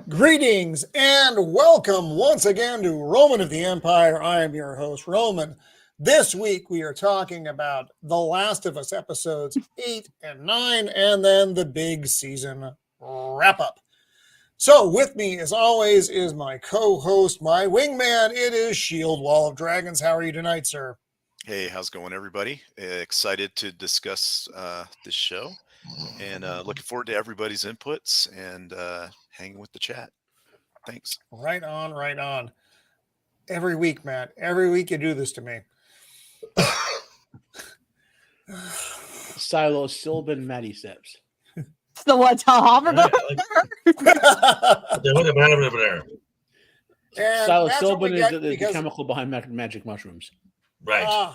Greetings and welcome once again to Roman of the Empire. I am your host, Roman. This week we are talking about The Last of Us episodes 8 and 9, and then the big season wrap up. So, with me, as always, is my co-host, my wingman. It is Shieldwall of Dragons. How are you tonight, sir? Hey, how's it going, everybody? Excited to discuss this show, and looking forward to everybody's inputs and hanging with the chat. Thanks. Right on, right on. Every week, Matt. Every week you do this to me. Silo Silban Matty Steps. The what? Hover? Silo Silban is the chemical behind magic mushrooms. Right.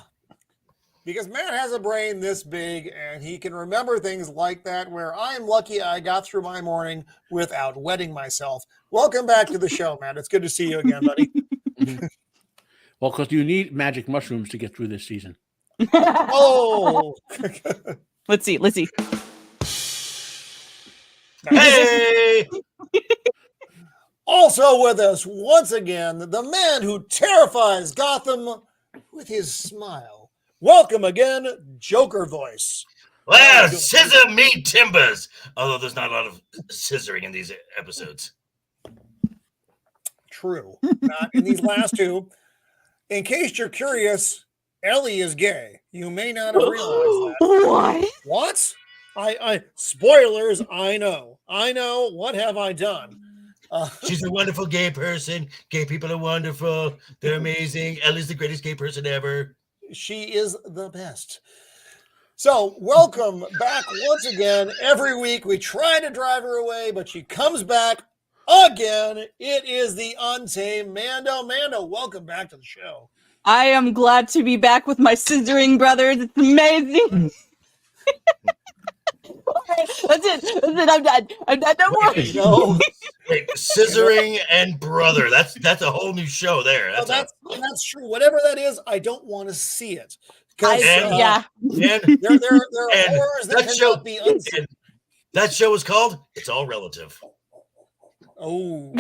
Because Matt has a brain this big and he can remember things like that, where I am lucky I got through my morning without wetting myself. Welcome back to the show, Matt. It's good to see you again, buddy. Well, because you need magic mushrooms to get through this season. Oh! Let's see. Hey! Also with us once again, the man who terrifies Gotham with his smile. Welcome again, Joker voice. Well, scissor me timbers. Although there's not a lot of scissoring in these episodes. True. Not in these last two. In case you're curious, Ellie is gay. You may not have realized that. What? I spoilers, I know. What have I done? She's a wonderful gay person. Gay people are wonderful. They're amazing. Ellie's the greatest gay person ever. She is the best. So, welcome back once again. Every week we try to drive her away, but she comes back again. It is the Untamed Mando. Mando, welcome back to the show. I am glad to be back with my scissoring brothers. It's amazing. That's it. I'm done. No more. No. Wait, scissoring and brother. That's a whole new show there. That's true. Whatever that is, I don't want to see it. Yeah. And there are horrors that cannot be unseen. That show is called It's All Relative. Oh.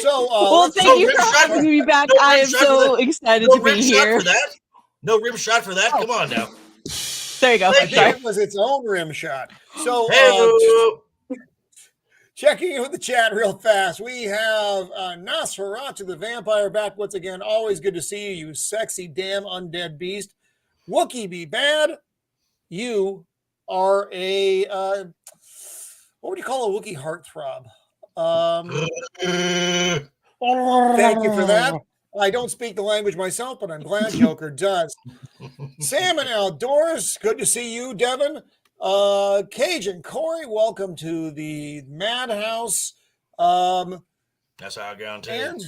So, well, thank you for having me back. I am so excited to be here. No rim shot for that. Come on now. There you go. I think it was its own rim shot. So, checking in with the chat real fast. We have Nosferatu the Vampire back once again. Always good to see you, you sexy damn undead beast. Wookie be bad. You are a what would you call a Wookie heartthrob? Thank you for that. I don't speak the language myself, but I'm glad Joker does. Salmon Outdoors, good to see you, Devin. Cajun Corey, welcome to the Madhouse. That's how I guarantee and it.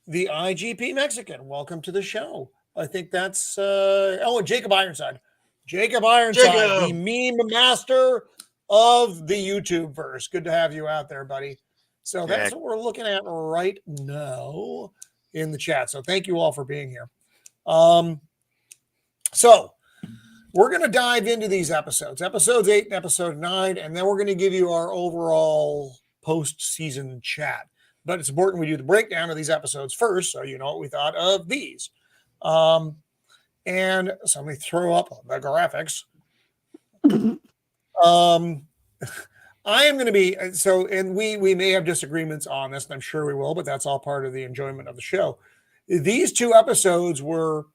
The IGP Mexican, welcome to the show. I think that's Jacob Ironside. Jacob Ironside, the meme master of the YouTube verse. Good to have you out there, buddy. So that's what we're looking at right now in the chat. So thank you all for being here. So we're going to dive into these episodes 8 and episode 9, and then we're going to give you our overall post-season chat. But it's important we do the breakdown of these episodes first, so you know what we thought of these. And so let me throw up the graphics. I am going to be and we may have disagreements on this, and I'm sure we will, but that's all part of the enjoyment of the show. These two episodes were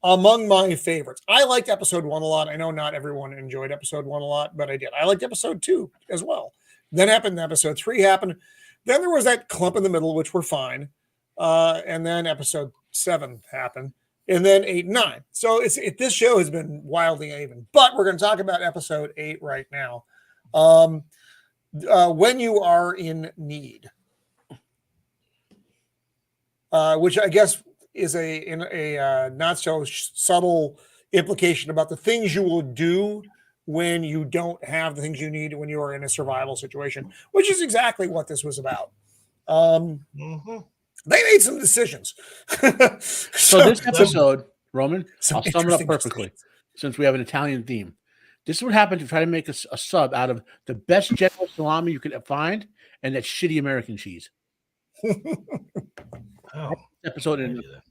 among my favorites. I liked episode 1 a lot. I know not everyone enjoyed episode 1 a lot, but I did. I liked episode 2 as well. Then episode 3 happened. Then there was that clump in the middle, which were fine. And then episode 7 happened. And then 8 and 9. So this show has been wildly uneven. But we're going to talk about episode 8 right now. When you are in need, which I guess is a not so subtle implication about the things you will do when you don't have the things you need when you are in a survival situation, which is exactly what this was about. They made some decisions. So this episode, Roman, I'll sum it up perfectly, since we have an Italian theme. This would happen to try to make a sub out of the best General salami you could find and that shitty American cheese. Oh, Episode I in do that.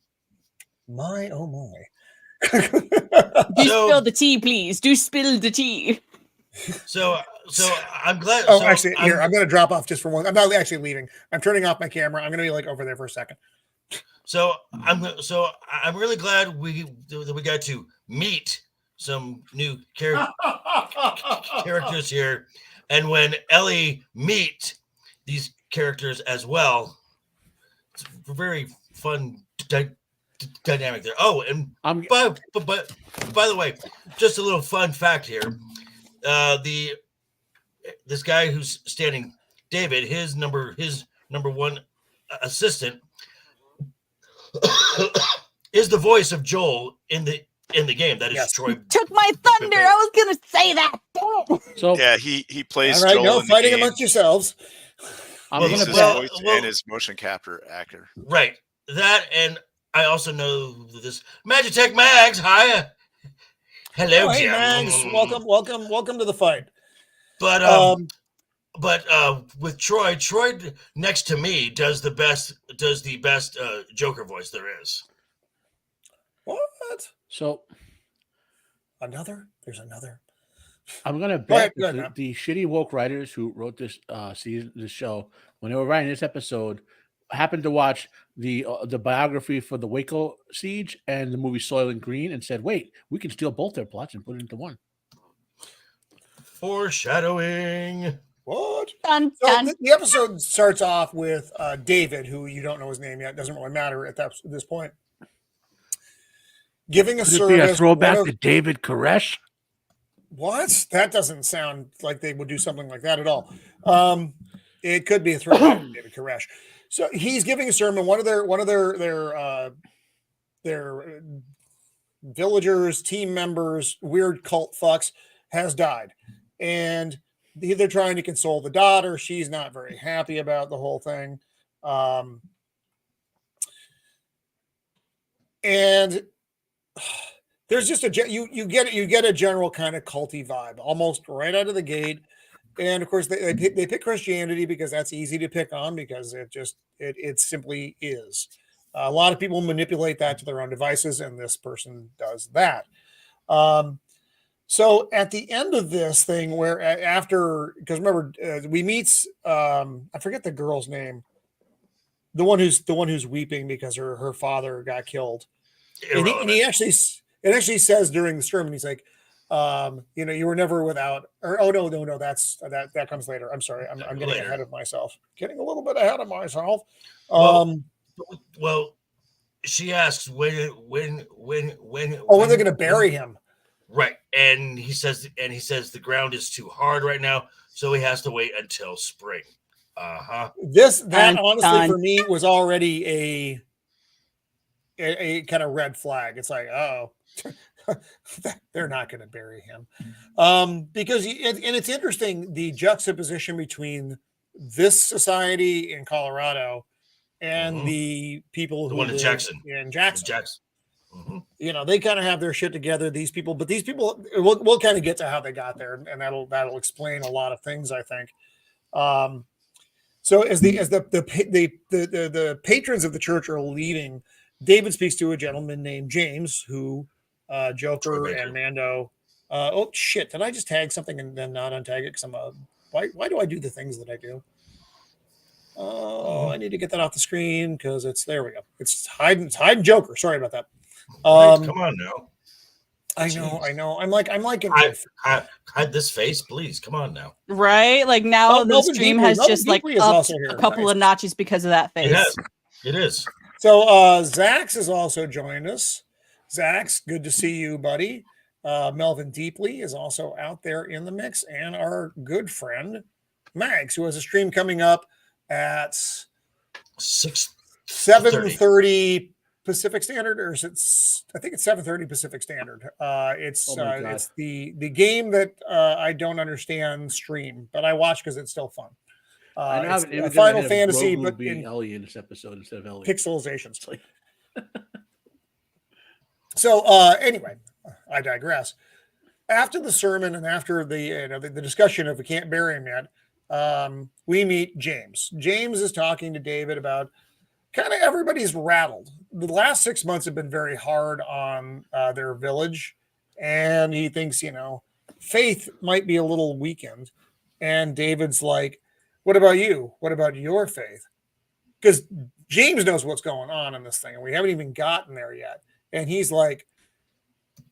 My oh my. Do So- spill the tea, please. Do spill the tea. So I'm glad. Oh, so actually, I'm, here, I'm going to drop off just for one. I'm not actually leaving. I'm turning off my camera. I'm going to be like over there for a second. So I'm really glad we got to meet some new characters here, and when Ellie meet these characters as well, it's a very fun dynamic there. Oh, and I'm but by the way, just a little fun fact here. This guy who's standing, David, his number one assistant is the voice of Joel in the game. That is Yes. Troy. Took my thunder. I was gonna say that. Damn it. so Yeah, he plays All right, Joel no in the fighting game. amongst yourselves. I'm Well, He's gonna his bet. voice well- and his motion capture actor. Right. That, and I also know this Magitech Mags. Hi. Hello, Oh, hey, Jim. Mags. Welcome to the fight. But Um, with Troy next to me does the best Joker voice there is. what? So There's another. I'm gonna Go ahead, bet go ahead, that man. the shitty woke writers who wrote this this show, when they were writing this episode, happened to watch the biography for the Waco siege and the movie Soil and Green, and said, "Wait, we can steal both their plots and put it into one." Foreshadowing. What? Dun, So dun. the episode starts off with David, who you don't know his name yet. Doesn't really matter at this point. Giving a Could it service. be a throwback one to of- David Koresh? What? That doesn't sound like they would do something like that at all. It could be a throwback to David Koresh. So he's giving a sermon. One of their villagers, team members, weird cult fucks has died, and they're trying to console the daughter. She's not very happy about the whole thing, and there's just you get a general kind of culty vibe almost right out of the gate. And of course they pick Christianity because that's easy to pick on, because it simply is. A lot of people manipulate that to their own devices, and this person does that. So at the end of this thing, where after, because remember, we meet I forget the girl's name, the one who's weeping because her father got killed. And he actually, it actually says during the sermon, he's like, you were never without, or oh no, that comes later. I'm sorry, I'm getting Later. ahead of myself. Getting a little bit ahead of myself. Well, she asks when When they're going to bury him? Right, and he says the ground is too hard right now, so he has to wait until spring. That Dun, honestly dun. for me was already a kind of red flag. It's like, oh, they're not going to bury him, because and it's interesting, the juxtaposition between this society in Colorado and the people The who one in live Jackson. in Jackson. Mhm. They kind of have their shit together, these people, but these people, we'll kind of get to how they got there, and that'll explain a lot of things, I think. So as the patrons of the church are leaving, David speaks to a gentleman named James, who Joker Troy Baker. and Mando. Oh shit! Did I just tag something and then not untag it? Because I'm why do I do the things that I do? Oh, I need to get that off the screen because there we go. It's hiding Joker. Sorry about that. Right, come on now. I know. I'm like in Hide this face, please. Come on now. Right? Like now Oh, the Melvin stream Deeply- has Melvin just like Deeply is upped also here. a couple Nice. of notches because of that face. It is. So Zax has also joined us. Zax, good to see you, buddy. Melvin Deeply is also out there in the mix, and our good friend Mags, who has a stream coming up at 7:30 Pacific Standard, or is it? I think it's 7:30 Pacific Standard. It's Oh my God. it's the game that I don't understand stream, but I watch because it's still fun. I now It's have an image a Final in my head of Fantasy, Grogu but being in Ellie in this episode instead of Ellie. pixelizations. So anyway, I digress. after the sermon and after the discussion of we can't bury him yet, we meet James. James is talking to David about kind of everybody's rattled. The last 6 months have been very hard on their village, and he thinks, faith might be a little weakened. And David's like, what about you? What about your faith? Because James knows what's going on in this thing, and we haven't even gotten there yet. And he's like,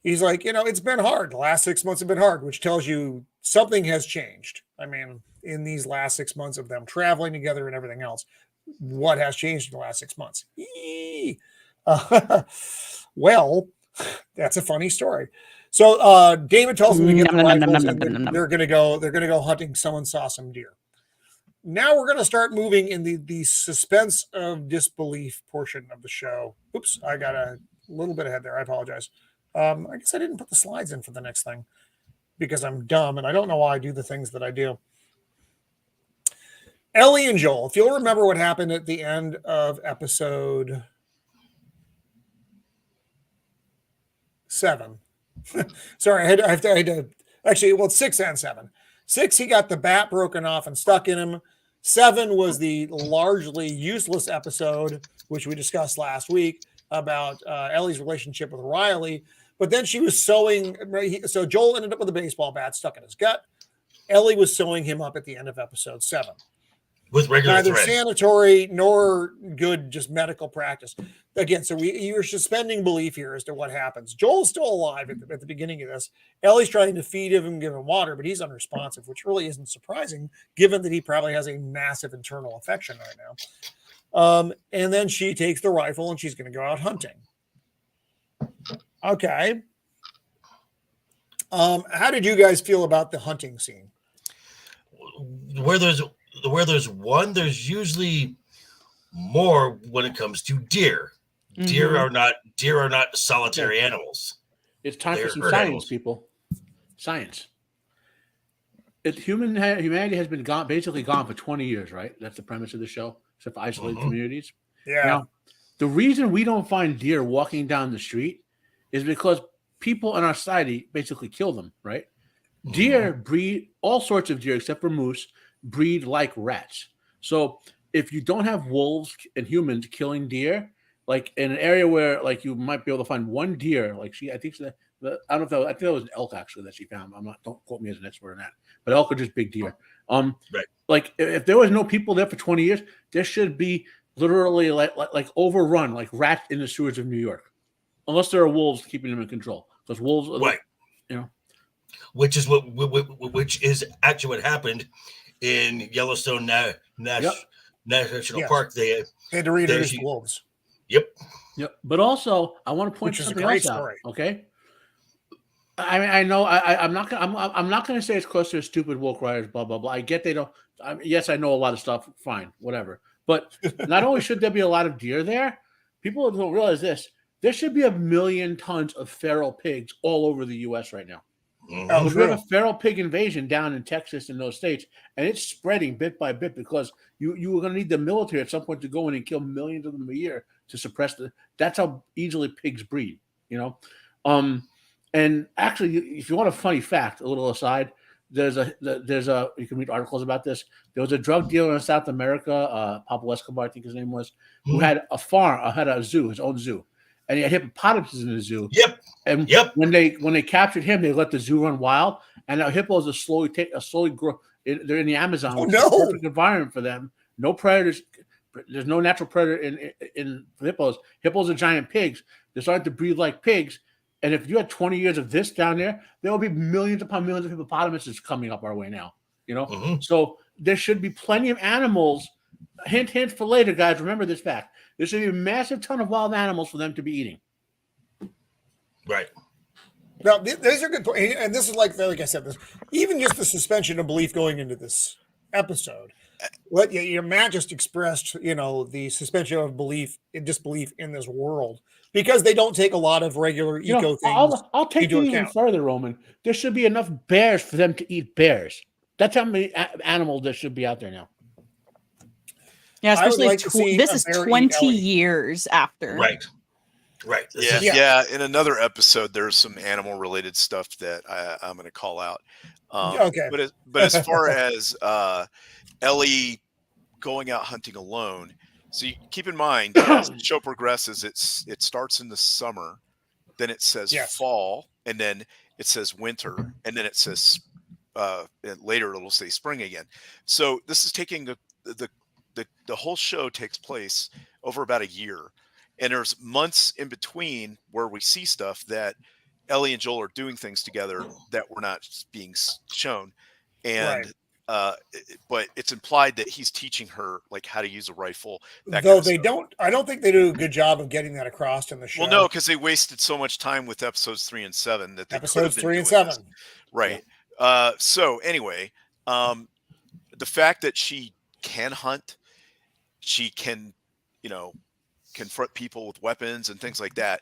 it's been hard. The last 6 months have been hard, which tells you something has changed. I mean, in these last 6 months of them traveling together and everything else, what has changed in the last 6 months? Well, that's a funny story. So David tells them to get the rifles, and they're going to go hunting. Someone saw some deer. Now we're going to start moving in the suspense of disbelief portion of the show. Oops, I got a little bit ahead there. I apologize. I guess I didn't put the slides in for the next thing because I'm dumb and I don't know why I do the things that I do. Ellie and Joel, if you'll remember what happened at the end of episode 7. Sorry, I had to actually, well, 6 and 7. 6, he got the bat broken off and stuck in him. 7 was the largely useless episode, which we discussed last week about Ellie's relationship with Riley. But then she was sewing. So Joel ended up with a baseball bat stuck in his gut. Ellie was sewing him up at the end of episode 7. With regular Neither thread. sanitary nor good, just medical practice. Again, so you're suspending belief here as to what happens. Joel's still alive at the beginning of this. Ellie's trying to feed him and give him water, but he's unresponsive, which really isn't surprising, given that he probably has a massive internal affection right now. And then she takes the rifle and she's going to go out hunting. Okay. How did you guys feel about the hunting scene? Where there's one, there's usually more when it comes to deer. Mm-hmm. Deer are not solitary animals. It's time They're for some herd science, animals. people. Science. Humanity has been basically gone for 20 years, right? That's the premise of the show, except for isolated communities. Yeah. Now, the reason we don't find deer walking down the street is because people in our society basically kill them, right? Deer breed, all sorts of deer except for moose, breed like rats. So if you don't have wolves and humans killing deer, like in an area where like you might be able to find one deer, like I think I don't know if I think that was an elk actually that she found. Don't quote me as an expert on that, but elk are just big deer. Right. Like if there was no people there for 20 years, there should be literally like overrun like rats in the sewers of New York, unless there are wolves keeping them in control. Because wolves, Right. Which is actually what happened in Yellowstone National Park. They had to reintroduce the wolves. Yep. But also, I want to point something else out. Okay. I mean, I know I'm not going to say it's close to stupid woke writers, blah blah blah. I get they don't. Yes, I know a lot of stuff. Fine, whatever. But not only should there be a lot of deer there, people don't realize this. There should be 1 million tons of feral pigs all over the U.S. right now. Mm-hmm. We have a feral pig invasion down in Texas and those states, and it's spreading bit by bit because you are going to need the military at some point to go in and kill millions of them a year to suppress that's how easily pigs breed, And actually, if you want a funny fact, a little aside, there's a you can read articles about this. There was a drug dealer in South America, Pablo Escobar, I think his name was, who had a farm, had a zoo, his own zoo. And he had hippopotamuses in the zoo. Yep. And when they captured him, they let the zoo run wild. And now hippos are slowly grow. They're in the Amazon, which is a perfect environment for them. No predators. There's no natural predator in hippos. Hippos are giant pigs. They're starting to breed like pigs. And if you had 20 years of this down there will be millions upon millions of hippopotamuses coming up our way now. So there should be plenty of animals. Hint for later, guys. Remember this fact. There should be a massive ton of wild animals for them to be eating. Right. Now, these are good points. And this is like I said, even just the suspension of belief going into this episode. Matt just expressed, the suspension of belief and disbelief in this world because they don't take a lot of regular eco things. I'll take you even further, Roman. There should be enough bears for them to eat bears. That's how many animals there should be out there now. Yeah, especially this is 20 years after. Right. Right. This Yeah, is- yeah. In another episode, there's some animal-related stuff that I'm going to call out. Okay. But as far as Ellie going out hunting alone, so you keep in mind as the show progresses, it starts in the summer, then it says Yes. fall, and then it says winter, and then it says and later it'll say spring again. So this is taking the whole show takes place over about a year, and there's months in between where we see stuff that Ellie and Joel are doing things together that were not being shown, and Right. but it's implied that he's teaching her like how to use a rifle. That Though kind of they stuff. don't, I don't think they do a good job of getting that across in the show. Well, no, because they wasted so much time with episodes 3 and 7 that they could have Episodes been 3 and doing this. 7. Right. So anyway, the fact that she can hunt, she can, confront people with weapons and things like that.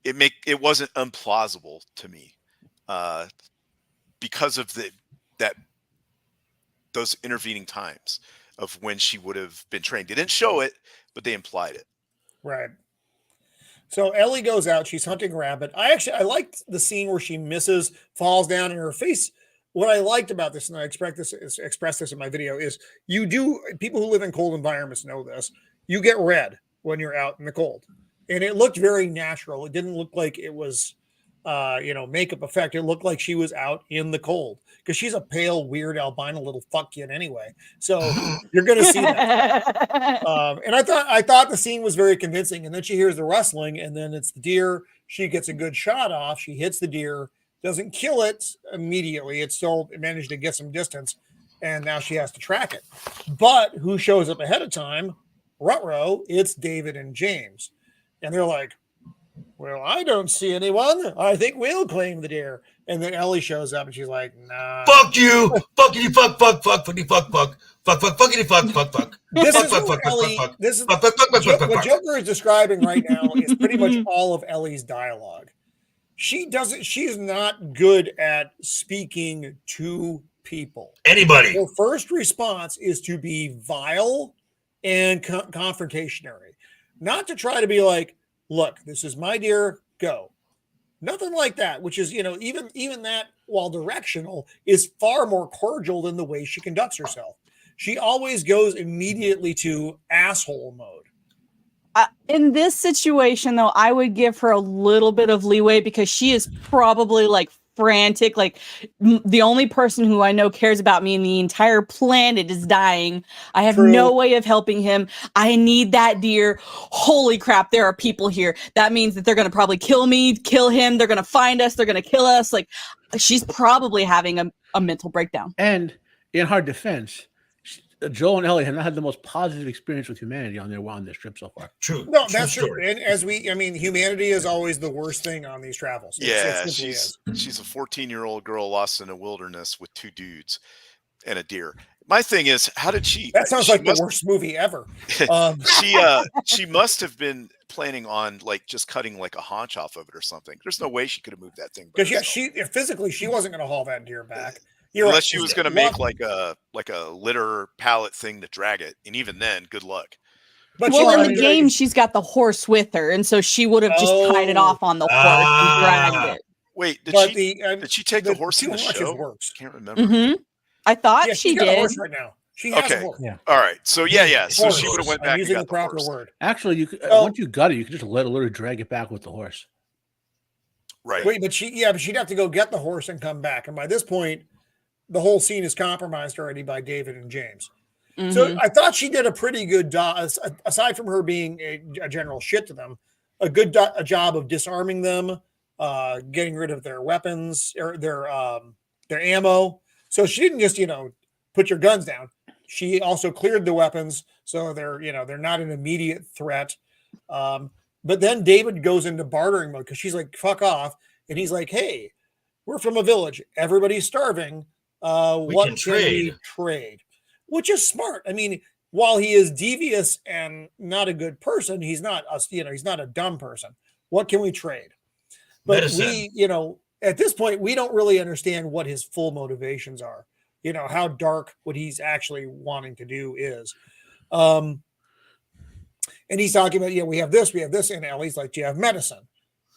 It wasn't implausible to me, because of those intervening times of when she would have been trained. They didn't show it, but they implied it. Right. So Ellie goes out. She's hunting rabbit. I liked the scene where she misses, falls down, and her face. What I liked about this, and I express this in my video, is people who live in cold environments know this. You get red when you're out in the cold, and it looked very natural. It didn't look like it was, makeup effect. It looked like she was out in the cold because she's a pale, weird albino little fuckin anyway. So you're going to see that. And I thought the scene was very convincing. And then she hears the rustling, and then it's the deer. She gets a good shot off. She hits the deer, doesn't kill it immediately. It still managed to get some distance, and now she has to track it. But who shows up ahead of time? Ruh-roh, it's David and James. And they're like, well, I don't see anyone. I think we'll claim the deer. And then Ellie shows up and she's like, nah. Fuck you. Fuckity fuck, fuck, fuck, fuckity fuck, fuck. Fuck, fuck, fuckity fuck, fuck, fuck. This Fuck, is fuck, what fuck, fuck, Ellie, fuck, this is fuck, fuck, fuck, fuck, fuck, fuck, what fuck. Joker is describing right now is pretty much all of Ellie's dialogue. She's not good at speaking to people. Anybody. Her first response is to be vile and confrontationary, not to try to be like, look, this is my deer, go. Nothing like that, which is, even that, while directional, is far more cordial than the way she conducts herself. She always goes immediately to asshole mode. In this situation, though, I would give her a little bit of leeway because she is probably like frantic. Like the only person who I know cares about me and the entire planet is dying. I have no way of helping him. I need that deer. Holy crap, there are people here. That means that they're going to probably kill me, kill him. They're going to find us. They're going to kill us. Like she's probably having a mental breakdown. And in her defense, Joel and Ellie have not had the most positive experience with humanity on this trip so far. True. No, that's true. And humanity is always the worst thing on these travels. Yeah, she's a 14-year-old girl lost in a wilderness with 2 dudes and a deer. My thing is, how did she? That sounds like the worst movie ever. She must have been planning on like just cutting like a haunch off of it or something. There's no way she could have moved that thing. Because physically she wasn't going to haul that deer back. Unless she was going to make like a litter pallet thing to drag it, and even then, good luck. But in the game, she's got the horse with her, and so she would have just tied it off on the horse and dragged it. Wait, did she take the horse in the show? Works. Can't remember. Mm-hmm. I thought she did. A horse right now. She has a horse. Yeah. All right. So yeah. So she would have went back and got the proper horse. word. Actually, you could, once you got it, you could just let her literally drag it back with the horse. Right. Wait, but she'd have to go get the horse and come back, and by this point, the whole scene is compromised already by David and James. Mm-hmm. So I thought she did a pretty good aside from her being a general shit to them, a good job of disarming them, getting rid of their weapons or their ammo. So she didn't just put your guns down. She also cleared the weapons, so they're not an immediate threat. But then David goes into bartering mode because she's like, "Fuck off," and he's like, "Hey, we're from a village. Everybody's starving. What can we trade?" Which is smart. I mean, while he is devious and not a good person, he's not a dumb person. What can we trade? But we, at this point, we don't really understand what his full motivations are. How dark what he's actually wanting to do is. And And he's talking about, we have this. And Ellie's like, do you have medicine?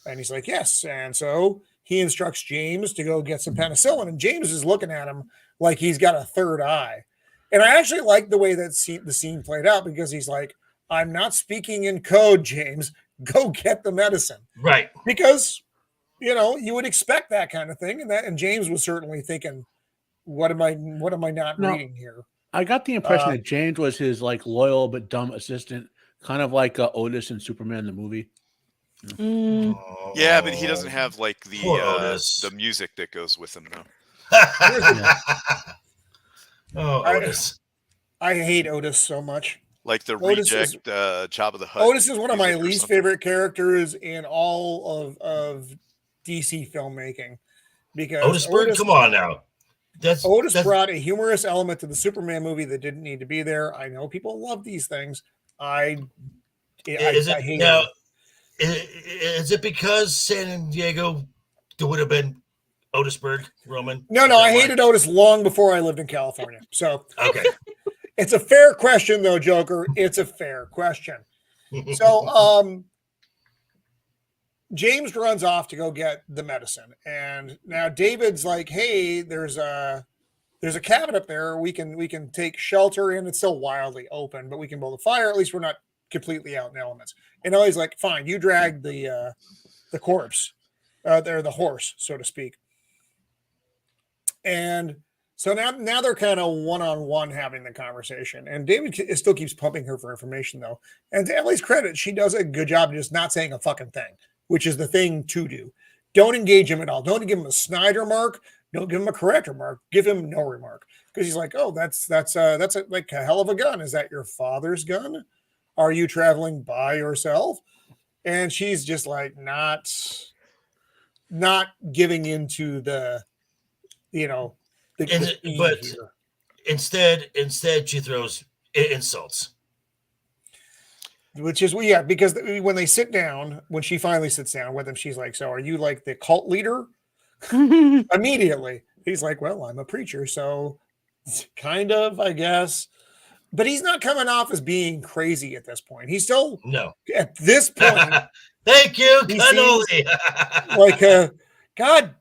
And he's like, yes. And so he instructs James to go get some penicillin. And James is looking at him like he's got a third eye. And I actually like the way that the scene played out, because he's like, I'm not speaking in code, James. Go get the medicine. Right. Because, you would expect that kind of thing. And James was certainly thinking, what am I not reading here? I got the impression that James was his like loyal but dumb assistant, kind of like Otis in Superman the movie. Yeah, but he doesn't have like Otis. the music that goes with him though. Otis. I hate Otis so much. Like the Otis reject Jabba the Hutt. Otis is one of my music or least something. favorite characters in all of DC filmmaking, because Otis Bird, come on now. Otis brought a humorous element to the Superman movie that didn't need to be there. I know people love these things. I hate it. Is it because San Diego would have been Otisburg, Roman? No, I hated Otis long before I lived in California. So okay. It's a fair question, though, Joker. It's a fair question. So James runs off to go get the medicine. And now David's like, hey, there's a cabin up there. We can take shelter in. It's still wildly open, but we can build a fire. At least we're not completely out in elements. And Ellie's like, fine, you drag the corpse, the horse, so to speak. And so now they're kind of one-on-one having the conversation. And David still keeps pumping her for information, though. And to Ellie's credit, she does a good job of just not saying a fucking thing, which is the thing to do. Don't engage him at all. Don't give him a snide remark. Don't give him a correct remark. Give him no remark. Because he's like, oh, that's like a hell of a gun. Is that your father's gun? Are you traveling by yourself? And she's just like not giving into the, but instead she throws insults, which is because when they sit down, when she finally sits down with him, she's like, so are you like the cult leader? Immediately he's like, well, I'm a preacher, so kind of, I guess. But he's not coming off as being crazy at this point. He's still at this point. Thank you, cannoli. Like God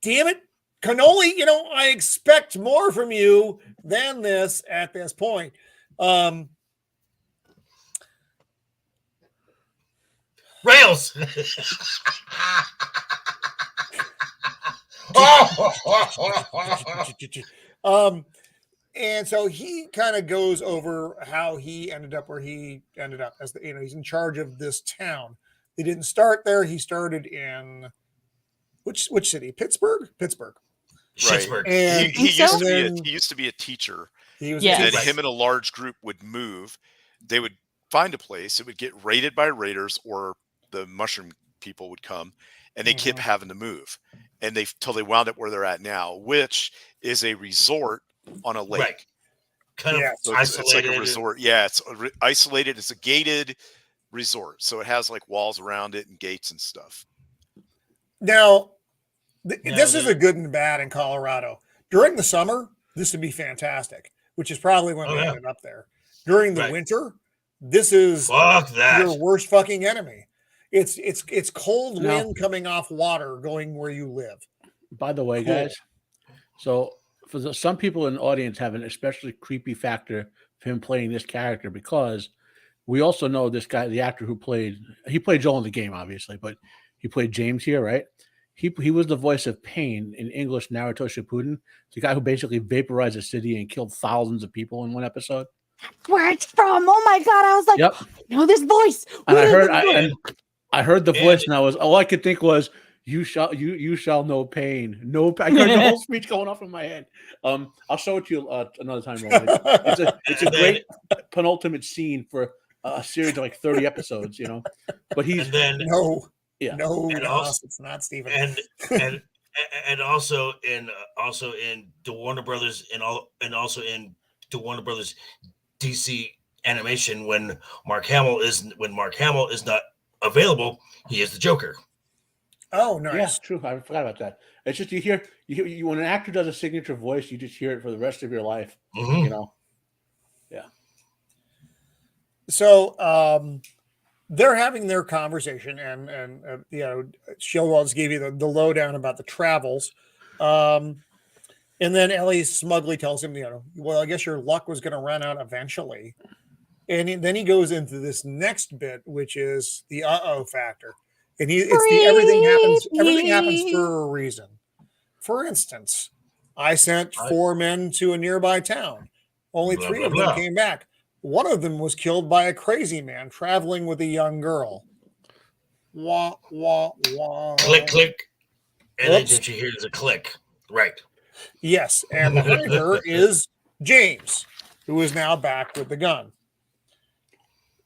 damn it, cannoli, I expect more from you than this at this point. Rails. And so he kind of goes over how he ended up where he ended up, as he's in charge of this town. He didn't start there. He started in which city? Pittsburgh. Right. And he used to be a teacher. He was and him and a large group would move. They would find a place. It would get raided by raiders, or the mushroom people would come, and they kept having to move. And till they wound up where they're at now, which is a resort on a lake. Right. Kind of so isolated. It's like a resort. Yeah, it's isolated. It's a gated resort. So it has like walls around it and gates and stuff. Now, this is a good and bad in Colorado. During the summer, this would be fantastic, which is probably when we ended up there. During the winter, this is your worst fucking enemy. It's cold wind coming off water going where you live. By the way, guys, so for some people in the audience have an especially creepy factor of him playing this character, because we also know this guy, the actor who played Joel in the game, obviously, but he played James here, right? He was the voice of Pain in English Naruto Shippuden, the guy who basically vaporized a city and killed thousands of people in one episode. Where it's from? Oh my god! I was like, yep. No, this voice. And I heard the voice, and all I could think was, You shall know pain. No, I heard the whole speech going off in my head. I'll show it to you another time, Roman. It's a great penultimate scene for a series of like 30 episodes, But he's it's not Stephen. And also in the Warner Brothers and also in the Warner Brothers DC animation, when Mark Hamill is not available, he is the Joker. Oh, nice. Yeah, true. I forgot about that. It's just you hear when an actor does a signature voice, you just hear it for the rest of your life. Mm-hmm. Yeah. So they're having their conversation, and Shieldwall just gave you the lowdown about the travels. And then Ellie smugly tells him, well, I guess your luck was going to run out eventually. And then he goes into this next bit, which is the factor. And it's the everything happens for a reason. For instance, I sent 4 men to a nearby town. Only 3 of them came back. One of them was killed by a crazy man traveling with a young girl. Wah, wah, wah. Click, click. And then did you hear the click? Right. Yes. And behind her is James, who is now back with the gun.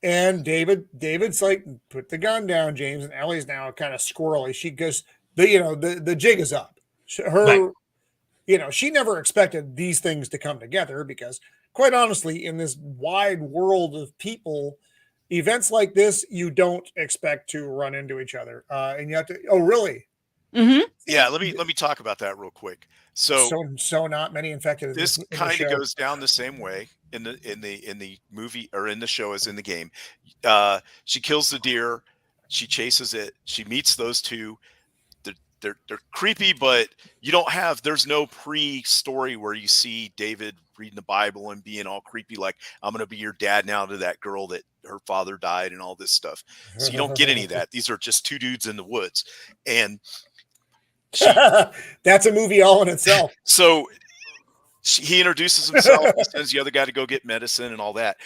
And David's like, put the gun down, James. And Ellie's now kind of squirrely. She goes, the jig is up. She never expected these things to come together because, quite honestly, in this wide world of people, events like this, you don't expect to run into each other. And you have to, oh, really? Mm-hmm. Yeah, let me talk about that real quick. So not many infected. This kind of goes down the same way in the movie or in the show as in the game. She kills the deer, she chases it, she meets those 2. They're creepy, but there's no pre-story where you see David reading the Bible and being all creepy like, I'm gonna be your dad now to that girl that her father died and all this stuff. So you don't get any of that. These are just 2 dudes in the woods, and that's a movie all in itself. So he introduces himself, he sends the other guy to go get medicine and all that.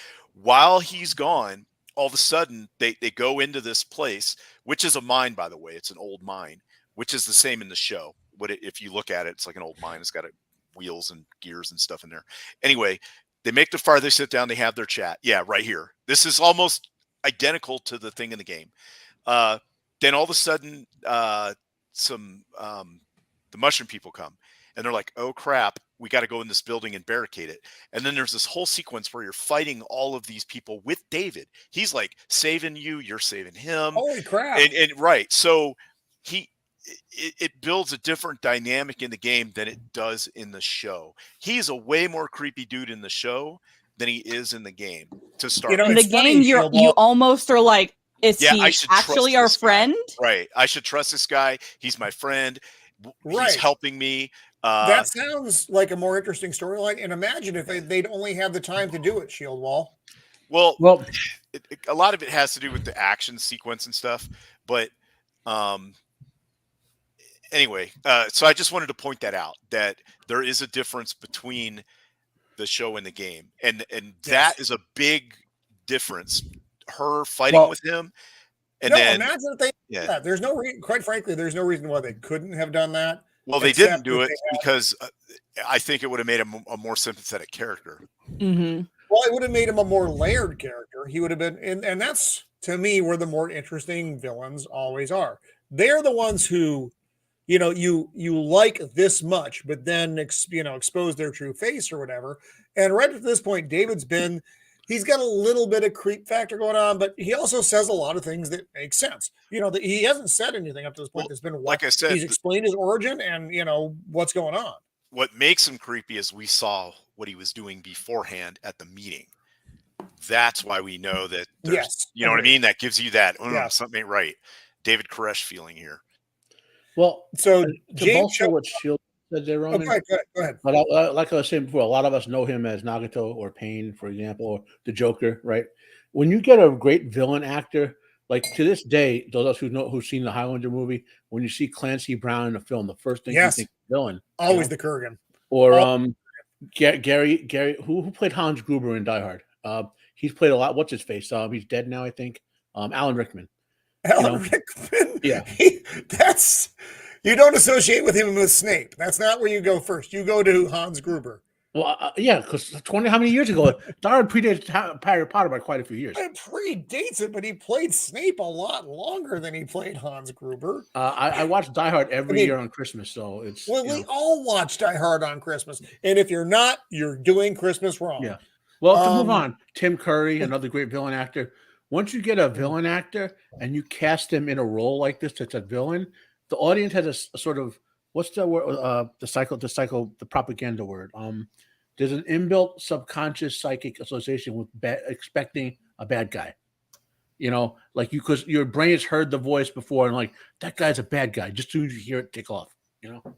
While he's gone, all of a sudden they go into this place, which is a mine, by the way. It's an old mine, which is the same in the show. If you look at it, it's like an old mine. It's got wheels and gears and stuff in there. Anyway, they make the fire, they sit down, they have their chat. Yeah, right here. This is almost identical to the thing in the game. Then all of a sudden, the mushroom people come and they're like, oh crap, we got to go in this building and barricade it. And then there's this whole sequence where you're fighting all of these people with David. He's like saving you, you're saving him. Holy crap. And right. So it builds a different dynamic in the game than it does in the show. He's a way more creepy dude in the show than he is in the game to start. In the game, you almost are like, is he actually our friend? Right. I should trust this guy. He's my friend. He's helping me. That sounds like a more interesting storyline. And imagine if they'd only have the time to do it, Shieldwall. Well, a lot of it has to do with the action sequence and stuff. But anyway, so I just wanted to point that out, that there is a difference between the show and the game. And that is a big difference. Her fighting with him. And then imagine if they there's no reason, quite frankly, there's no reason why they couldn't have done that. Well, they didn't do it because I think it would have made him a more sympathetic character. Mm-hmm. Well, it would have made him a more layered character. He would have been, and that's to me where the more interesting villains always are. They're the ones who, you like this much, but then expose their true face or whatever. And right at this point, he's got a little bit of creep factor going on, but he also says a lot of things that make sense. That he hasn't said anything up to this point that's been, like I said, he's explained his origin and what's going on. What makes him creepy is we saw what he was doing beforehand at the meeting. That's why we know that there's, you know what I mean? That gives you that something ain't right. David Koresh feeling here. Well, so to bolster what Shield said there, Roman. Okay, go ahead. But like I was saying before, a lot of us know him as Nagato or Pain, for example, or the Joker, right? When you get a great villain actor, like to this day, those of us who've seen the Highlander movie, when you see Clancy Brown in a film, the first thing you think villain, always the Kurgan, or Gary, who played Hans Gruber in Die Hard. He's played a lot. What's his face? He's dead now, I think. Alan Rickman. Rickman. Yeah, you don't associate with him with Snape. That's not where you go first. You go to Hans Gruber. Well, yeah, because how many years ago? Die Hard predates Harry Potter by quite a few years. It predates it, but he played Snape a lot longer than he played Hans Gruber. I watch Die Hard every year on Christmas, so it's. Well, we all watch Die Hard on Christmas, and if you're not, you're doing Christmas wrong. Yeah. Well, to move on, Tim Curry, another great villain actor. Once you get a villain actor and you cast him in a role like this, that's a villain, the audience has a sort of, what's the word? The propaganda word. There's an inbuilt subconscious psychic association with expecting a bad guy. You know, like because your brain has heard the voice before, and like that guy's a bad guy. Just as soon as you hear it, take off. You know.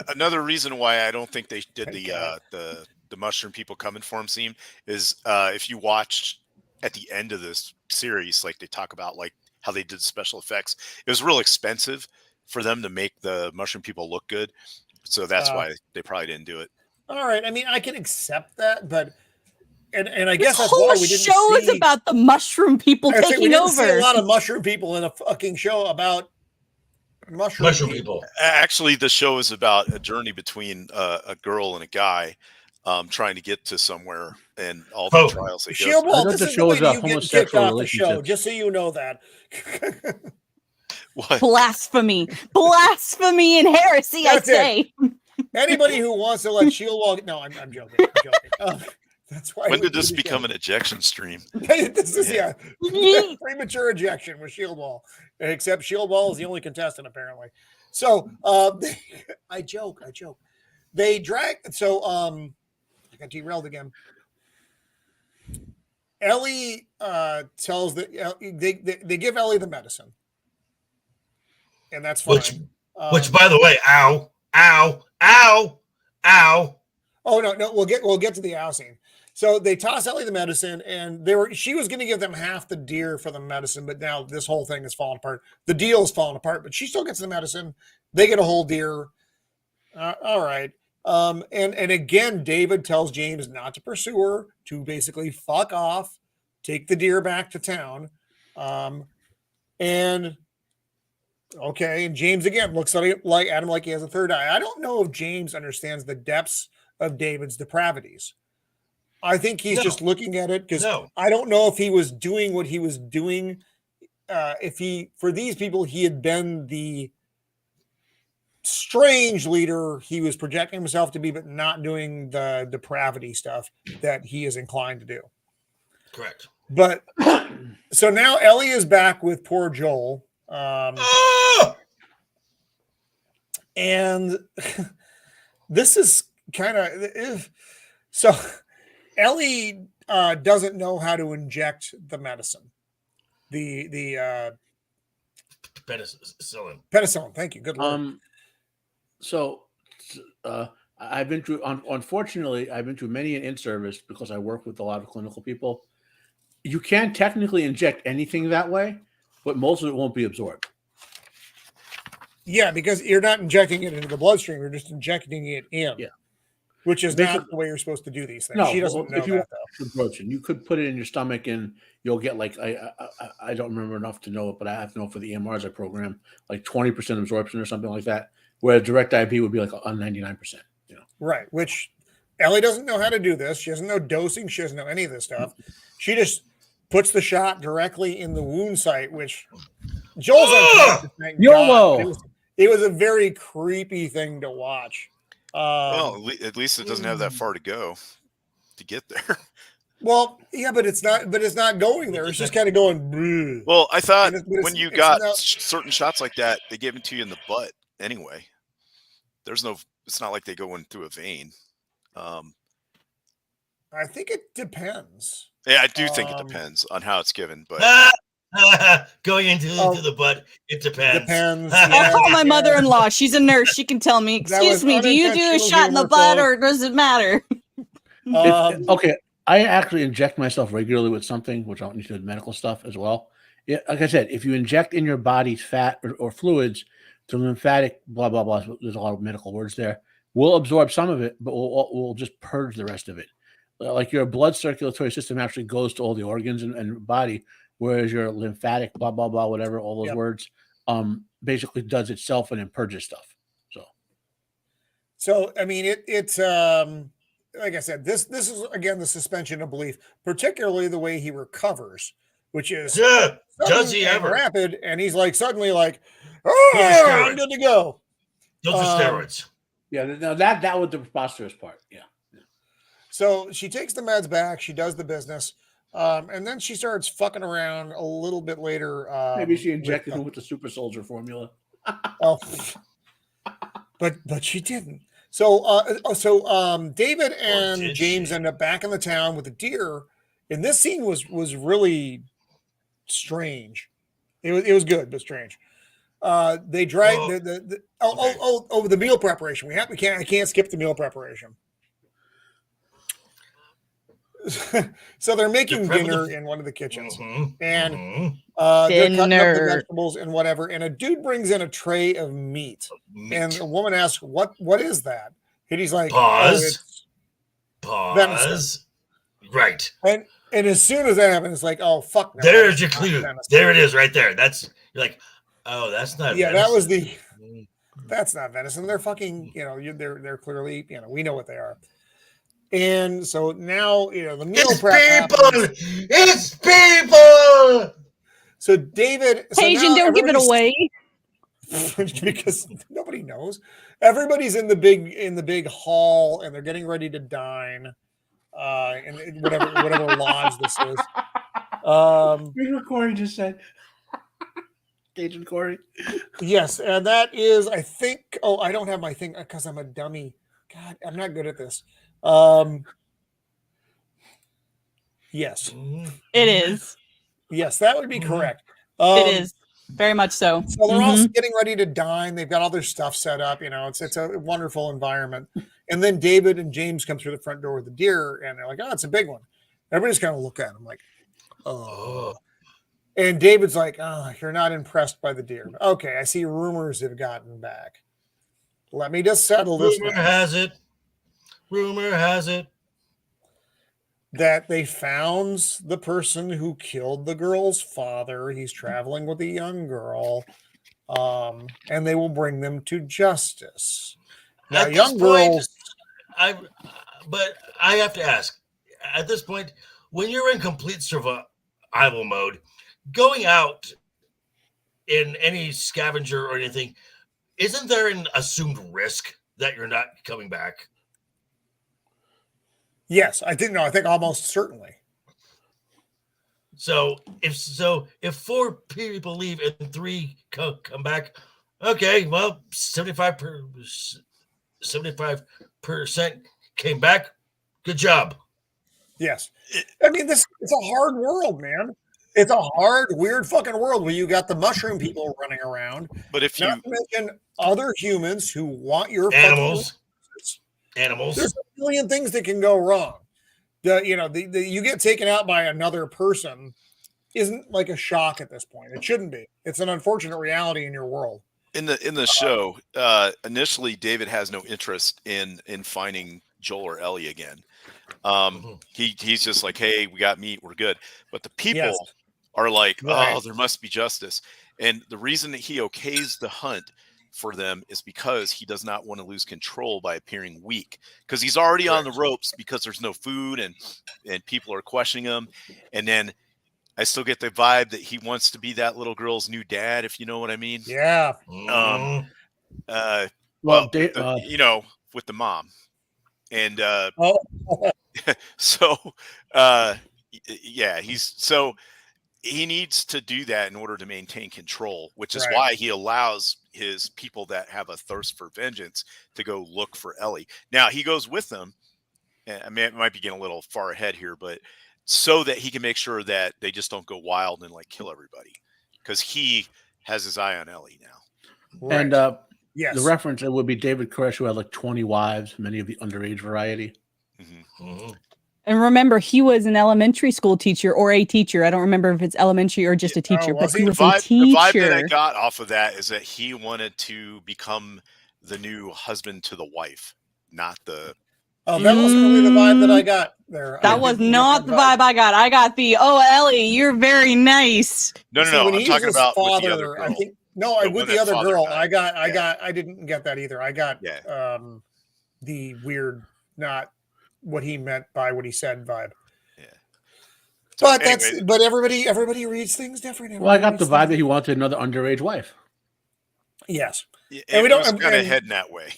Another reason why I don't think they did Thank the God. the mushroom people coming for him scene is if you watched at the end of this series, like they talk about like how they did special effects. It was real expensive for them to make the mushroom people look good, so that's why they probably didn't do it. All right. I mean, I can accept that, but and I This guess that's whole why we didn't show is see. about the mushroom people I say we taking didn't see a over. lot of mushroom people in a fucking show about mushroom people. Actually, the show is about a journey between a girl and a guy trying to get to somewhere and all the Oh, trials they go through. I Shieldwall, thought this the is the show way was about you get kicked homosexual off the show, relationships. just so you know that. What? Blasphemy, blasphemy, and heresy. That's I it. say. Anybody who wants to let Shieldwall, no, I'm joking. I'm joking. That's why. When we did this do the become show. an ejection stream? This is Yeah. premature ejection with Shieldwall, except Shieldwall is the only contestant apparently. So I joke. They drag. So I got derailed again. Ellie tells that they give Ellie the medicine, and that's fine. Which, by the way, ow, ow, ow, ow. Oh no, we'll get to the owl scene. So they toss Ellie the medicine, and she was going to give them half the deer for the medicine, but now this whole thing is falling apart. The deal is falling apart, but she still gets the medicine. They get a whole deer. All right. And again, David tells James not to pursue her, to basically fuck off, take the deer back to town. And okay, and James again looks at him like he has a third eye. I don't know if James understands the depths of David's depravities. I think he's just looking at it because I don't know if he was doing what he was doing. For these people, he had been the strange leader he was projecting himself to be, but not doing the depravity stuff that he is inclined to do. Correct. But so now Ellie is back with poor Joel. And this is kind of so Ellie doesn't know how to inject the medicine. The penicillin. Thank you. Good Lord. So I've been through, unfortunately, I've been through many an in-service because I work with a lot of clinical people. You can technically inject anything that way, but most of it won't be absorbed. Yeah, because you're not injecting it into the bloodstream. You're just injecting it in. Yeah. Which is not the way you're supposed to do these things. No, she doesn't know if you that, though. Absorption, you could put it in your stomach and you'll get like, I don't remember enough to know it, but I have to know for the EMRs I program, like 20% absorption or something like that, where direct IV would be like on 99%. You know? Right, which Ellie doesn't know how to do this. She doesn't know dosing. She doesn't know any of this stuff. She just puts the shot directly in the wound site, which Joel's unconscious. YOLO! It was a very creepy thing to watch. Well, at least it doesn't have that far to go to get there. Well, yeah, but it's not going there. It's just kind of going. Bleh. Well, I thought when you got not, certain shots like that, they give it to you in the butt anyway. It's not like they go in through a vein. I think it depends. Yeah, I do think it depends on how it's given, but going into the butt, it depends. Depends. I'll call my mother-in-law. She's a nurse. She can tell me. Excuse me, do you do a shot in the butt, or does it matter? Okay, I actually inject myself regularly with something, which I don't need to do medical stuff as well. Like I said, if you inject in your body's fat or fluids, the lymphatic blah blah blah. There's a lot of medical words there. We'll absorb some of it, but we'll just purge the rest of it. Like your blood circulatory system actually goes to all the organs and body, whereas your lymphatic blah blah blah whatever all those words basically does itself and then purges stuff. So I mean it's like I said, this is again the suspension of belief, particularly the way he recovers, which is does he ever rapid, and he's like suddenly like, oh, I'm good to go. Those are steroids. Yeah, now that was the preposterous part. Yeah. So she takes the meds back. She does the business, and then she starts fucking around a little bit later. Maybe she injected him with the super soldier formula. But she didn't. So David and James end up back in the town with the deer, And this scene was really strange. It was good, but strange. They drive the meal preparation. I can't skip the meal preparation. So they're making dinner in one of the kitchens, and they're cutting up the vegetables and whatever. And a dude brings in a tray of meat. And a woman asks, "What is that?" And he's like, Pause. Venison. Right. And as soon as that happens, it's like, "Oh fuck!" No, there's your clue. There it is, right there. You're like, "Oh, that's not." Yeah, venison. that was the. That's not venison. They're fucking. They're clearly. We know what they are. And so now, the meal prep happens. It's people. So David, Cajun, don't give it away. Because nobody knows. Everybody's in the big hall, and they're getting ready to dine. And whatever lodge this is. Here's what Corey just said. Cajun Corey. Yes, and that is, I think. Oh, I don't have my thing because I'm a dummy. God, I'm not good at this. Yes, it is. Yes, that would be correct. It is very much so. So they're all getting ready to dine. They've got all their stuff set up. It's a wonderful environment. And then David and James come through the front door with the deer, and they're like, "Oh, it's a big one." Everybody's kind of look at him like, "Oh." And David's like, "Oh, you're not impressed by the deer." Okay, I see rumors have gotten back. Let me just settle this. Rumor has it that they found the person who killed the girl's father. He's traveling with a young girl, and they will bring them to justice. Now, young girls. But I have to ask, at this point, when you're in complete survival mode, going out in any scavenger or anything, isn't there an assumed risk that you're not coming back? Yes, I didn't know. I think almost certainly. So if 4 people leave and 3 come back, okay, well, 75% came back. Good job. Yes. I mean, it's a hard world, man. It's a hard, weird fucking world where you got the mushroom people running around. But if not to mention other humans who want your animals. There's a million things that can go wrong. You get taken out by another person isn't like a shock at this point. It shouldn't be. It's an unfortunate reality in your world. In the show, initially David has no interest in finding Joel or Ellie again. He's just like, "Hey, we got meat, we're good." But the people are like, "Oh, there must be justice." And the reason that he okays the hunt for them is because he does not want to lose control by appearing weak, because he's already on the ropes because there's no food and people are questioning him. And then I still get the vibe that he wants to be that little girl's new dad, if you know what I mean. Yeah. With the mom. And he needs to do that in order to maintain control, which is why he allows his people that have a thirst for vengeance to go look for Ellie. Now he goes with them. I mean, it might be getting a little far ahead here, but so that he can make sure that they just don't go wild and like kill everybody, because he has his eye on Ellie now. Right. And the reference, it would be David Koresh, who had like 20 wives, many of the underage variety. And remember, he was an elementary school teacher or a teacher. I don't remember if it's elementary or just a teacher, but he was a teacher. The vibe that I got off of that is that he wanted to become the new husband to the wife, not the... Oh, that wasn't really the vibe that I got there. That was not the vibe I got. I got the, "Oh, Ellie, you're very nice." No. I'm talking about with the other girl. I think, with the other girl, I didn't get that either. I got the weird, not what he meant by what he said vibe. Yeah. So but everybody reads things different. Well, I got the vibe that he wanted another underage wife. Yes. Yeah, and we don't kind of heading that way.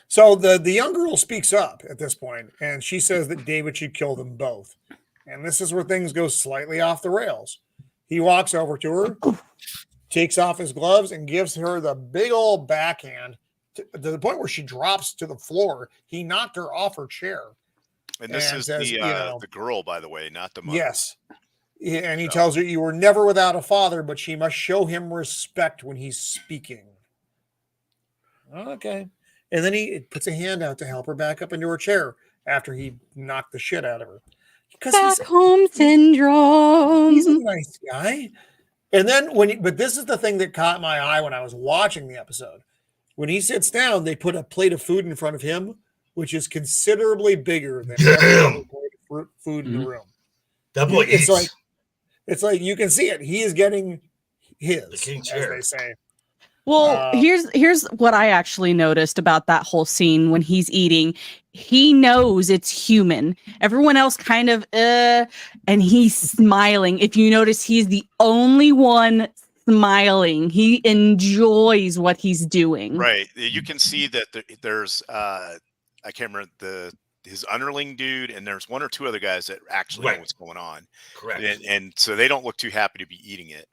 So the young girl speaks up at this point, and she says that David should kill them both. And this is where things go slightly off the rails. He walks over to her, takes off his gloves, and gives her the big old backhand to the point where she drops to the floor. He knocked her off her chair. And this is says, the girl, by the way, not the mother. yes. And he So- tells her, you were never without a father, but she must show him respect when he's speaking. Okay. And then he puts a hand out to help her back up into her chair after he knocked the shit out of her. Because Stockholm syndrome. he's a nice guy. And then but this is the thing that caught my eye when I was watching the episode. When he sits down, they put a plate of food in front of him, which is considerably bigger than every other plate of food in the room. That boy It's eats. It's like you can see it. He is getting his, The king as chair. they say. Well, here's what I actually noticed about that whole scene when he's eating. He knows it's human. Everyone else kind of and he's smiling. If you notice, he's the only one smiling. He enjoys what he's doing. Right. You can see that there's I can't remember his underling dude, and there's one or two other guys that actually know what's going on. Correct. And so they don't look too happy to be eating it.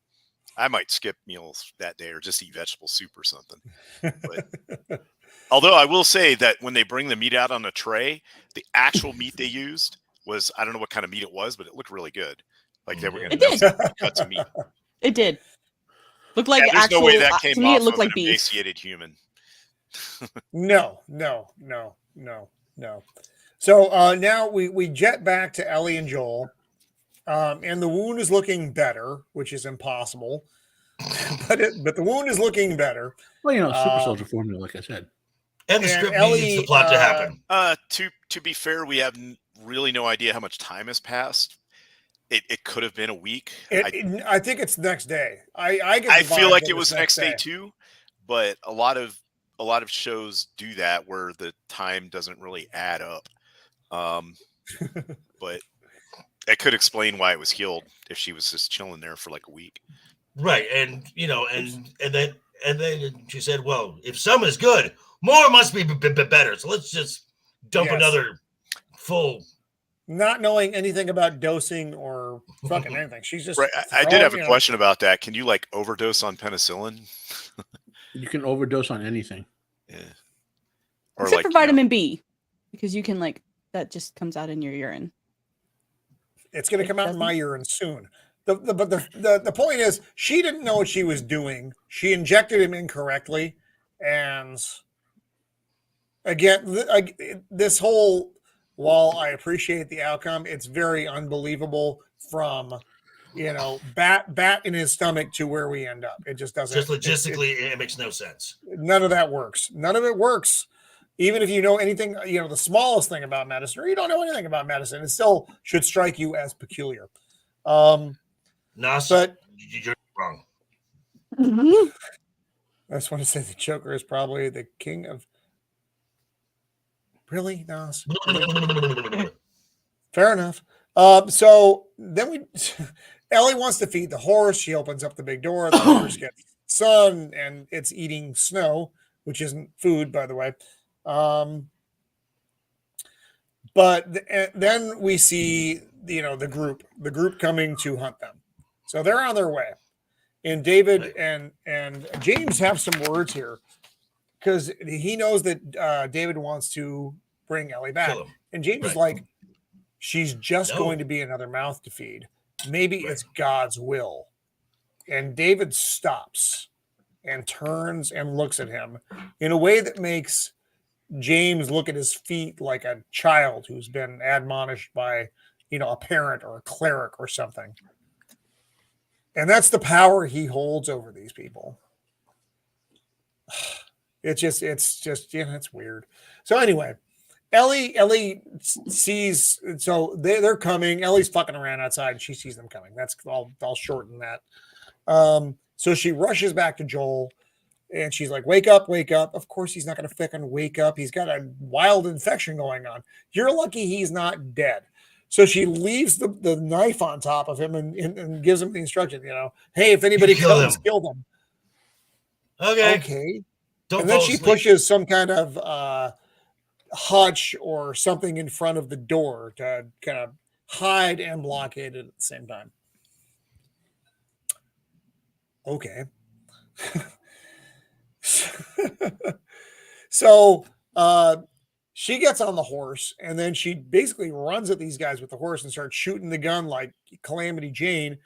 I might skip meals that day or just eat vegetable soup or something. But although I will say that when they bring the meat out on a tray, the actual meat they used was, I don't know what kind of meat it was, but it looked really good. Like they were going to cuts of meat. It did. Looked like there's actual, no way that came to me, off it looked of like an beef. emaciated human. No. So now we jet back to Ellie and Joel. And the wound is looking better, which is impossible. but the wound is looking better. Well, super soldier formula, like I said. And the script needs the plot to happen. To be fair, we have really no idea how much time has passed. It could have been a week. I think it's the next day. I feel like it was next day too, but a lot of shows do that where the time doesn't really add up. But that could explain why it was healed if she was just chilling there for like a week. Right. And and then she said, well, if some is good, more must be better. So let's just dump another full. Not knowing anything about dosing or fucking anything. She's just right. I did have a question about that. Can you like overdose on penicillin? You can overdose on anything. Yeah. Or Except like for vitamin B, because you can that just comes out in your urine. It's going to come out in my urine soon. But the point is, she didn't know what she was doing. She injected him incorrectly, and again, this whole. While I appreciate the outcome, it's very unbelievable from, bat in his stomach to where we end up. It just doesn't. Just logistically, it makes no sense. None of that works. None of it works. Even if you know anything, the smallest thing about medicine, or you don't know anything about medicine, it still should strike you as peculiar. Nas, but you're wrong. I just want to say the Joker is probably the king of. Really, Nas? Really? Fair enough. So then Ellie wants to feed the horse. She opens up the big door. The horse gets sun, and it's eating snow, which isn't food, by the way. But then we see, the group coming to hunt them. So they're on their way. And David and James have some words here because he knows that David wants to bring Ellie back. And James is like, she's just going to be another mouth to feed. Maybe it's God's will. And David stops and turns and looks at him in a way that makes James look at his feet like a child who's been admonished by, a parent or a cleric or something. And that's the power he holds over these people. It's just, it's weird. So anyway, Ellie sees, so they're coming. Ellie's fucking around outside and she sees them coming. That's I'll shorten that. So she rushes back to Joel and she's like, wake up. Of course, he's not going to fucking wake up. He's got a wild infection going on. You're lucky he's not dead. So she leaves the knife on top of him and gives him the instruction, hey, if anybody comes, kill them. Okay. And then she pushes some kind of hutch or something in front of the door to kind of hide and blockade it at the same time. Okay. So she gets on the horse, and then she basically runs at these guys with the horse and starts shooting the gun like Calamity Jane,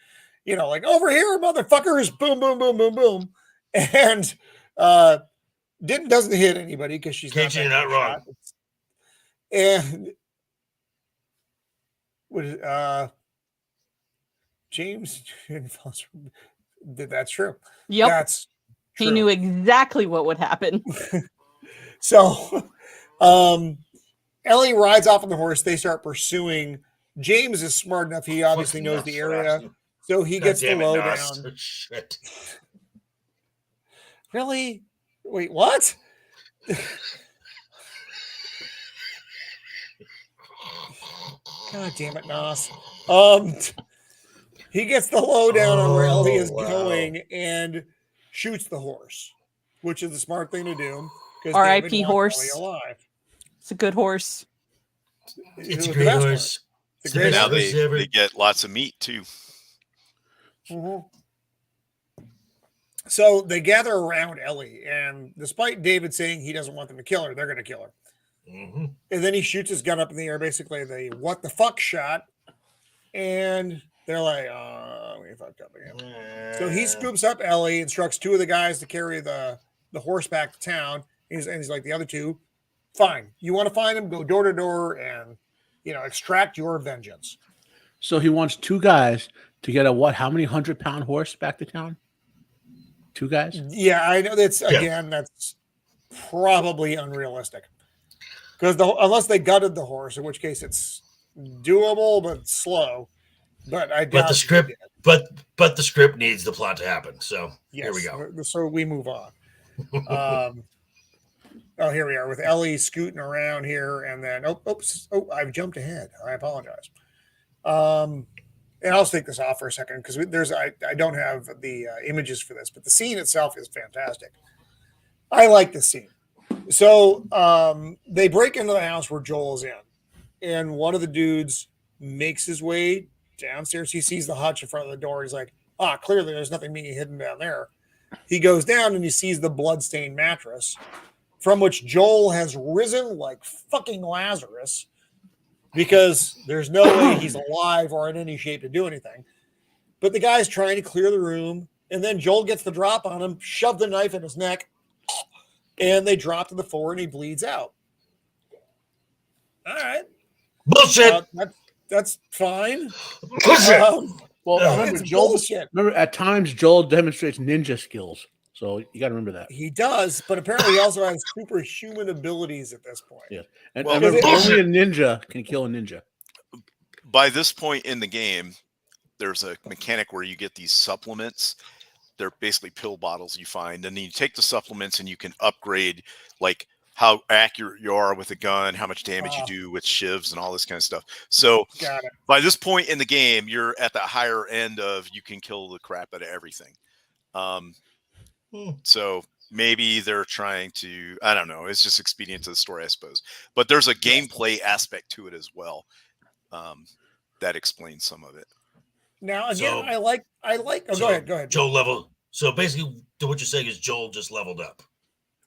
like over here, motherfuckers, boom, boom, boom, boom, boom. And doesn't hit anybody because she's Cajun, you're not wrong. And James, that's true. Yep. That's true. He knew exactly what would happen. So Ellie rides off on the horse. They start pursuing. James is smart enough. He obviously knows the area. So he gets the lowdown. Shit. Really? Wait, what? God damn it, Nos. He gets the lowdown on where Ellie is going and shoots the horse, which is the smart thing to do. R.I.P. horse. Ellie alive. It's a good horse. It's a great horse. Now they get lots of meat too. Mm-hmm. So they gather around Ellie, and despite David saying he doesn't want them to kill her, they're going to kill her. Mm-hmm. And then he shoots his gun up in the air, basically the what the fuck shot, and they're like, we fucked up again. So he scoops up Ellie, instructs two of the guys to carry the horse back to town, and he's like, the other two, fine. You want to find him, go door to door and, extract your vengeance. So he wants two guys to get a how many 100-pound horse back to town? Two guys? Yeah, I know that's probably unrealistic. Because unless they gutted the horse, in which case it's doable but slow. But I doubt the script, but the script needs the plot to happen. So here we go. So we move on. Here we are with Ellie scooting around here, and then I've jumped ahead. I apologize. And I'll take this off for a second because I don't have the images for this, but the scene itself is fantastic. I like the scene. So they break into the house where Joel is in, and one of the dudes makes his way downstairs. He sees the hutch in front of the door. He's like, clearly there's nothing being hidden down there. He goes down and he sees the bloodstained mattress from which Joel has risen like fucking Lazarus because there's no way he's alive or in any shape to do anything. But the guy's trying to clear the room, and then Joel gets the drop on him, shoved the knife in his neck, and they drop to the floor and he bleeds out. All right. Bullshit. That's fine. Bullshit. Remember, at times Joel demonstrates ninja skills, so you got to remember that he does. But apparently, he also has superhuman abilities at this point. Yeah, and remember, only a ninja can kill a ninja. By this point in the game, there's a mechanic where you get these supplements. They're basically pill bottles you find, and then you take the supplements and you can upgrade like how accurate you are with a gun, how much damage you do with shivs and all this kind of stuff. So by this point in the game, you're at the higher end of you can kill the crap out of everything. So maybe they're trying to, I don't know. It's just expedient to the story, I suppose. But there's a gameplay aspect to it as well. That explains some of it. Now, again, I like, go ahead. Joel level. So basically what you're saying is Joel just leveled up.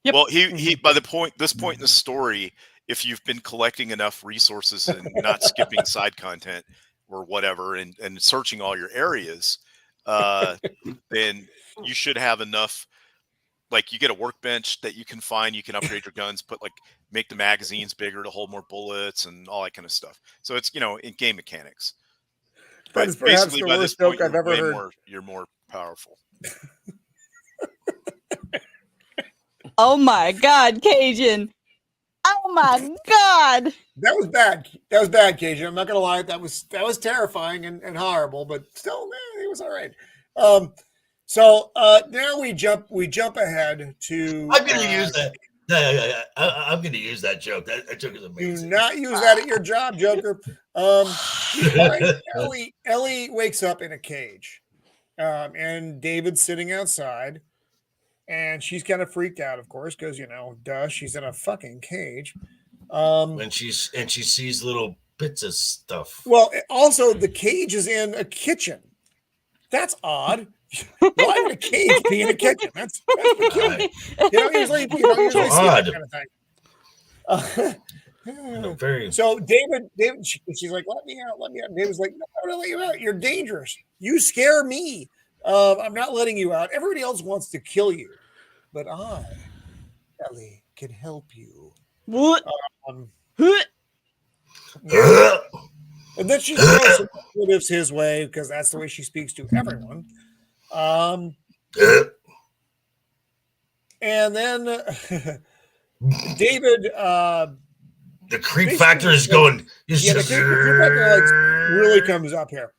Yep. Well, he by this point in the story, if you've been collecting enough resources and not skipping side content or whatever, and searching all your areas, then you should have enough. Like you get a workbench that you can find, you can upgrade your guns, make the magazines bigger to hold more bullets and all that kind of stuff. So it's in game mechanics. But it's basically the worst joke I've ever heard. You're more powerful. Oh my God, Cajun. Oh my God. That was bad. That was bad, Cajun. I'm not gonna lie. That was terrifying and horrible, but still, man, it was all right. So now we jump ahead to I'm gonna use that. I'm gonna use that joke. That joke is amazing. Do not use that at your job, Joker. Ellie wakes up in a cage. And David's sitting outside. And she's kind of freaked out, of course, because she's in a fucking cage. When she sees little bits of stuff. Well, also the cage is in a kitchen. That's odd. Why would a cage be in a kitchen? That's peculiar. Usually odd. Kind of thing. Very. So David, she's like, let me out. And David's like, no, I'm not let you out. You're dangerous. You scare me. I'm not letting you out. Everybody else wants to kill you, but I, Ellie, can help you. What? Um, Huh? and then she throws some motives his way because that's the way she speaks to everyone. And then David, the creep basically factor is says- going. yeah, the creep factor like really comes up here.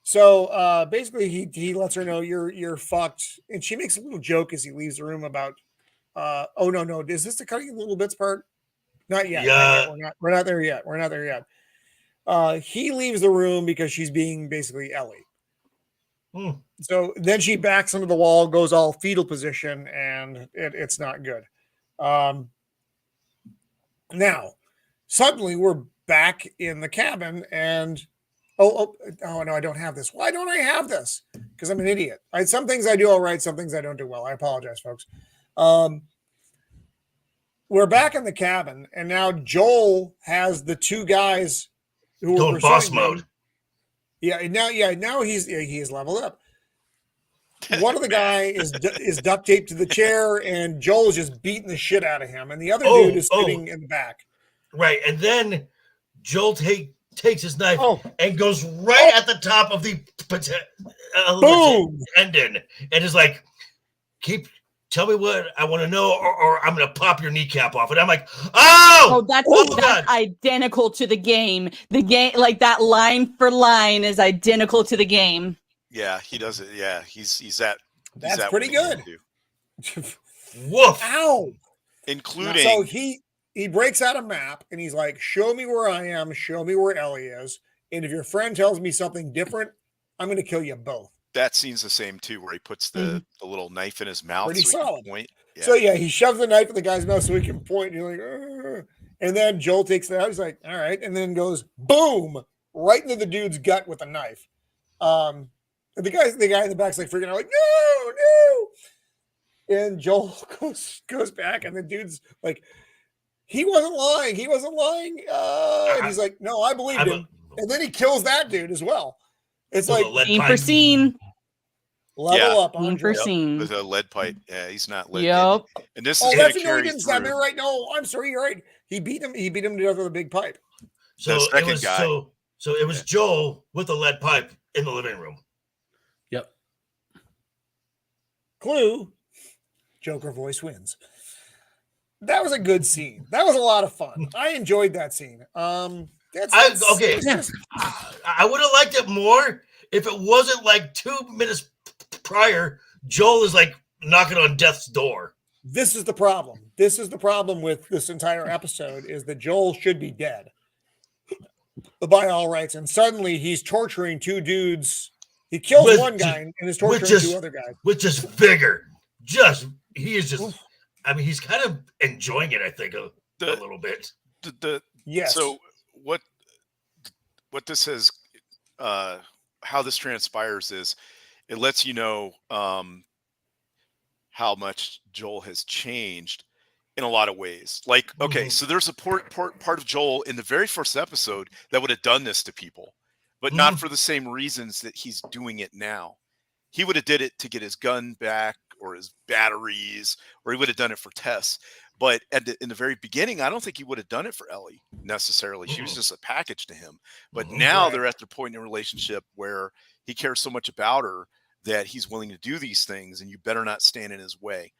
So basically, he lets her know you're fucked, and she makes a little joke as he leaves the room about, oh no, is this the cutting little bits part? Not yet. Yeah. Not yet. We're not there yet. We're not there yet. He leaves the room because she's being basically Ellie. So then she backs into the wall, goes all fetal position, and it's not good. Now, suddenly we're back in the cabin, and oh no, I don't have this. Why don't I have this? Because I'm an idiot. Some things I do all right, some things I don't do well. I apologize, folks. We're back in the cabin, and now Joel has the two guys who Going were boss pursuing him. mode. Now he is leveled up. One of the guy is duct taped to the chair, and Joel's just beating the shit out of him, and the other dude is sitting in the back. Right, and then Joel takes his knife Oh, and goes right at the top of the boom! tendon, and is like, tell me what I want to know, or I'm gonna pop your kneecap off. And I'm like, Oh, that's God. identical to the game. The game, like that line for line, is identical to the game. Yeah, he does it. Yeah, he's that. That's that pretty good. Woof. Ow! Including. So he breaks out a map and he's like, "Show me where I am. Show me where Ellie is. And if your friend tells me something different, I'm going to kill you both." That scene's the same too, where he puts the little knife in his mouth. Pretty so he can solid. point. Yeah. So he shoves the knife in the guy's mouth so he can point. And you're like, "Ugh." And then Joel takes it out. He's like, "All right," and then goes boom right into the dude's gut with a knife. And the guy in the back's like freaking out, like, no. And Joel goes back, and the dude's like, he wasn't lying. And he's like, no, I believed him. And then he kills that dude as well. It's like Scene for scene. Level up on Scene for Joel. scene. With a lead pipe. Yeah, he's not lead. Yep. And this Oh, is that's going to no, he carry didn't stand there, through. right? No, I'm sorry, you're right. He beat him to death with a big pipe. So The second it was guy. so it was Joel with a lead pipe in the living room. Yep. Clue, Joker voice wins. That was a good scene. That was a lot of fun. I enjoyed that scene. I I would have liked it more if it wasn't like 2 minutes prior. Joel is like knocking on death's door. This is the problem. This is the problem with this entire episode is that Joel should be dead by all rights. And suddenly he's torturing two dudes. He kills one guy and is torturing two other guys. With just vigor. He is just, I mean, he's kind of enjoying it, I think, a little bit. Yes. So what this is, how this transpires is it lets you know how much Joel has changed in a lot of ways. Like, okay, so there's a part of Joel in the very first episode that would have done this to people, but not for the same reasons that he's doing it now. He would have did it to get his gun back or his batteries, or he would have done it for Tess. But in the very beginning, I don't think he would have done it for Ellie necessarily. She was just a package to him. But now they're at the point in a relationship where he cares so much about her that he's willing to do these things, and you better not stand in his way.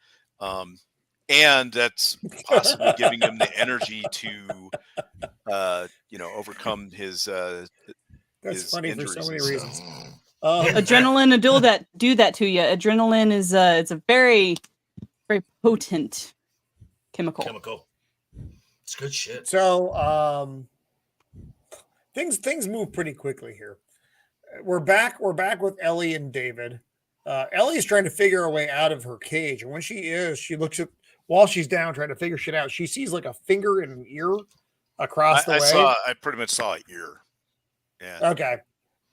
And that's possibly giving him the energy to, overcome his. That's funny for so many reasons. Adrenaline will do that to you. Adrenaline is it's a very, very potent chemical. It's good shit. So things move pretty quickly here. We're back with Ellie and David. Ellie's trying to figure her way out of her cage, and when she looks at while she's down trying to figure shit out, she sees like a finger and an ear across the way. I pretty much saw an ear. Yeah. Okay.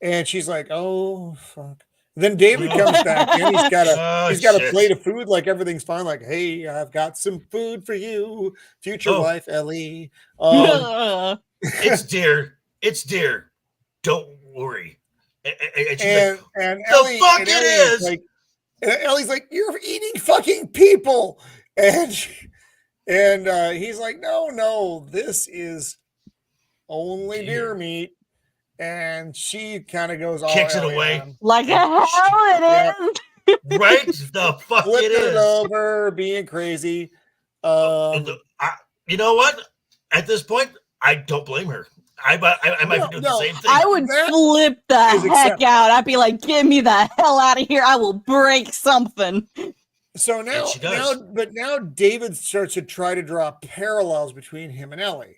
And she's like, oh fuck. Then David comes back in. He's got a shit. plate of food, like everything's fine. Like, hey, I've got some food for you, future Oh. wife Ellie. It's dear. Don't worry. And she's like, and the Ellie, fuck and it Ellie is. like, and Ellie's like, you're eating fucking people, and he's like, no, this is only deer meat. And she kind of goes all Kicks it Ellie away. on. Like a hell it is. Right? The fuck Flipping it it is. over, being crazy. You know what? At this point, I don't blame her. I might be doing the same thing. I would flip the heck out. I'd be like, get me the hell out of here. I will break something. So now David starts to try to draw parallels between him and Ellie.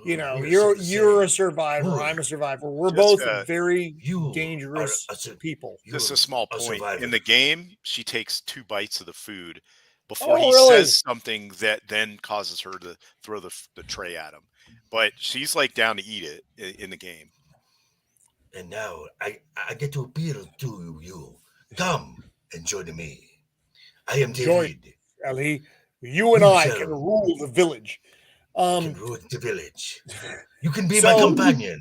You know, you're a survivor. I'm a survivor. We're both very dangerous people. This is a small point. In the game, she takes 2 bites of the food before says something that then causes her to throw the tray at him. But she's like down to eat it in the game. And now I get to appeal to you. Come and join me. I am David. Ellie, you and I can rule the village. Can rule the village. You can be my companion.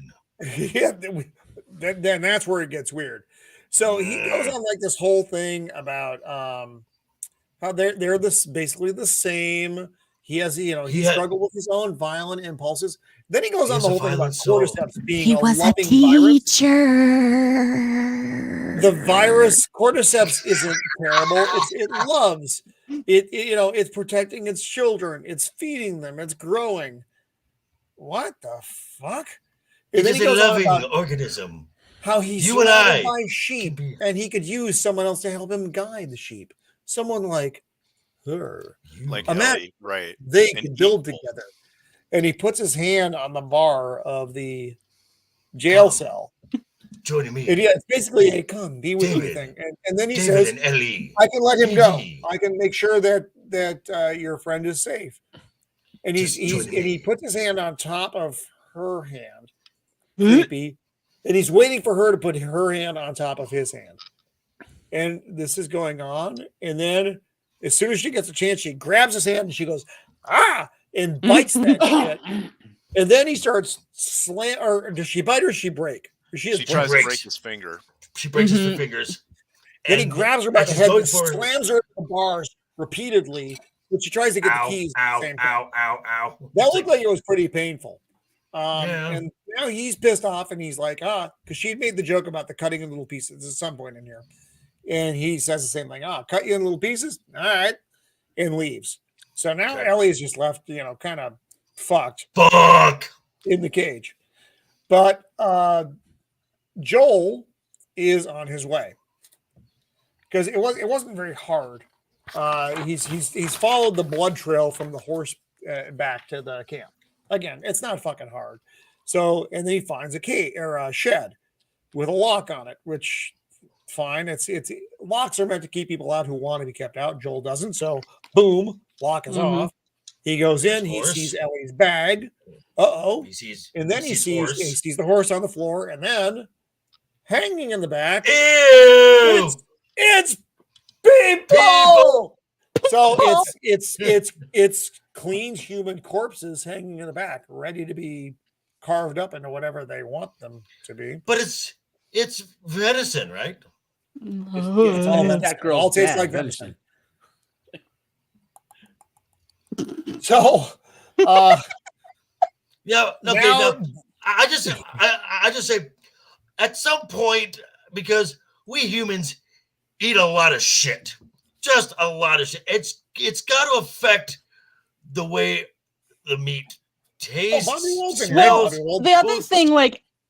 Yeah, then that's where it gets weird. So he goes on like this whole thing about how they're basically the same. He has, he struggled with his own violent impulses. Then he goes on the whole thing about cordyceps being a loving teacher. The virus cordyceps isn't terrible. It loves it. It's protecting its children. It's feeding them. It's growing. What the fuck? It is a loving organism. How he's surrounded by sheep, and he could use someone else to help him guide the sheep. Someone like her, like Ellie, right? They can build together. And he puts his hand on the bar of the jail cell. Joining me. And it's basically a come be with me thing. And then he says, and Ellie, I can let him go. I can make sure that your friend is safe. And he puts his hand on top of her hand. Creepy. And he's waiting for her to put her hand on top of his hand. And this is going on. And then as soon as she gets a chance, she grabs his hand and she goes, and bites that shit. And then he starts or does she bite or does she break? She tries to break his finger. She breaks his fingers. Then he grabs her by the head and slams her in the bars repeatedly. But she tries to get the keys. Ow. That looked like it was pretty painful. And now he's pissed off and he's like, because she made the joke about the cutting in little pieces at some point in here. And he says the same thing. Cut you in little pieces? All right. And leaves. So now Ellie is just left, kind of fucked. In the cage. But Joel is on his way. Because it wasn't very hard. He's followed the blood trail from the horse back to the camp. Again, it's not fucking hard. So, and then he finds a cave or a shed with a lock on it, which fine. It's locks are meant to keep people out who want to be kept out. Joel doesn't. So, boom, lock is off. He goes in. He sees Ellie's bag. And then he sees the horse on the floor, and then hanging in the back. Ew! It's people. So it's clean human corpses hanging in the back, ready to be carved up into whatever they want them to be. But it's venison, right? It's all that girl. All tastes like venison. So, I just say, at some point, because we humans eat a lot of shit, just a lot of shit. It's got to affect the way the meat tastes. Smells. The other thing,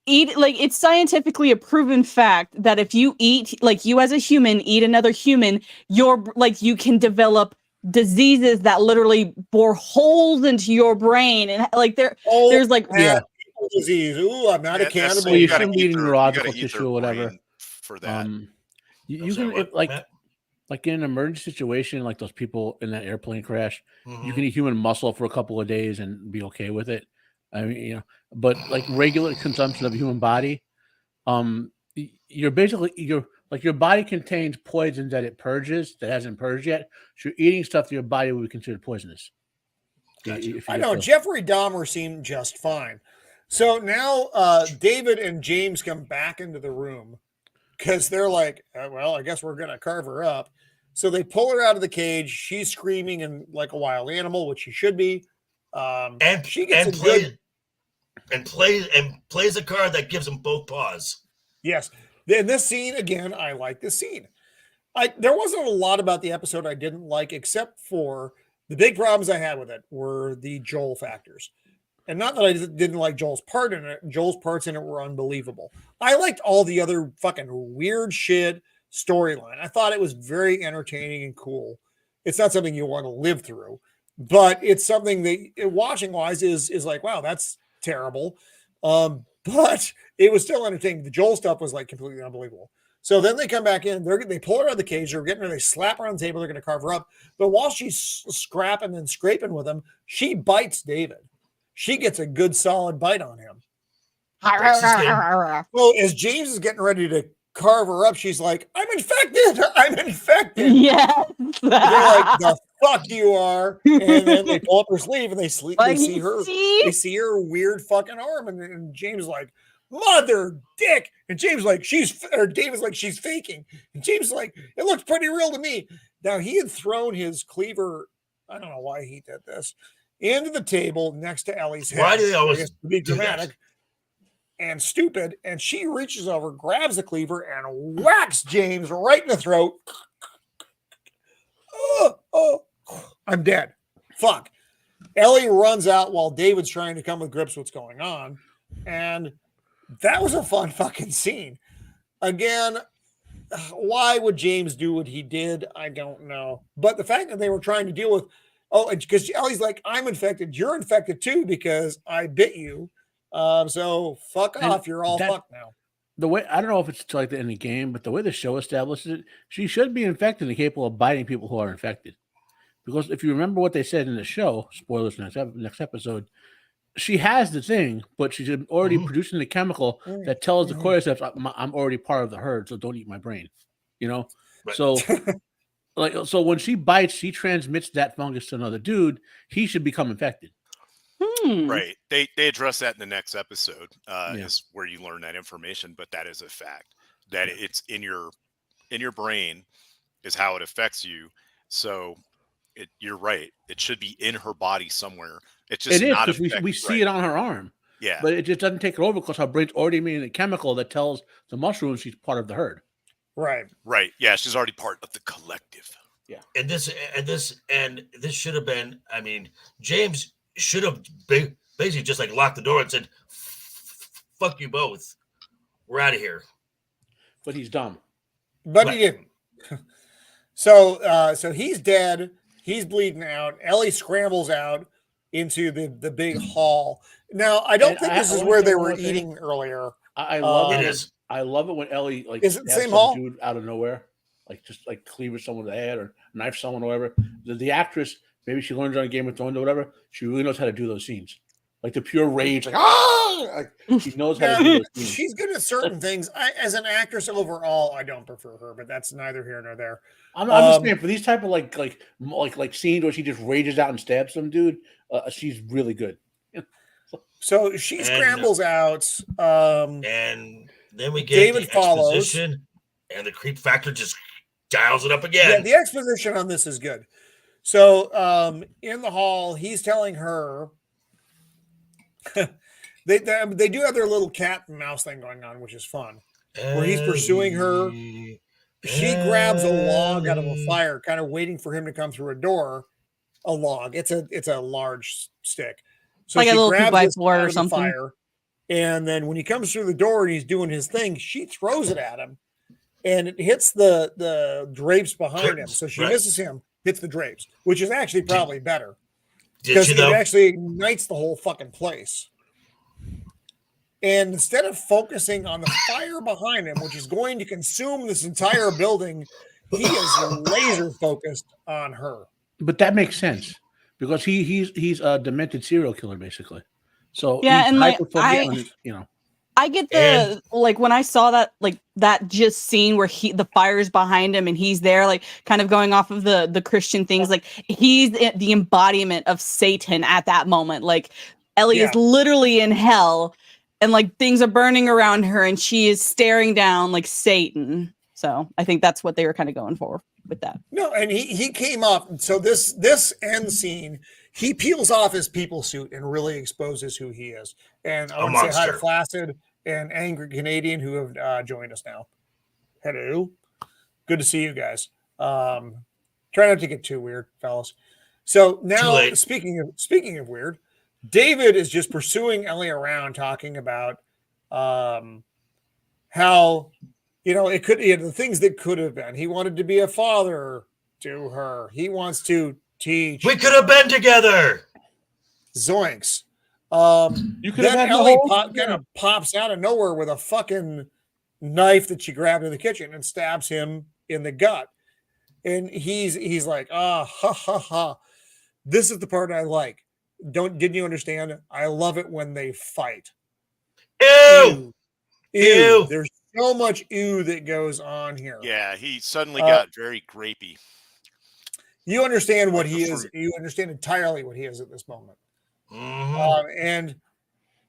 it's scientifically a proven fact that if you eat, you as a human eat another human, you can develop diseases that literally bore holes into your brain, and there's disease. Ooh, I'm not a cannibal. So you can eat neurological tissue or whatever for that. You can like in an emergency situation, like those people in that airplane crash, you can eat human muscle for a couple of days and be okay with it. I mean, but like regular consumption of a human body, you're Like your body contains poisons that it purges that hasn't purged yet. So you're eating stuff that your body would be considered poisonous. Gotcha. I know Close. Jeffrey Dahmer seemed just fine. So now David and James come back into the room because they're like, well, I guess we're going to carve her up. So they pull her out of the cage. She's screaming and like a wild animal, which she should be. And she gets and a plays good and plays a card that gives him both paws. yes. In this scene again, I like this scene. There wasn't a lot about the episode I didn't like, except for the big problems I had with it were the Joel factors. And not that I didn't like Joel's part in it. Joel's parts in it were unbelievable. I liked all the other fucking weird shit storyline. I thought it was very entertaining and cool. It's not something you want to live through, but it's something that watching wise is like, wow, that's terrible. But it was still entertaining. The Joel stuff was like completely unbelievable. So then they come back in. They pull her out of the cage. They're getting her. They slap her on the table. They're going to carve her up. But while she's scrapping and scraping with him, she bites David. She gets a good solid bite on him. Well, as James is getting ready to carve her up, she's like, "I'm infected. I'm infected." Yeah. They're like, "The fuck you are!" And then they pull up her sleeve and they see her. They see her weird fucking arm, and James is like, "Mother dick!" And James like, David's like, "She's faking." And James is like, "It looks pretty real to me." Now he had thrown his cleaver. I don't know why he did this into the table next to Ellie's head. Why do they always to be do dramatic that? and stupid? And she reaches over, grabs the cleaver, and whacks James right in the throat. Oh, I'm dead. Fuck. Ellie runs out while David's trying to come with grips what's going on. And that was a fun fucking scene. Again, why would James do what he did? I don't know. But the fact that they were trying to deal with, because Ellie's like, "I'm infected. You're infected too because I bit you. So fuck off. You're all fucked now." The way, I don't know if it's like that in the game, but the way the show establishes it, she should be infected and capable of biting people who are infected. Because if you remember what they said in the show, spoilers next episode, she has the thing, but she's already producing the chemical that tells the cordyceps, I'm already part of the herd, so don't eat my brain. You know? Right. So when she bites, she transmits that fungus to another dude. He should become infected. Right. They address that in the next episode, is where you learn that information, but that is a fact. That it's in your brain is how it affects you. So you're right. It should be in her body somewhere. It's just not because we see it on her arm. Yeah. But it just doesn't take it over because her brain's already made a chemical that tells the mushroom she's part of the herd. Right. Right. Yeah, she's already part of the collective. Yeah. And this should have been, I mean, James should have basically just like locked the door and said, "Fuck you both. We're out of here." But he's dumb. But he didn't. So he's dead. He's bleeding out. Ellie scrambles out into the big hall. Now, I don't think this is where they were eating earlier. I love it. It. Is. I love it when Ellie like is it the stabs same some hall? dude out of nowhere, like just like cleaves someone in the head or knife someone or whatever. The actress, maybe she learned on Game of Thrones or whatever. She really knows how to do those scenes, like the pure rage, like she knows how to do those scenes. She's good at certain things. As an actress overall, I don't prefer her, but that's neither here nor there. I'm just saying for these type of like scenes where she just rages out and stabs some dude, she's really good. So she scrambles out. And then we get David the follows. exposition, and the creep factor just dials it up again. Yeah, the exposition on this is good. So in the hall, he's telling her they do have their little cat and mouse thing going on, which is fun. Where he's pursuing her. She grabs a log out of a fire, kind of waiting for him to come through a door. A log. It's a large stick. So like she a little grabs 2x4 this out or of the something. fire, and then when he comes through the door and he's doing his thing, she throws it at him, and it hits the drapes behind him. So she misses him, hits the drapes, which is actually probably better because it actually ignites the whole fucking place. And instead of focusing on the fire behind him, which is going to consume this entire building, he is laser focused on her. But that makes sense because he's a demented serial killer basically. So yeah, and you know. I get And- like when I saw that just scene where the fire's behind him and he's there, like kind of going off of the Christian things, like he's the embodiment of Satan at that moment. Like Ellie is literally in hell and like things are burning around her and she is staring down like Satan. So I think that's what they were kind of going for with that. No, and he came off. So this end scene, he peels off his people suit and really exposes who he is. And I A want to say hi to monster. Flaccid and Angry Canadian who have joined us now. Hello, good to see you guys. Try not to get too weird, fellas. So now, late. speaking of weird, David is just pursuing Ellie around, talking about how it could the things that could have been. He wanted to be a father to her. He wants to teach. We could have been together. Zoinks. You could have Then had the Ellie whole kind of pops out of nowhere with a fucking knife that she grabbed in the kitchen and stabs him in the gut. And he's like, ha ha ha. This is the part I like. Didn't you understand? I love it when they fight. Ew. Ew. There's so much ew that goes on here. Yeah, he suddenly got very grapey. You understand what Like he the is. fruit. You understand entirely what he is at this moment. Mhm. And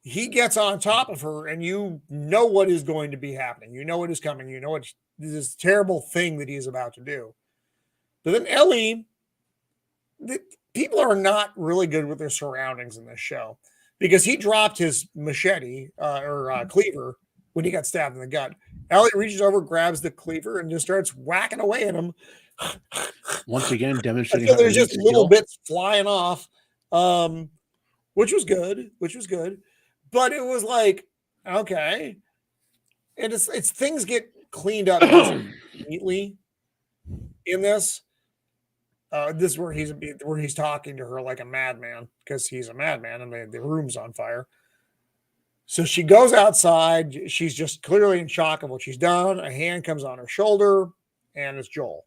he gets on top of her, and you know what is going to be happening. You know what is coming. You know what this terrible thing that he's about to do. But then Ellie, people are not really good with their surroundings in this show because he dropped his machete or cleaver when he got stabbed in the gut. Ellie reaches over, grabs the cleaver, and just starts whacking away at him. Once again demonstrating Until her there's elite just little skill. bits flying off, which was good. But it was like, okay. And it's things get cleaned up just neatly in this. This is where he's talking to her like a madman because he's a madman and the room's on fire. So she goes outside. She's just clearly in shock of what she's done. A hand comes on her shoulder, and it's Joel,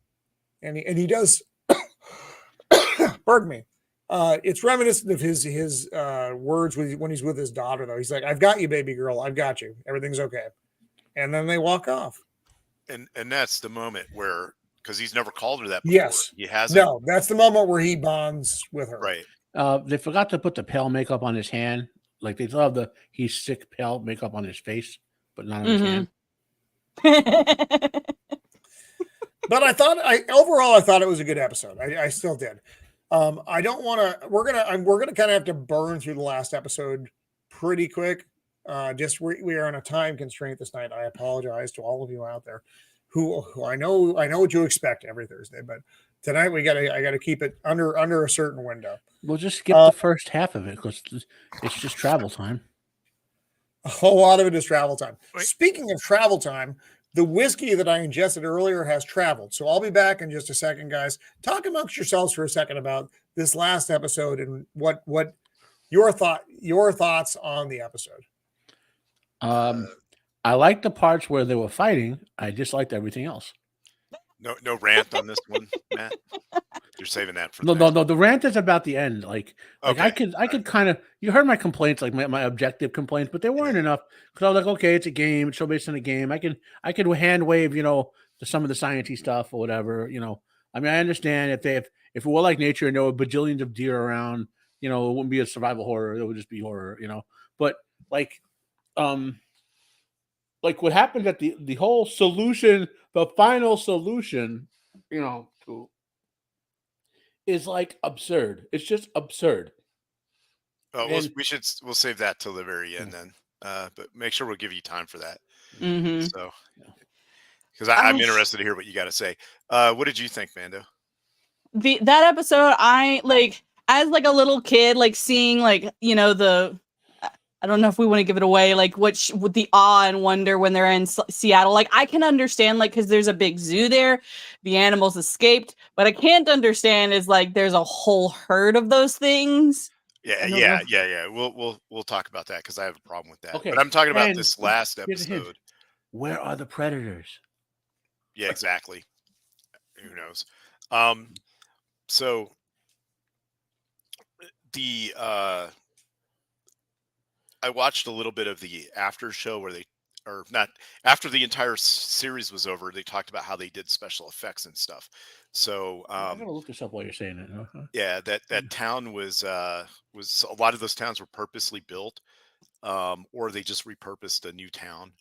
and he does. Pardon me. It's reminiscent of his words when he's with his daughter. Though he's like, "I've got you, baby girl. I've got you. Everything's okay." And then they walk off. And that's the moment where, because he's never called her that before. Yes. He hasn't. No, that's the moment where he bonds with her. Right. They forgot to put the pale makeup on his hand. Like they still have the he's sick pale makeup on his face, but not on his hand. But I thought it was a good episode. I still did. I don't want to. We're gonna kind of have to burn through the last episode pretty quick. We are on a time constraint this night. I apologize to all of you out there who I know what you expect every Thursday, but tonight I gotta keep it under a certain window. We'll just skip the first half of it because it's just travel time. A whole lot of it is travel time. Right. Speaking of travel time, the whiskey that I ingested earlier has traveled. So I'll be back in just a second, guys. Talk amongst yourselves for a second about this last episode and what your thoughts on the episode. I liked the parts where they were fighting. I disliked everything else. No rant on this one, Matt. You're saving that for No. next. The rant is about the end. Like Okay. I could kind of. You heard my complaints, like my objective complaints, but they weren't enough because I was like, okay, it's a game. It's show based on a game. I could hand wave, some of the sciencey stuff or whatever. I mean, I understand if it were like nature and there were bajillions of deer around, it wouldn't be a survival horror. It would just be horror, But like what happened at the whole solution, the final solution, is like absurd. It's just absurd. Oh, And- we'll save that till the very end then. But make sure we'll give you time for that. Mm-hmm. So, because I'm interested to hear what you got to say. What did you think, Mando? That episode, I like as like a little kid, like seeing I don't know if we want to give it away, like with the awe and wonder when they're in Seattle. Like I can understand, like, because there's a big zoo there, the animals escaped, but I can't understand is like there's a whole herd of those things. Yeah. We'll talk about that because I have a problem with that. Okay, But I'm talking about and this last here's a hint. episode. Where are the predators? Yeah, exactly. Who knows? So the I watched a little bit of the after show where they, or not after the entire series was over, they talked about how they did special effects and stuff. So I'm gonna look this up while you're saying it. Huh? yeah, that town was a lot of those towns were purposely built, or they just repurposed a new town,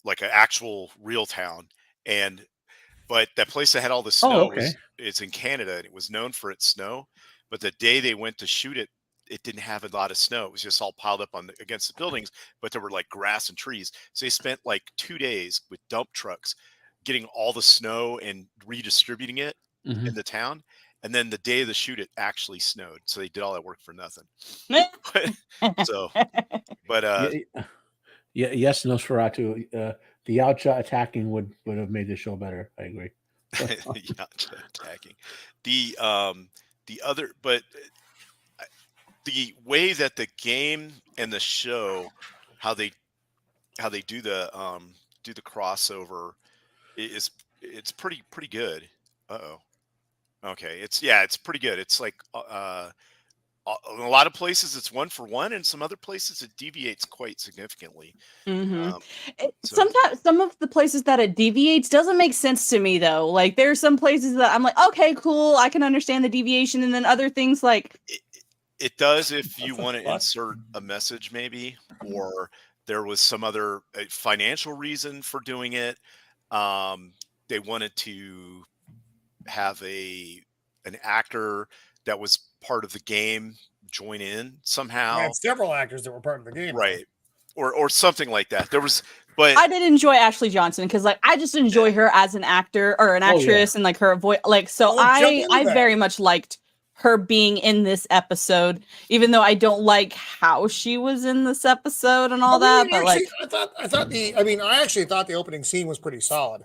like an actual real town. And but that place that had all the Oh, snow okay. it's in Canada, and it was known for its snow. But the day they went to shoot it, it didn't have a lot of snow. It was just all piled up against the buildings, but there were like grass and trees. So they spent like 2 days with dump trucks getting all the snow and redistributing it Mhm. in the town. And then the day of the shoot, it actually snowed. So they did all that work for nothing. So, but Yeah, yes, Nosferatu. The Yautja attacking would have made the show better. I agree. yeah, attacking the other, but the way that the game and the show, how they do the crossover is it's pretty good. Uh-oh. Okay, it's pretty good. It's like in a lot of places it's 1-for-1, and some other places it deviates quite significantly. Mm-hmm. So Sometimes some of the places that it deviates doesn't make sense to me though. Like there's some places that I'm like, okay, cool, I can understand the deviation, and then other things like it does if you What the want to fuck? insert a message, maybe, or there was some other financial reason for doing it. They wanted to have an actor that was part of the game join in I somehow, had several actors that were part of the game. right? Or something like that. There was, but I did enjoy Ashley Johnson because like I just enjoy her as an actor or an Oh, yeah. actress, and like her voice, like so Well, let's jump into I that. very much liked her being in this episode, even though I don't like how she was in this episode and all that. But like, I actually thought the opening scene was pretty solid.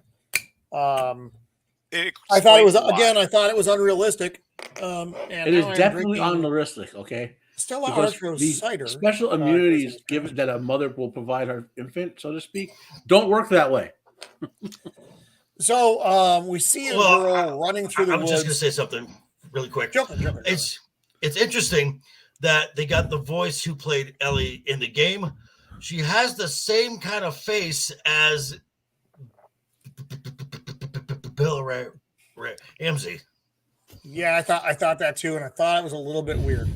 it I thought it was explains a lot. I thought it was unrealistic. And It is now I'm definitely drinking unrealistic. Okay, Stella because Artois the cider. special immunities given that a mother will provide her infant, so to speak, don't work that way. So we see a girl running through the I'm woods. just gonna say something really quick. Jump in. It's interesting that they got the voice who played Ellie in the game. She has the same kind of face as Bill Ramsey. Yeah, I thought that too, and I thought it was a little bit weird.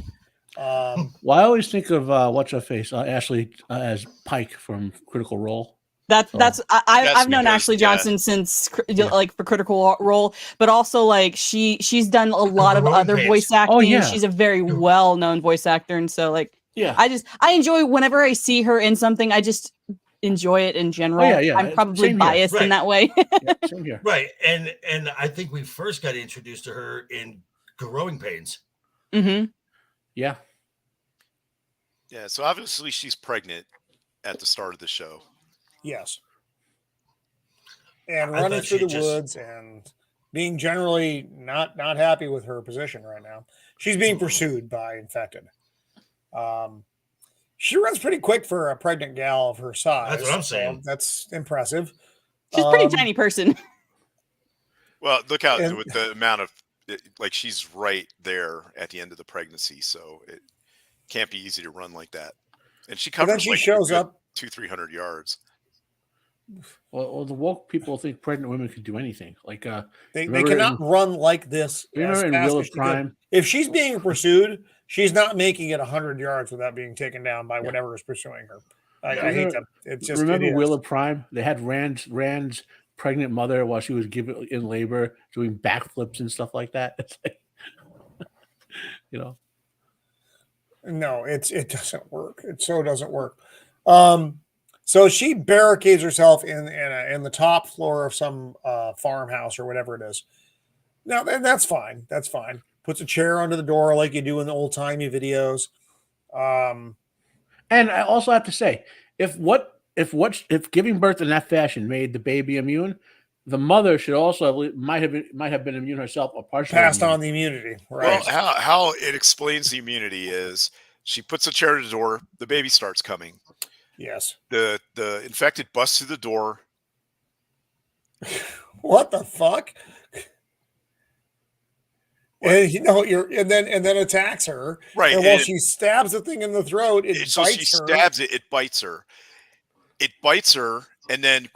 Well, I always think of what's her face, Ashley as Pike from Critical Role. That's I've known because, Ashley yeah. Johnson since like for Critical Role, but also like she's done a lot of Growing other pains. voice acting. Oh, yeah. She's a very well known voice actor, and so like Yeah, I enjoy whenever I see her in something. I just enjoy it in general. yeah. I'm probably Same here. biased in Right. that way. yeah, same here. Right, and I think we first got introduced to her in Growing Pains. Mm-hmm. Yeah, Yeah, so obviously she's pregnant at the start of the show. Yes, and I running thought through she the just- woods and being generally not happy with her position right now. She's being pursued by infected. She runs pretty quick for a pregnant gal of her size. That's what I'm so saying. that's impressive. She's a pretty tiny person. Well, look out And- with the amount of like she's right there at the end of the pregnancy, so it can't be easy to run like that. And she But covers then she like shows a good up. 200-300 yards. well, the woke people think pregnant women can do anything. Like They remember cannot run like this. remember as in fast Wheel as of she could. Crime? If she's being pursued, she's not making it 100 yards without being taken down by whatever is pursuing her. I hate that. It's just Remember it is. Wheel of Prime? They had Rand's pregnant mother while she was giving in labor doing backflips and stuff like that. It's like, you know, No, it doesn't work. It so doesn't work. So she barricades herself in the top floor of some farmhouse or whatever it is. Now, and that's fine. That's fine. Puts a chair under the door like you do in the old timey videos. and I also have to say, if giving birth in that fashion made the baby immune, the mother should also might have been immune herself or partially Passed immune. on the immunity, right? Well, how it explains the immunity is she puts a chair at the door, the baby starts coming. Yes. The infected busts through the door. What the fuck? And and then attacks her. Right. And while she stabs the thing in the throat, it so she bites her. stabs it, it bites her. It bites her, and then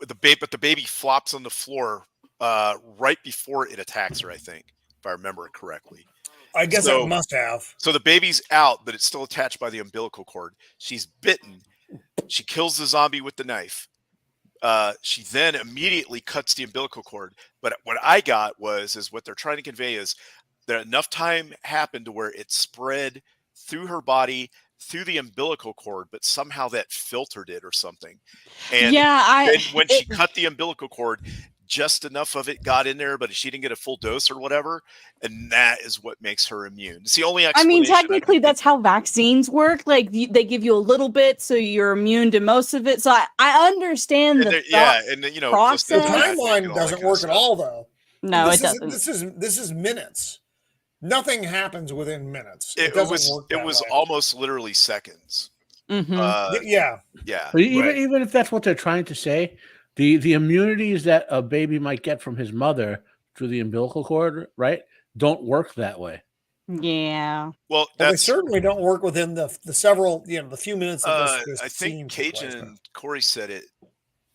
the baby flops on the floor right before it attacks her, I think, if I remember it correctly. I guess it must have. So the baby's out, but it's still attached by the umbilical cord. She's bitten. She kills the zombie with the knife. She then immediately cuts the umbilical cord. But what I got is what they're trying to convey is that enough time happened to where it spread through her body, through the umbilical cord, but somehow that filtered it or something. And then when she cut the umbilical cord, just enough of it got in there, but she didn't get a full dose or whatever, and that is what makes her immune. It's the only explanation. I mean, technically, that's how vaccines work. Like they give you a little bit, so you're immune to most of it. So I understand the process. The timeline doesn't work at all, though. No, it doesn't. This is minutes. Nothing happens within minutes. It was almost literally seconds. Mm-hmm. Yeah. But even if that's what they're trying to say, the immunities that a baby might get from his mother through the umbilical cord, right, don't work that way. Yeah. Well, they certainly don't work within the several, the few minutes of this I think Cajun and Corey said it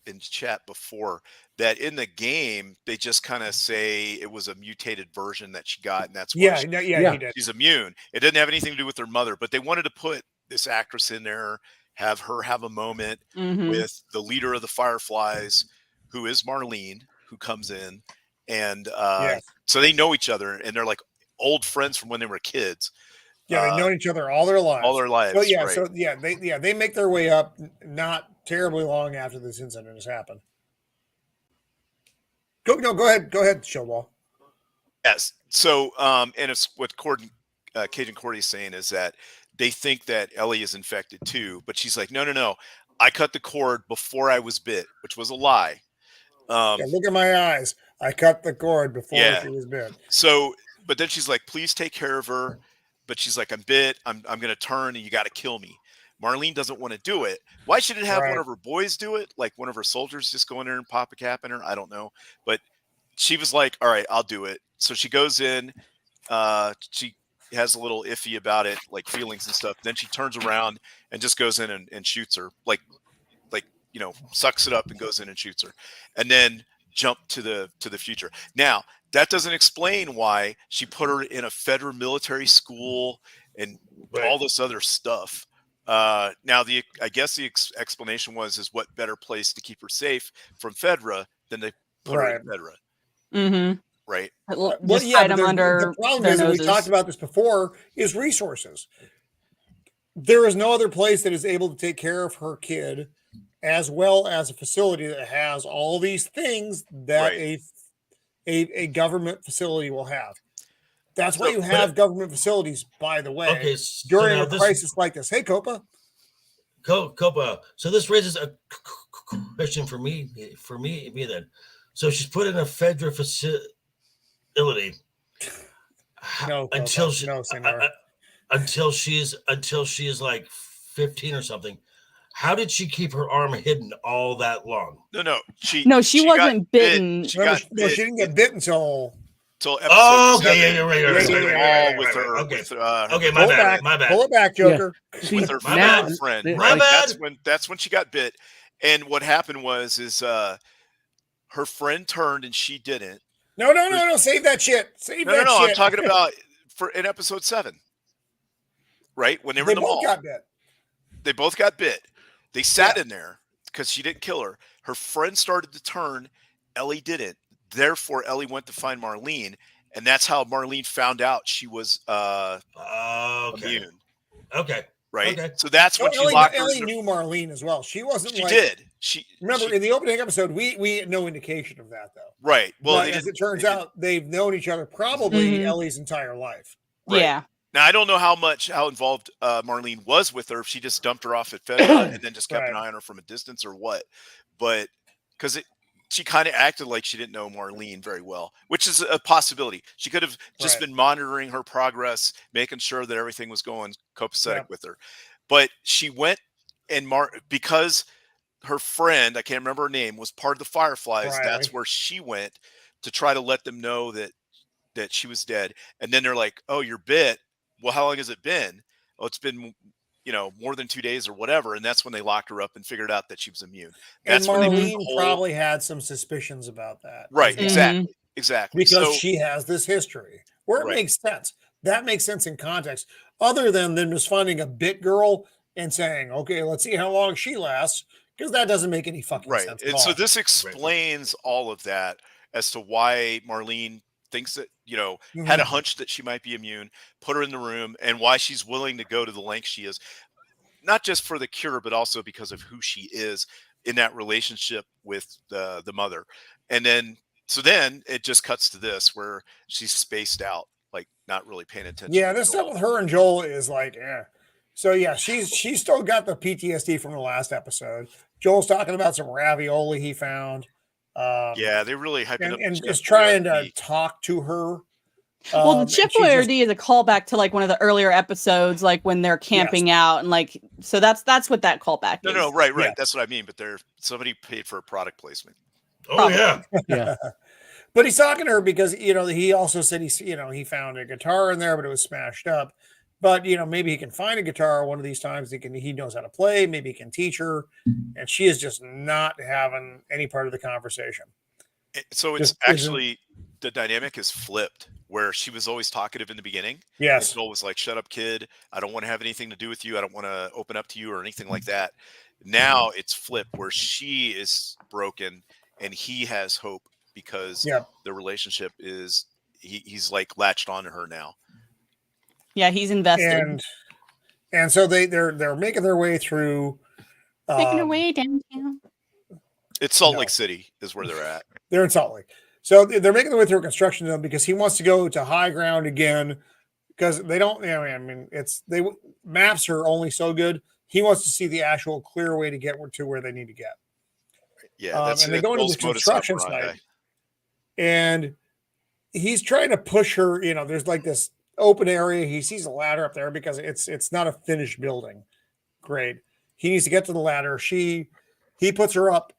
in chat before that in the game they just kind of say it was a mutated version that she got, and that's why he did. She's immune. It didn't have anything to do with her mother, but they wanted to put this actress in there, have her have a moment with the leader of the Fireflies, who is Marlene, who comes in, and so they know each other, and they're like old friends from when they were kids. Yeah, they've known each other all their lives. So, they make their way up not terribly long after this incident has happened. Go ahead, Shieldwall. Yes. So, and it's what Cajun Cordy is saying is that they think that Ellie is infected too, but she's like, no. I cut the cord before I was bit, which was a lie. Look at my eyes. I cut the cord before she was bit. So, but then she's like, please take care of her. But she's like, I'm bit. I'm going to turn, and you got to kill me. Marlene doesn't want to do it. Why should it have one of her boys do it? Like one of her soldiers just go in there and pop a cap in her? I don't know. But she was like, all right, I'll do it. So she goes in. She has a little iffy about it, like feelings and stuff. Then she turns around and just goes in and shoots her, like sucks it up and goes in and shoots her, and then jump to the future. Now that doesn't explain why she put her in a federal military school and all this other stuff. Now I guess the explanation is what better place to keep her safe from Fedra than to put her in Fedra. Mm-hmm. Right. The problem is, and we talked about this before, is resources. There is no other place that is able to take care of her kid as well as a facility that has all these things that a government facility will have. That's why you have government facilities, by the way, during a crisis like this. Hey, Copa. Copa. So this raises a question for me then. So she's put in a federal facility until she's like 15 or something. How did she keep her arm hidden all that long? No. She wasn't bitten. She didn't get bitten until episode 7. Right. With her. Okay, my bad. Pull it back, Joker. Yeah. With her friend. My bad. That's when she got bit. And what happened was her friend turned and she didn't. No. Save that shit. Shit. I'm talking about in episode 7. Right? When they were in the mall. They both got bit. They sat in there because she didn't kill her. Her friend started to turn. Ellie didn't. Therefore, Ellie went to find Marlene, and that's how Marlene found out she was immune. Okay. Right. Okay. So that's when she locked her. Ellie knew Marlene as well. She wasn't. She did. Remember in the opening episode, we had no indication of that though. Right. Well, as it turns out, they've known each other probably Ellie's entire life. Right. Yeah. Now I don't know how involved Marlene was with her. If she just dumped her off at Fedra and then just kept an eye on her from a distance, or what. But because she kind of acted like she didn't know Marlene very well, which is a possibility. She could have just been monitoring her progress, making sure that everything was going copacetic with her. But she went and because her friend, I can't remember her name, was part of the Fireflies. That's where she went to try to let them know that that she was dead, and then they're like, "Oh, you're bit. Well, how long has it been? Oh, it's been more than 2 days or whatever." And that's when they locked her up and figured out that she was immune. And That's when they put the Marlene whole probably had some suspicions about that. right, as well, exactly. because So she has this history where it Right. makes sense. That makes sense in context, other than them just finding a bit girl and saying, okay, let's see how long she lasts, because that doesn't make any fucking right, sense at and so all. this explains all of that as to why Marlene thinks that had a Mhm. hunch that she might be immune, put her in the room, and why she's willing to go to the length she is, not just for the cure, but also because of who she is in that relationship with the mother. And then it just cuts to this where she's spaced out, like not really paying attention Yeah, to this stuff Joel. with her and Joel is like, So yeah, she's still got the PTSD from the last episode. Joel's talking about some ravioli he found. Yeah, they're really hyping up and Chef is trying to Boyardee. talk to her. Well, the and Chip she just- Boyardee is a callback to like one of the earlier episodes, like when they're camping out, and like so that's what that callback is. No, right. Yeah. That's what I mean. But somebody paid for a product placement. Oh Probably. yeah. Yeah. But he's talking to her because he also said he found a guitar in there, but it was smashed up. But maybe he can find a guitar one of these times. He knows how to play. Maybe he can teach her, and she is just not having any part of the conversation. So Just it's actually the dynamic is flipped, where she was always talkative in the beginning. And Yes, Joel was like, "Shut up, kid. I don't want to have anything to do with you. I don't want to open up to you or anything like that." Now it's flipped, where she is broken and he has hope because Yep. the relationship is he's like latched onto her now. Yeah, he's invested. and so they're making their way through. Making her um, way downtown. It's Salt No. Lake City is where they're at. They're in Salt Lake. So they're making their way through a construction zone because he wants to go to high ground again, because they don't, maps are only so good. He wants to see the actual clear way to get to where they need to get. Yeah, that's And they go into Joel's the modus construction operandi. site, and he's trying to push her. There's like this open area. He sees a ladder up there because it's not a finished building. Great. He needs to get to the ladder. He puts her up.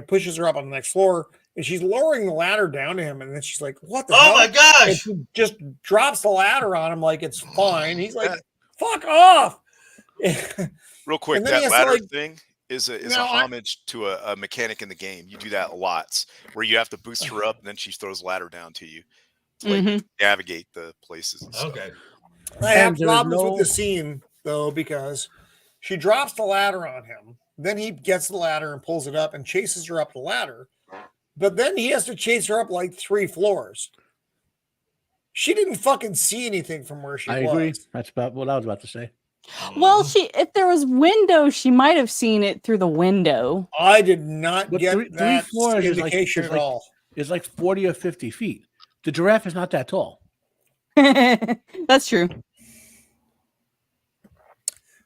Pushes her up on the next floor, and she's lowering the ladder down to him. And then she's like, "What the Oh hell?" my And gosh. she just drops the ladder on him like it's fine. He's like, "Fuck off!" Real quick, And then he that has to, ladder like- thing is a Now, homage to a mechanic in the game. You do that lots, where you have to boost her up and then she throws ladder down to you to like navigate the places and stuff. Okay. I have And there is problems with no- the scene though, because she drops the ladder on him. Then he gets the ladder and pulls it up and chases her up the ladder. But then he has to chase her up like 3 floors. She didn't fucking see anything from where she I was. agree. That's about what I was about to say. Well, if there was windows, she might have seen it through the window. I did not But get three that floors is like- indication is at like- all. It's like 40 or 50 feet. The giraffe is not that tall. That's true.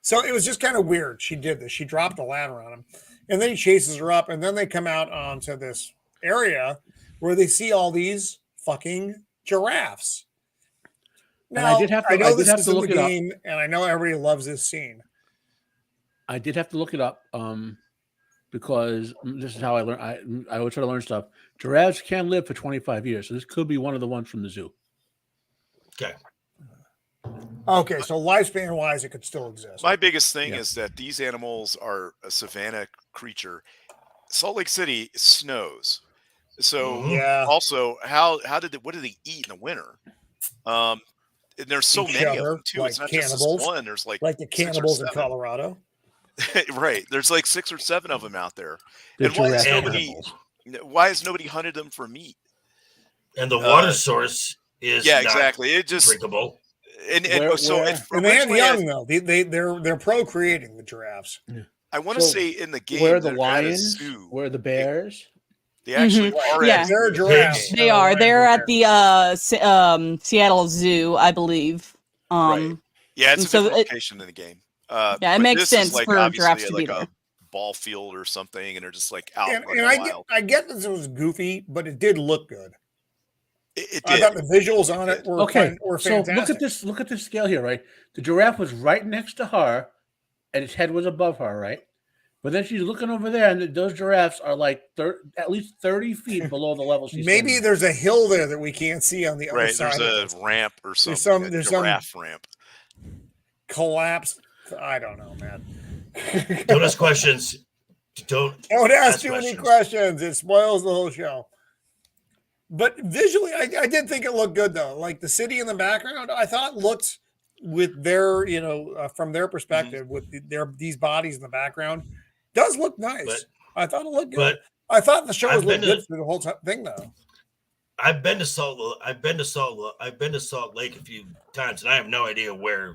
So it was just kind of weird. She did this. She dropped the ladder on him, and then he chases her up, and then they come out onto this area where they see all these fucking giraffes. And I did have to- I know I did this have is to in look the it up. game, and I know everybody loves this scene. I did have to look it up because this is how I learned. I always try to learn stuff. Giraffes can live for 25 years, so this could be one of the ones from the zoo. Okay. Okay, so lifespan wise, it could still exist. My biggest thing Yeah. is that these animals are a savanna creature. Salt Lake City snows, so Mhm. Yeah, also what do they eat in the winter? And there's so Each many of other, them too. like it's not cannibals, just this one. There's like like the 6 or cannibals in 7. Colorado. Right. There's like 6 or 7 of them out there. The And why is giraffe nobody cannibals. hunted them for meat? And the water source is Yeah, not exactly. It just drinkable. and Where- so where- it, And they have originally, young though. They're procreating the giraffes. I want to So, say in the game Where are the they're at a lions? zoo. Where are the bears? They actually Mhm. are Yeah. at They're a zoo. giraffes. They No, are. lions They're and at the Seattle Zoo, I believe. Right. Yeah, it's a so different it- location in the game. Yeah, it But makes this sense is like for obviously giraffes to like be a there. ball field or something, and they're just like out And running I wild. get that it was goofy, but it did look good. It I did. thought the visuals on It it did. were Okay, were so fantastic. look at this scale here, right? The giraffe was right next to her, and its head was above her, right? But then she's looking over there, and those giraffes are like at least 30 feet below the level she's Maybe standing. there's a hill there that we can't see on the other Right. side. There's of a this. ramp or something. There's a some giraffe ramp. collapse. I don't know, man. Don't ask questions. Don't ask too many questions. It spoils the whole show. But visually, I did think it looked good, though. Like the city in the background, I thought looked with their, from their perspective, with these bodies in the background, does look nice. But, I thought it looked good. But I thought the show was been good through the whole thing, though. I've been to Salt Lake a few times, and I have no idea where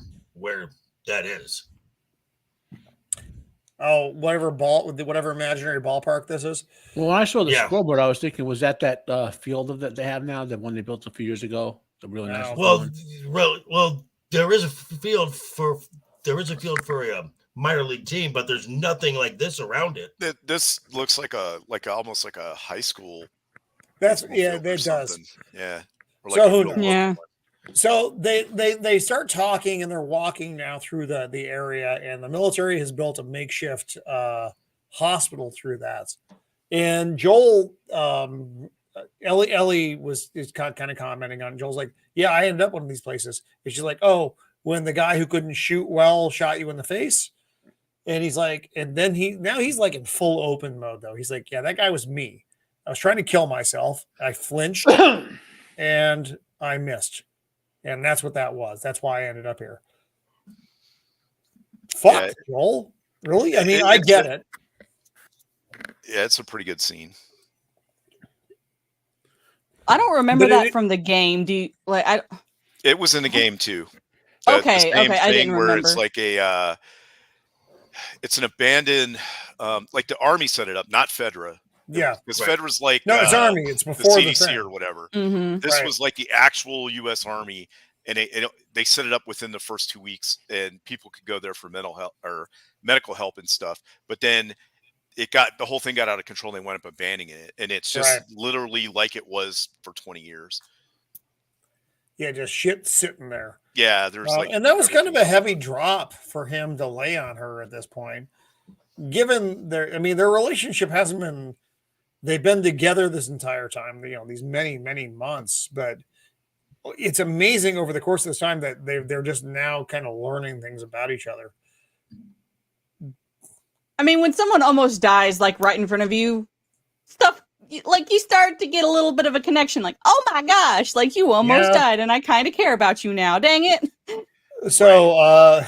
that is. Oh, whatever imaginary ballpark this is. Well, when I saw the scoreboard, I was thinking, was that field that they have now, the one they built a few years ago? The really nice. Well, there is a field for a minor league team, but there's nothing like this around it. This looks like almost like a high school. That does. Yeah. So who knows? Yeah. So they start talking, and they're walking now through the area, and the military has built a makeshift hospital through that. And Joel, Ellie is kind of commenting on it. Joel's like, yeah, I ended up one of these places. And she's like, oh, when the guy who couldn't shoot well shot you in the face. And he's like, and then he's like in full open mode though. He's like, yeah, that guy was me. I was trying to kill myself. I flinched and I missed. And that's what that was. That's why I ended up here. Fuck, Joel. Really? I mean, I get it. Yeah, it's a pretty good scene. I don't remember that from the game. Do you like? It was in the game too. Okay, I didn't remember. It's like it's an abandoned, like the army set it up, not Fedra. Yeah, because Fedra's like it's Army. It's before the CDC or whatever. Mm-hmm. This was like the actual U.S. Army, and they set it up within the first 2 weeks, and people could go there for mental health or medical help and stuff. But then the whole thing got out of control. And they wound up abandoning it, and it's just literally like it was for 20 years. Yeah, just shit sitting there. Yeah, there's and that was kind of a heavy drop for him to lay on her at this point, given their relationship hasn't been. They've been together this entire time, these many, many months, but it's amazing over the course of this time that they're just now kind of learning things about each other. I mean, when someone almost dies, like right in front of you, stuff like you start to get a little bit of a connection, like, oh my gosh, like you almost died and I kind of care about you now. Dang it. So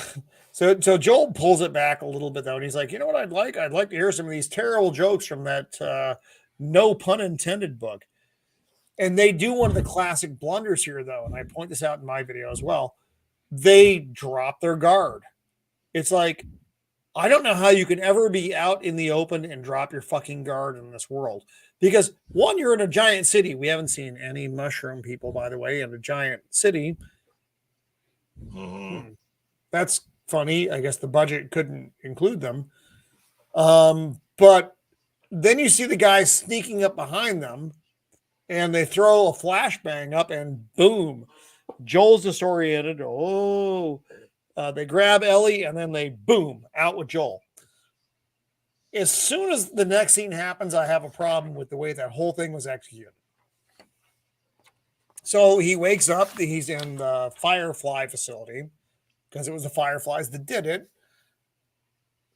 Joel pulls it back a little bit though. And he's like, you know what I'd like to hear some of these terrible jokes from that, no pun intended book. And they do one of the classic blunders here though. And I point this out in my video as well. They drop their guard. It's like, I don't know how you can ever be out in the open and drop your fucking guard in this world. Because one, you're in a giant city. We haven't seen any mushroom people, by the way, in a giant city. Mm-hmm. That's funny. I guess the budget couldn't include them. But then you see the guys sneaking up behind them and they throw a flashbang up and boom, Joel's disoriented. They grab Ellie and then they boom out with Joel. As soon as the next scene happens, I have a problem with the way that whole thing was executed. So he wakes up. He's in the Firefly facility because it was the Fireflies that did it.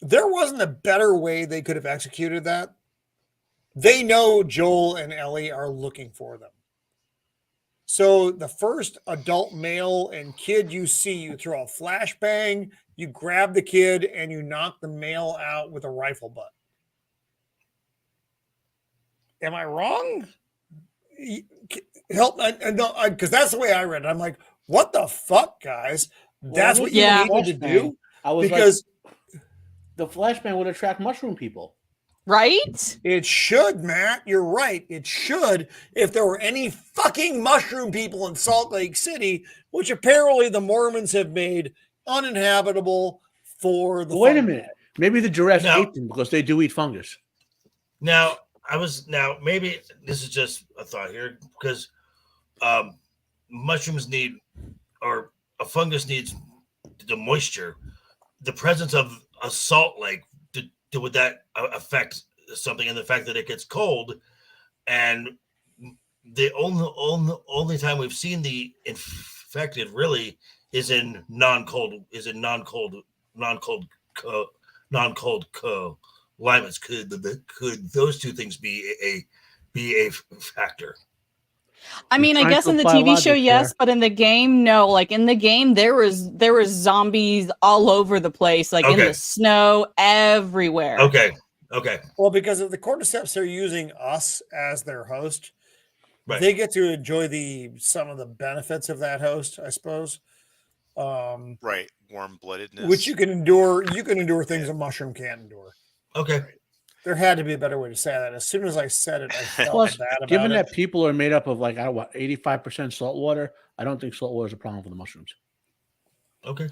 There wasn't a better way they could have executed that. They know Joel and Ellie are looking for them. So the first adult male and kid you see, you throw a flashbang, you grab the kid, and you knock the male out with a rifle butt. Am I wrong? Help, because that's the way I read it. I'm like, what the fuck, guys? That's what you needed to do? Because the flashbang would attract mushroom people. Right? It should, Matt. You're right. It should. If there were any fucking mushroom people in Salt Lake City, which apparently the Mormons have made uninhabitable for the. Wait a minute. Maybe the giraffes ate them because they do eat fungus. Now, maybe this is just a thought here because mushrooms need, or a fungus needs the moisture. The presence of a salt lake would that affect something? And the fact that it gets cold, and the only time we've seen the infected really is in non-cold climates. Could those two things be a factor? I mean, I trying guess to in the apply TV show, logic yes, there. but in the game, no. Like in the game, there was zombies all over the place, like in Okay. the snow, everywhere. Okay. Well, because of the cordyceps are using us as their host, Right. they get to enjoy some of the benefits of that host, I suppose. Right. Warm-bloodedness. Which you can endure. You can endure things a mushroom can't endure. Okay. Right. There had to be a better way to say that. As soon as I said it, I felt Plus, bad about given it. that people are made up of like 85% salt water, I don't think salt water is a problem for the mushrooms. Okay.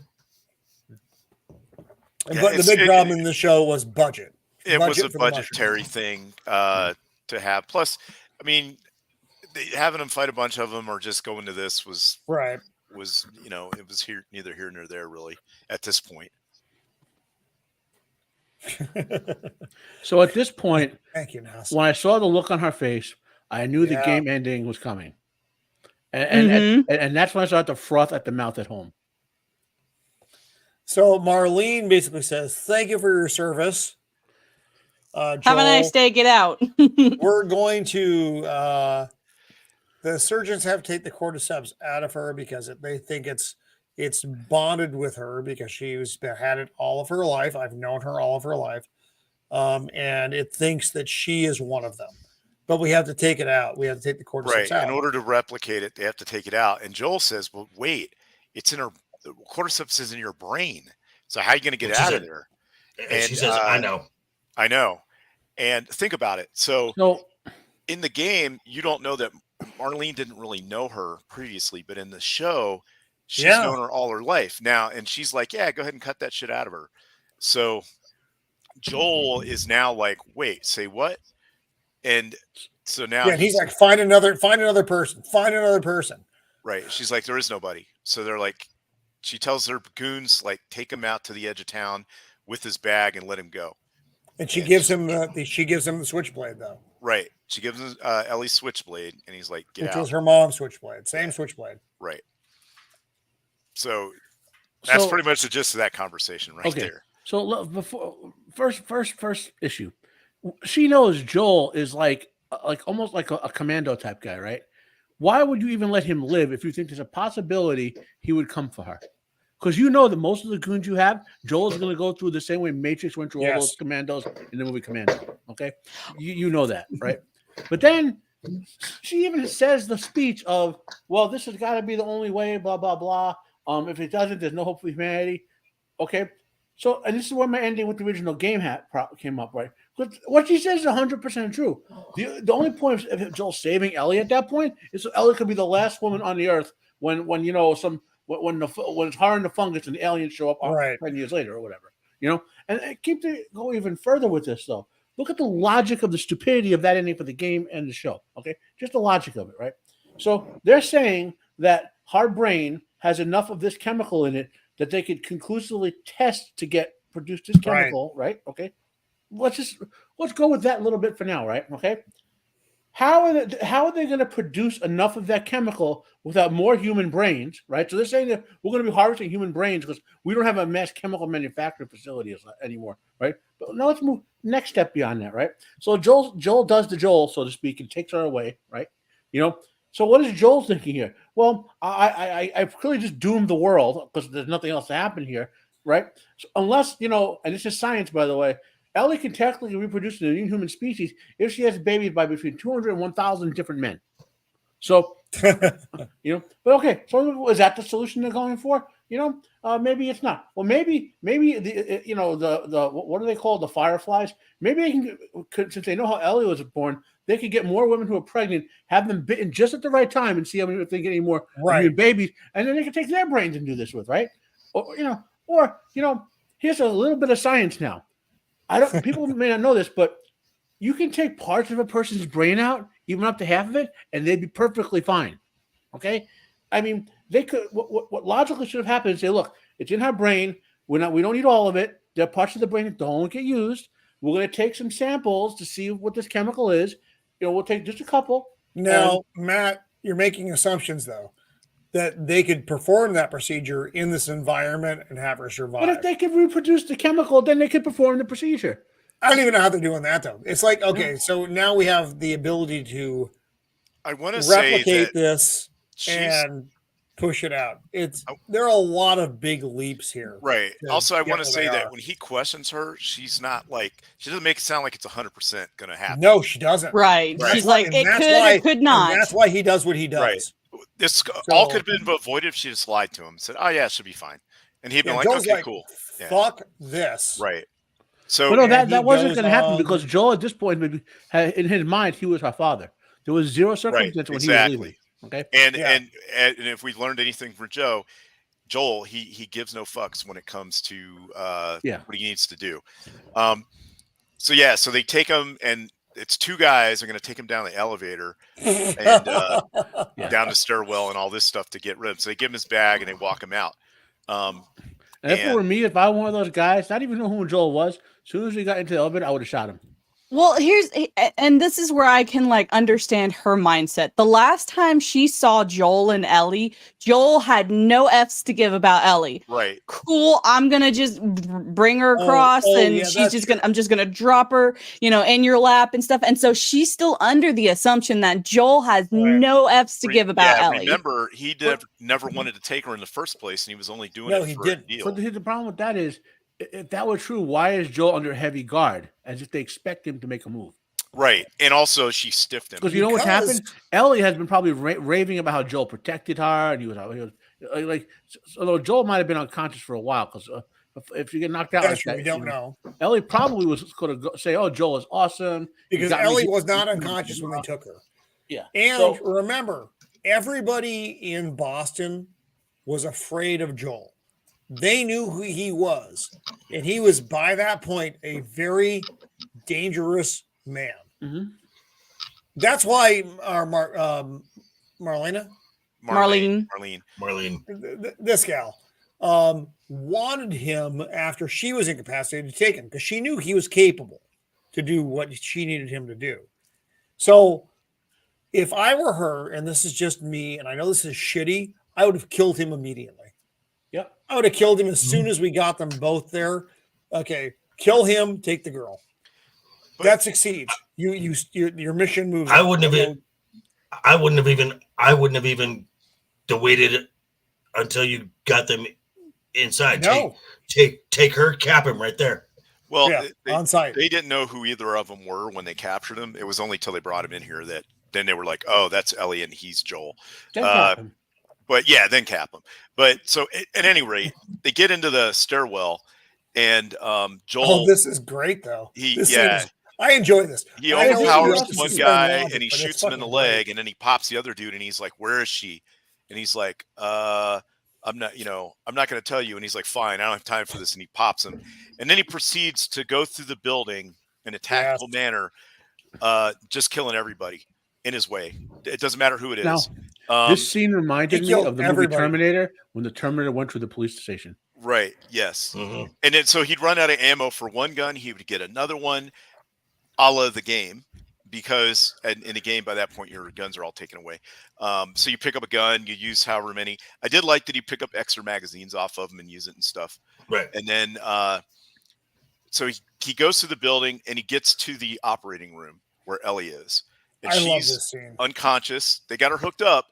Yeah, But the big problem in the show was budget. It was Budget a for the mushrooms. budgetary thing to have. Plus, I mean, having them fight a bunch of them or just going to this was Right. it was neither here nor there really at this point. So at this point, Thank you, Nas. when I saw the look on her face, I knew the Yeah. game ending was coming. And that's when I started to froth at the mouth at home. So Marlene basically says, "Thank you for your service. Have a nice day. Get out." We're going to the surgeons have to take the cordyceps out of her because they think it's bonded with her because she's had it all of her life. I've known her all of her life, and it thinks that she is one of them. But we have to take it out. We have to take the cordyceps out. In order to replicate it, they have to take it out. And Joel says, "Well, wait, it's in her. The cordyceps is in your brain. So how are you going to get out of there?" And she says, "I know." And think about it. So in the game, you don't know that Marlene didn't really know her previously, but in the show, she's known her all her life now. And she's like, "Yeah, go ahead and cut that shit out of her." So Joel is now like, "Wait, say what?" And so now he's like, find another person. Right. She's like, "There is nobody." So they're like, she tells her goons, like, take him out to the edge of town with his bag and let him go. And she gives him the switchblade though. Right. She gives him Ellie's switchblade, and he's like, "Get out." Which was her mom's switchblade. Same switchblade. Right. So that's pretty much the gist of that conversation right there. So before first issue, she knows Joel is like almost like a commando type guy, right? Why would you even let him live if you think there's a possibility he would come for her? Because you know that most of the goons you have, Joel's going to go through the same way Matrix went through all those commandos in the movie Commando. Okay, you know that, right? But then she even says the speech of, "Well, this has got to be the only way." Blah blah blah. If it doesn't, there's no hope for humanity. Okay, so and this is where my ending with the original game came up, right? But what she says is 100% true. The only point of Joel saving Ellie at that point is so Ellie could be the last woman on the earth when it's her and the fungus and the aliens show up 10 years later or whatever, And keep to go even further with this though. Look at the logic of the stupidity of that ending for the game and the show. Okay, just the logic of it, right? So they're saying that her brain has enough of this chemical in it that they could conclusively test to produce this chemical, right? Okay. Let's go with that a little bit for now, right? Okay. How are they going to produce enough of that chemical without more human brains, right? So they're saying that we're going to be harvesting human brains because we don't have a mass chemical manufacturing facility anymore, right? But now let's move next step beyond that, right? So Joel does the Joel, so to speak, and takes her away, right? So what is Joel thinking here? Well, I've clearly just doomed the world because there's nothing else to happen here, right? So unless, and this is science, by the way, Ellie can technically reproduce in the human species if she has babies by between 200 and 1,000 different men. So, but okay. So is that the solution they're going for? Maybe it's not. Well, maybe the what do they call the Fireflies? Maybe they can, since they know how Ellie was born, they could get more women who are pregnant, have them bitten just at the right time, and see if they get any more babies, and then they can take their brains and do this with, right? Or here's a little bit of science now. People may not know this, but you can take parts of a person's brain out, even up to half of it, and they'd be perfectly fine. Okay, I mean, they could. What logically should have happened is say, look, it's in her brain. We don't need all of it. There are parts of the brain that don't get used. We're going to take some samples to see what this chemical is. We'll take just a couple. Now, Matt, you're making assumptions though that they could perform that procedure in this environment and have her survive. But if they could reproduce the chemical, then they could perform the procedure. I don't even know how they're doing that though. It's like, okay, so now we have the ability to I want to say replicate that this and push it out. There are a lot of big leaps here. Right. to Also, I get want to where say they that are. when he questions her, she's not like, she doesn't make it sound like it's 100% going to happen. No, she doesn't. Right. Right. She's like, And it that's could why- or could and not. that's why he does what he does. Right. This all could have been avoided if she just lied to him and said, "Oh yeah, it should be fine," and he'd been like, Joel's "Okay, cool." Yeah. Fuck this. Right. So But no, and that he wasn't goes going to happen on- because Joel at this point, maybe in his mind, he was her father. There was zero circumstance when he was leaving. Okay. And, Yeah. and if we learned anything from Joel, he gives no fucks when it comes to what he needs to do. So they take him, and it's two guys are going to take him down the elevator and down the stairwell and all this stuff to get rid of him. So they give him his bag and they walk him out. And if it were me, if I were one of those guys, not even know who Joel was, as soon as we got into the elevator, I would have shot him. Well, and this is where I can understand her mindset. The last time she saw Joel and Ellie, Joel had no F's to give about Ellie. Right. Cool. I'm gonna just bring her across, and yeah, she's that's just true. I'm just gonna drop her, in your lap and stuff. And so she's still under the assumption that Joel has no F's to give about Ellie. Remember, he never wanted to take her in the first place, and he was only doing No, it he for didn't. a deal. But the problem with that is, if that were true, why is Joel under heavy guard? As if they expect him to make a move. Right. And also, she stiffed him. Because you know what's happened? Ellie has been probably raving about how Joel protected her, and he was like, although Joel might have been unconscious for a while, because if you get knocked out, That's like true. We that, don't know. Ellie probably was going to say, "Oh, Joel is awesome," Because Ellie was not unconscious when they took her. Yeah. And remember, everybody in Boston was afraid of Joel. They knew who he was, and he was by that point a very dangerous man. Mm-hmm. That's why our Marlene, this gal, wanted him after she was incapacitated to take him because she knew he was capable to do what she needed him to do. So if I were her, and this is just me, and I know this is shitty, I would have killed him immediately. Yep. I would have killed him as soon as we got them both there. Okay, kill him, take the girl. That succeeds. Your mission moves. I wouldn't have even waited until you got them inside. No. Take her, cap him right there. Well, on site. They didn't know who either of them were when they captured him. It was only till they brought him in here that then they were like, "Oh, that's Ellie and he's Joel." But yeah, then cap him. But so at any rate, they get into the stairwell, and Joel. Oh, this is great though. I enjoy this. He overpowers one guy and he shoots him in the leg, and then he pops the other dude, and he's like, "Where is she?" And he's like, I'm not going to tell you." And he's like, "Fine, I don't have time for this." And he pops him, and then he proceeds to go through the building in a tactical manner, just killing everybody in his way. It doesn't matter who it is. This scene reminded me of the movie Terminator when the Terminator went to the police station. Right. Yes. Mm-hmm. And then so he'd run out of ammo for one gun. He would get another one, a la the game, because in the game by that point your guns are all taken away. So you pick up a gun, you use however many. I did like that he pick up extra magazines off of them and use it and stuff. Right. And then so he goes to the building and he gets to the operating room where Ellie is. And I love this scene. Unconscious. They got her hooked up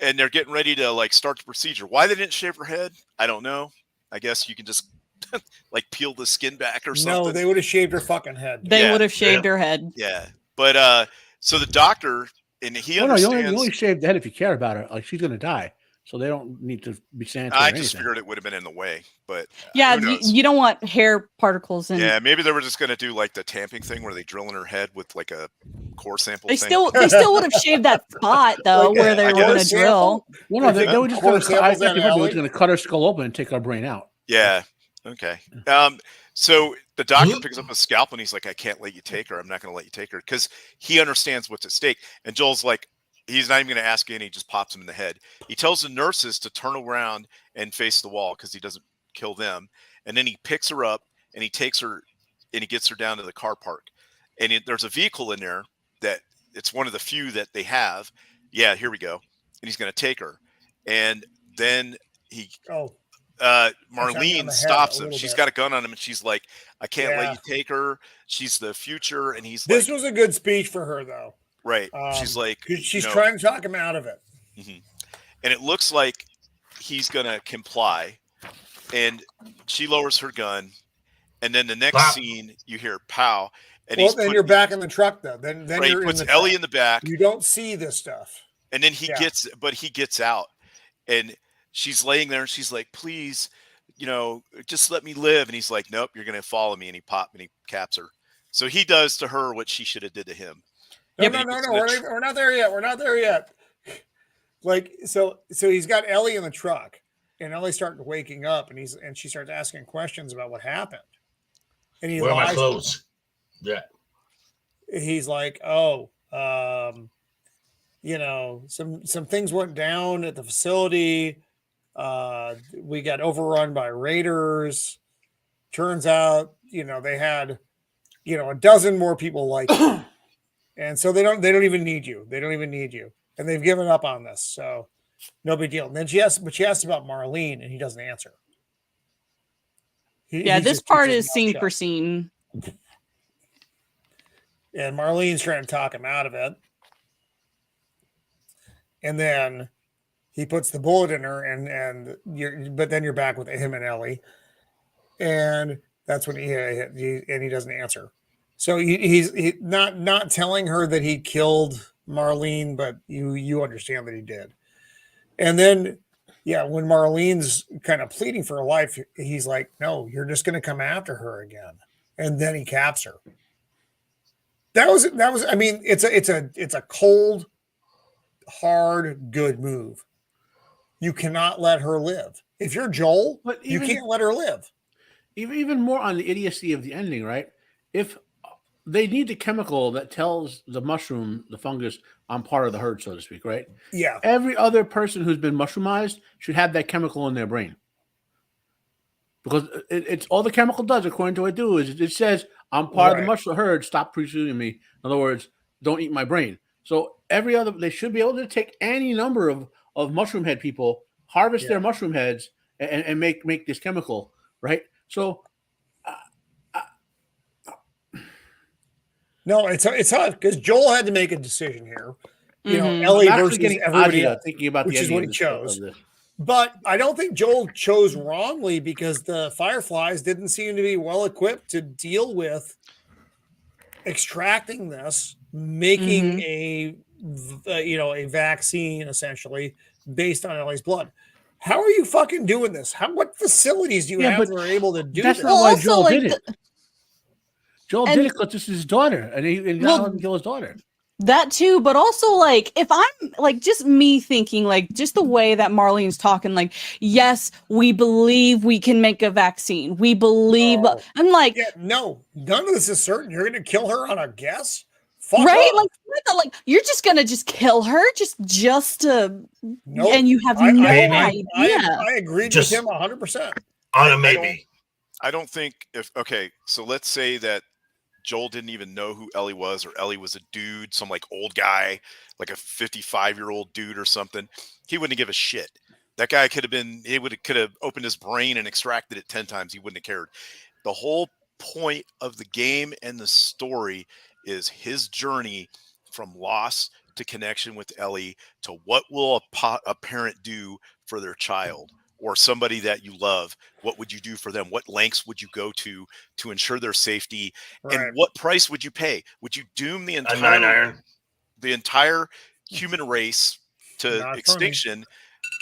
and they're getting ready to start the procedure. Why they didn't shave her head, I don't know. I guess you can just peel the skin back or something. No, they would have shaved her fucking head. They would have shaved her head. Yeah. But so the doctor, and he understands. You only shave the head if you care about her. Like, she's going to die. So they don't need to be sanitary. I just figured it would have been in the way, but yeah, you don't want hair particles in. Yeah, maybe they were just going to do the tamping thing where they drill in her head with a core sample. They still would have shaved that spot though, where they were going to drill. Well, no, they were just going to cut her skull open and take her brain out. Yeah. Okay. So the doctor picks up a scalpel and he's like, "I can't let you take her. I'm not going to let you take her," because he understands what's at stake. And Joel's like, he's not even going to ask you, and he just pops him in the head. He tells the nurses to turn around and face the wall because he doesn't kill them. And then he picks her up and he takes her and he gets her down to the car park, and there's a vehicle in there that it's one of the few that they have. Yeah, here we go. And he's going to take her. And then Marlene stops him. She's got a gun on him, and she's like, I can't let you take her. She's the future. And he's this was a good speech for her, though. Right. She's like, she's trying to talk him out of it. Mm-hmm. And it looks like he's going to comply. And she lowers her gun. And then the next scene, you hear pow. And then you're back in the truck, though. Then he puts Ellie in the back. You don't see this stuff. And then he gets out. And she's laying there, and she's like, please, just let me live. And he's like, nope, you're going to follow me. And he caps her. So he does to her what she should have did to him. No. We're not there yet. We're not there yet. Like, so he's got Ellie in the truck, and Ellie starts waking up, and she starts asking questions about what happened. And he where are my clothes? Yeah. He's like, some things went down at the facility. We got overrun by raiders. Turns out, they had, a dozen more people like you. And so they don't even need you. They don't even need you. And they've given up on this. So no big deal. And then she asks about Marlene, and he doesn't answer. This part is scene for scene. And Marlene's trying to talk him out of it. And then he puts the bullet in her, but then you're back with him and Ellie. And that's when he doesn't answer. So he's not telling her that he killed Marlene, but you understand that he did. And then, when Marlene's kind of pleading for her life, he's like, no, you're just going to come after her again. And then he caps her. That was, I mean, it's a cold, hard, good move. You cannot let her live. If you're Joel, you can't let her live. Even more on the idiocy of the ending, right? If they need the chemical that tells the mushroom, the fungus, I'm part of the herd, so to speak, right? Yeah. Every other person who's been mushroomized should have that chemical in their brain. Because it's all the chemical does, according to what I do, is it says, I'm part of the mushroom herd, stop pursuing me. In other words, don't eat my brain. So they should be able to take any number of mushroom head people, harvest their mushroom heads, and make this chemical, right? So no, it's hard because Joel had to make a decision here. Ellie versus everybody else, thinking about which is what he chose. But I don't think Joel chose wrongly, because the Fireflies didn't seem to be well equipped to deal with extracting this, making a vaccine essentially based on Ellie's blood. How are you fucking doing this? What facilities do you have that are able to do that's this? Not why Joel did it. Joel did it because this is his daughter, and he got to kill his daughter. That too, but also, like, if I'm like, just me thinking, like, just the way that Marlene's talking, like, yes, we believe we can make a vaccine. We believe. I'm like, no, none of this is certain. You're gonna kill her on a guess, fuck right? up. Like you're just gonna kill her just to, nope. And you have no idea. I agree with him 100%. On a maybe. I don't think so let's say that Joel didn't even know who Ellie was, or Ellie was a dude, some like old guy, like a 55-year-old dude or something. He wouldn't give a shit. That guy could have opened his brain and extracted it 10 times. He wouldn't have cared. The whole point of the game and the story is his journey from loss to connection with Ellie to what will a parent do for their child or somebody that you love. What would you do for them? What lengths would you go to ensure their safety? Right. And what price would you pay? Would you doom the entire human race to extinction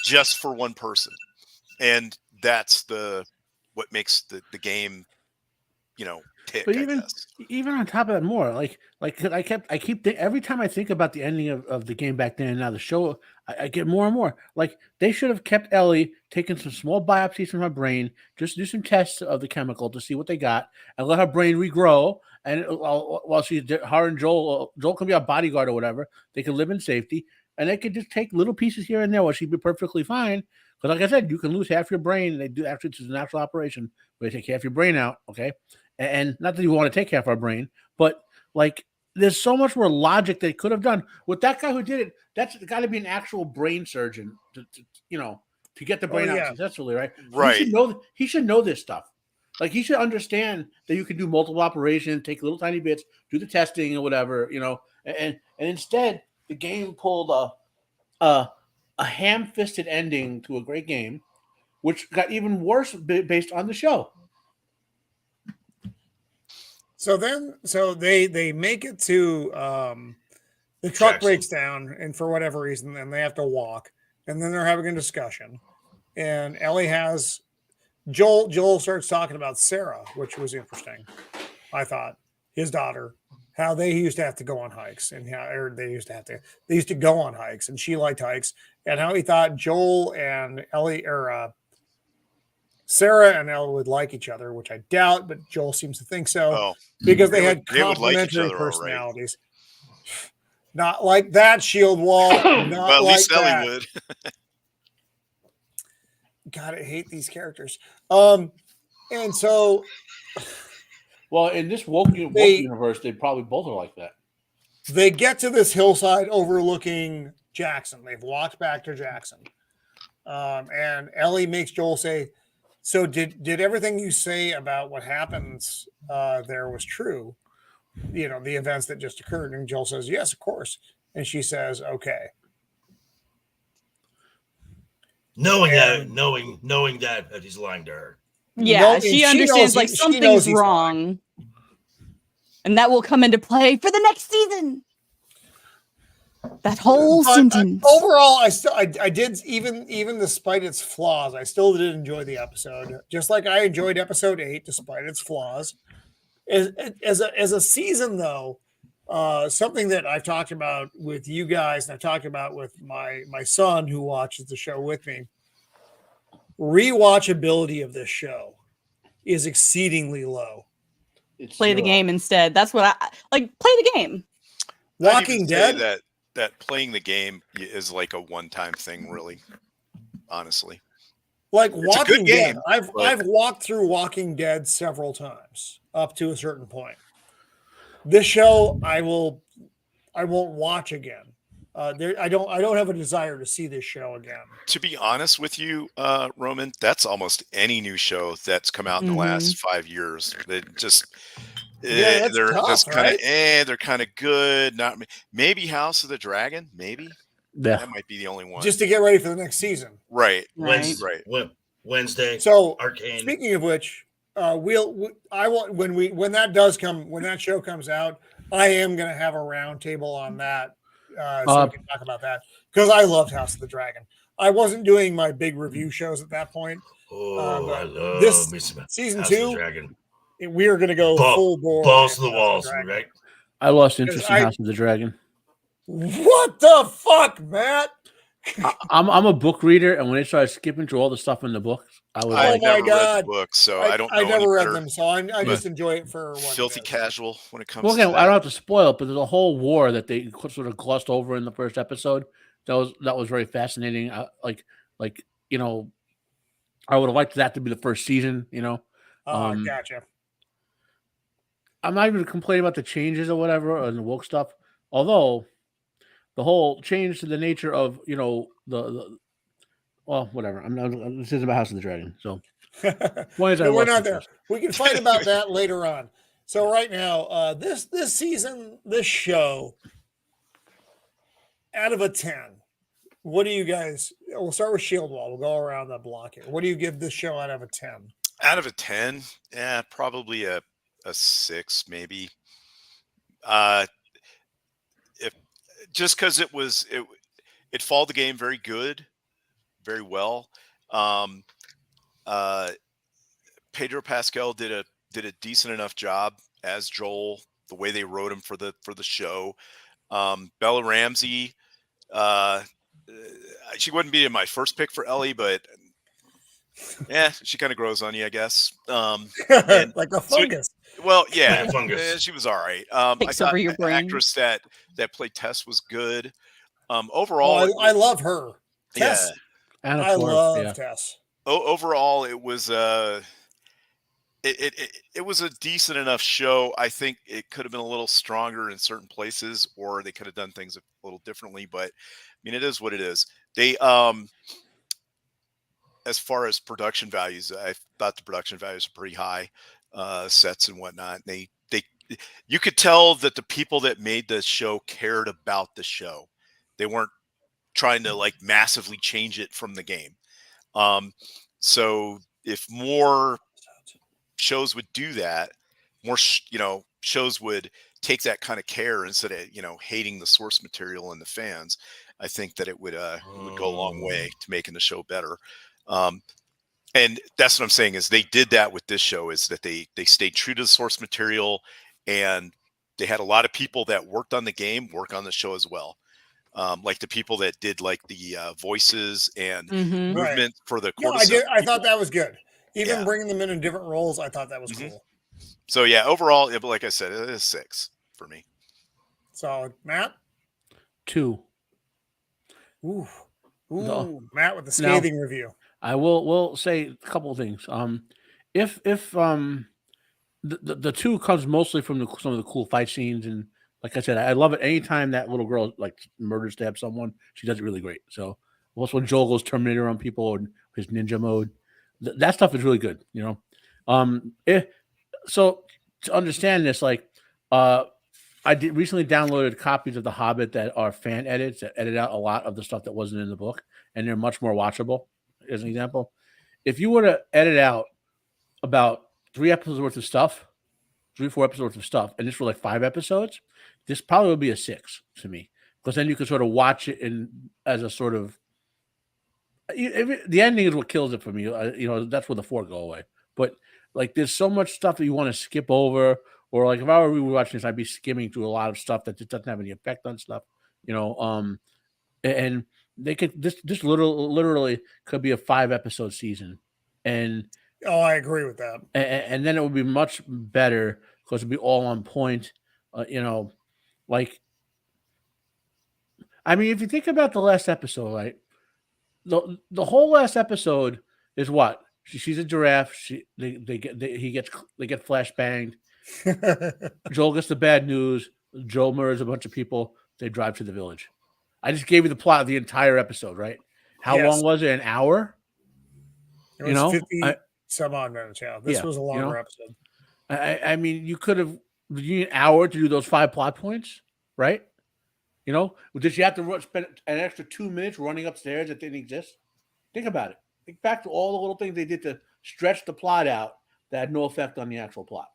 just for one person? And that's what makes the game, tick. But even on top of that, more like every time I think about the ending of the game back then and now the show, I get more and more like they should have kept Ellie, taken some small biopsies from her brain, just do some tests of the chemical to see what they got, and let her brain regrow. And while her and Joel can be a bodyguard or whatever, they can live in safety, and they could just take little pieces here and there where she'd be perfectly fine. Because like I said, you can lose half your brain. They do after it's a natural operation where they take half your brain out, okay? And not that you want to take half our brain, but like there's so much more logic they could have done with that guy who did it. That's got to be an actual brain surgeon to get the brain out successfully, right? Right. He should know this stuff. Like he should understand that you can do multiple operations, take little tiny bits, do the testing or whatever, and instead the game pulled a ham-fisted ending to a great game, which got even worse based on the show. So they make it to the truck breaks down, and for whatever reason, then they have to walk, and then they're having a discussion, and Ellie has Joel starts talking about Sarah, which was interesting. I thought his daughter, how they used to have to go on hikes, and how they used to go on hikes, and she liked hikes, and how he thought Joel and Ellie Sarah and Ellie would like each other, which I doubt, but Joel seems to think so because they had complementary personalities. Right. Not like that, Shieldwall. Not well, at like least that. Ellie would. God, I hate these characters. And so, well, in this woke universe, they probably both are like that. They get to this hillside overlooking Jackson. They've walked back to Jackson, and Ellie makes Joel say, "So did everything you say about what happens there was true? The events that just occurred?" And Joel says, "Yes, of course." And she says, "Okay." Knowing that he's lying to her. Yeah, she understands like something's wrong. And that will come into play for the next season. That whole sentence. Overall, I did, even despite its flaws, I still did enjoy the episode. Just like I enjoyed episode 8, despite its flaws. As a season, though, something that I've talked about with you guys, and I've talked about with my son who watches the show with me, rewatchability of this show is exceedingly low. Play the game instead. That's what I like. Play the game. Walking Dead. That playing the game is like a one-time thing, really. Honestly, like it's Walking Dead. I've walked through Walking Dead several times up to a certain point. This show, I won't watch again. I don't have a desire to see this show again. To be honest with you, Roman, that's almost any new show that's come out in the last 5 years. They just they're tough, just kind of they're kind of good. Not maybe House of the Dragon, maybe that might be the only one. Just to get ready for the next season, right? Wednesday. So Arcane. Speaking of which, when that show comes out, I am going to have a roundtable on that. So we can talk about that because I loved House of the Dragon. I wasn't doing my big review shows at that point. I love this season House 2. We are going to go full bore. Balls to the walls, right? I lost interest in House of the Dragon. What the fuck, Matt? I'm a book reader, and when they started skipping through all the stuff in the books, I was I never read the books, so I don't know. I never read them, so I just enjoy it for filthy casual when it comes. Well, again, to I don't have to spoil it, but there's a whole war that they sort of glossed over in the first episode. That was very fascinating. I would have liked that to be the first season. Gotcha. I'm not even complaining about the changes or whatever and the woke stuff, although the whole change to the nature of whatever. This is about House of the Dragon, so we're not there. We can fight about that later on. So right now, this season, this show, out of a 10, what do you guys? We'll start with Shieldwall. We'll go around the block here. What do you give this show out of a 10? Out of a 10, probably a 6, maybe. If just because it followed the game very good, very well. Pedro Pascal did a decent enough job as Joel, the way they wrote him for the show. Bella Ramsey, she wouldn't be my first pick for Ellie, but she kind of grows on you, I guess. Like a fungus. She was all right. I thought the actress that played Tess was good. Overall, I love her. Tess. Yeah. I love Tess. Overall, it was it was a decent enough show. I think it could have been a little stronger in certain places, or they could have done things a little differently. But I mean, it is what it is. They as far as production values, I thought the production values are pretty high, sets and whatnot. They you could tell that the people that made the show cared about the show. They weren't trying to like massively change it from the game. So if more shows would do that, more shows would take that kind of care instead of hating the source material and the fans. I think that it would go a long way to making the show better. And that's what I'm saying is they did that with this show, is that they stayed true to the source material, and they had a lot of people that worked on the game work on the show as well. Like the people that did like the voices and Mhm. Right. movement for the No, I cordyceps did. I thought people. that was good. Even Yeah. bringing them in different roles, I thought that was Mhm. cool. So yeah, overall, but like I said, it is 6 for me. Solid. Matt? 2. Ooh. No. Ooh. Matt with the scathing review. I will say a couple of things. If the 2 comes mostly from some of the cool fight scenes, and like I said, I love it anytime that little girl like murders stabs someone. She does it really great. So also when Joel goes Terminator on people and his ninja mode, that stuff is really good. So to understand this, like I recently downloaded copies of The Hobbit that are fan edits that edit out a lot of the stuff that wasn't in the book, and they're much more watchable. As an example, if you were to edit out about 3 episodes worth of stuff, 3-4 episodes worth of stuff, and this were like 5 episodes, this probably would be a 6 to me, because then you could sort of watch it as a sort of the ending is what kills it for me. That's where the 4 go away. But like, there's so much stuff that you want to skip over, or like if I were rewatching this, I'd be skimming through a lot of stuff that just doesn't have any effect on stuff. And they could this literally could be a 5-episode season, and Oh, I agree with that. and then it would be much better because it'd be all on point. Like, I mean, if you think about the last episode, right? The whole last episode is what she sees a giraffe. They get flashbanged. Joel gets the bad news. Joel murders a bunch of people. They drive to the village. I just gave you the plot of the entire episode, right? How Yes. long was it? An hour? It was 50 some odd minutes. Yeah, this was a longer episode. I mean, you could have used an hour to do those 5 plot points, right? Did you have to spend an extra 2 minutes running upstairs that didn't exist? Think about it. Think back to all the little things they did to stretch the plot out that had no effect on the actual plot.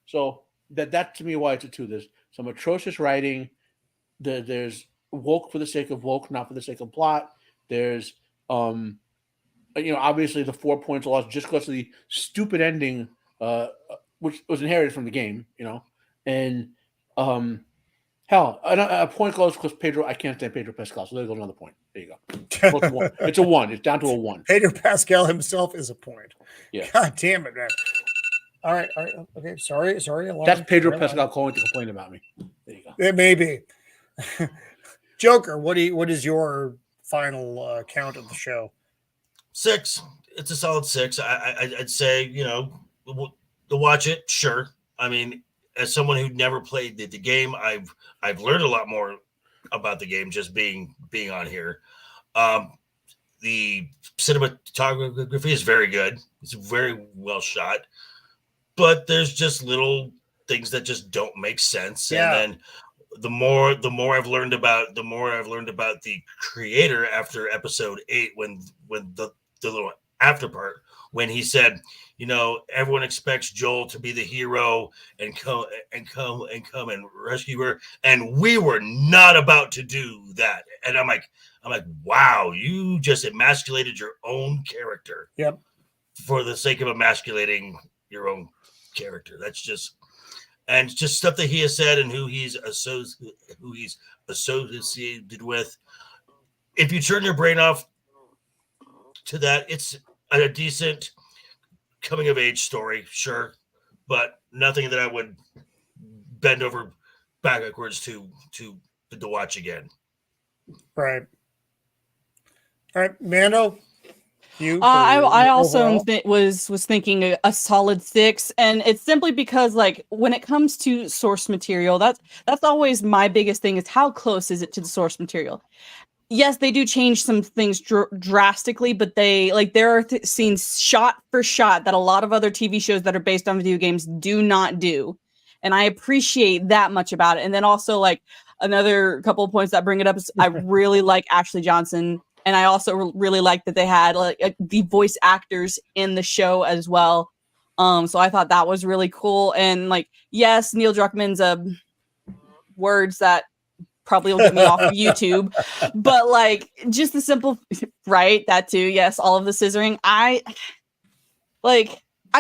So that to me why it's a 2. There's some atrocious writing. There's woke for the sake of woke, not for the sake of plot. There's obviously the 4 points lost just because of the stupid ending, which was inherited from the game. And hell, a point goes because I can't stand Pedro Pascal, so there goes another point. There you go. It's a 1. It's down to a 1. Pedro Pascal himself is a point. Yeah. God damn it, man. All right. Okay. Sorry. Alarm. That's Pedro Pascal calling to complain about me. There you go. It may be. Joker, what is your final count of the show? 6. It's a solid 6. I'd say, to watch it. Sure. I mean, as someone who never played the game, I've learned a lot more about the game just being on here. The cinematography is very good. It's very well shot, but there's just little things that just don't make sense. Yeah. And then the more I've learned about the creator after episode 8, when the little after part, when he said, everyone expects Joel to be the hero and come and rescue her, and we were not about to do that. And I'm like, wow, you just emasculated your own character. Yep. For the sake of emasculating your own character. That's just stuff that he has said and who he's associated with. If you turn your brain off to that, it's a decent coming of age story, sure, but nothing that I would bend over backwards to watch again. Right. All right, Mando. You, I also overall? was thinking a solid 6, and it's simply because like when it comes to source material, that's always my biggest thing is how close is it to the source material. Yes, they do change some things drastically, but they like there are scenes shot for shot that a lot of other TV shows that are based on video games do not do, and I appreciate that much about it. And then also like another couple of points that bring it up is I really like Ashley Johnson, and I also really like that they had like the voice actors in the show as well. So I thought that was really cool. And like, yes, Neil Druckmann's words that probably will get me off of YouTube, but like just the simple, right? That too. Yes, all of the scissoring. I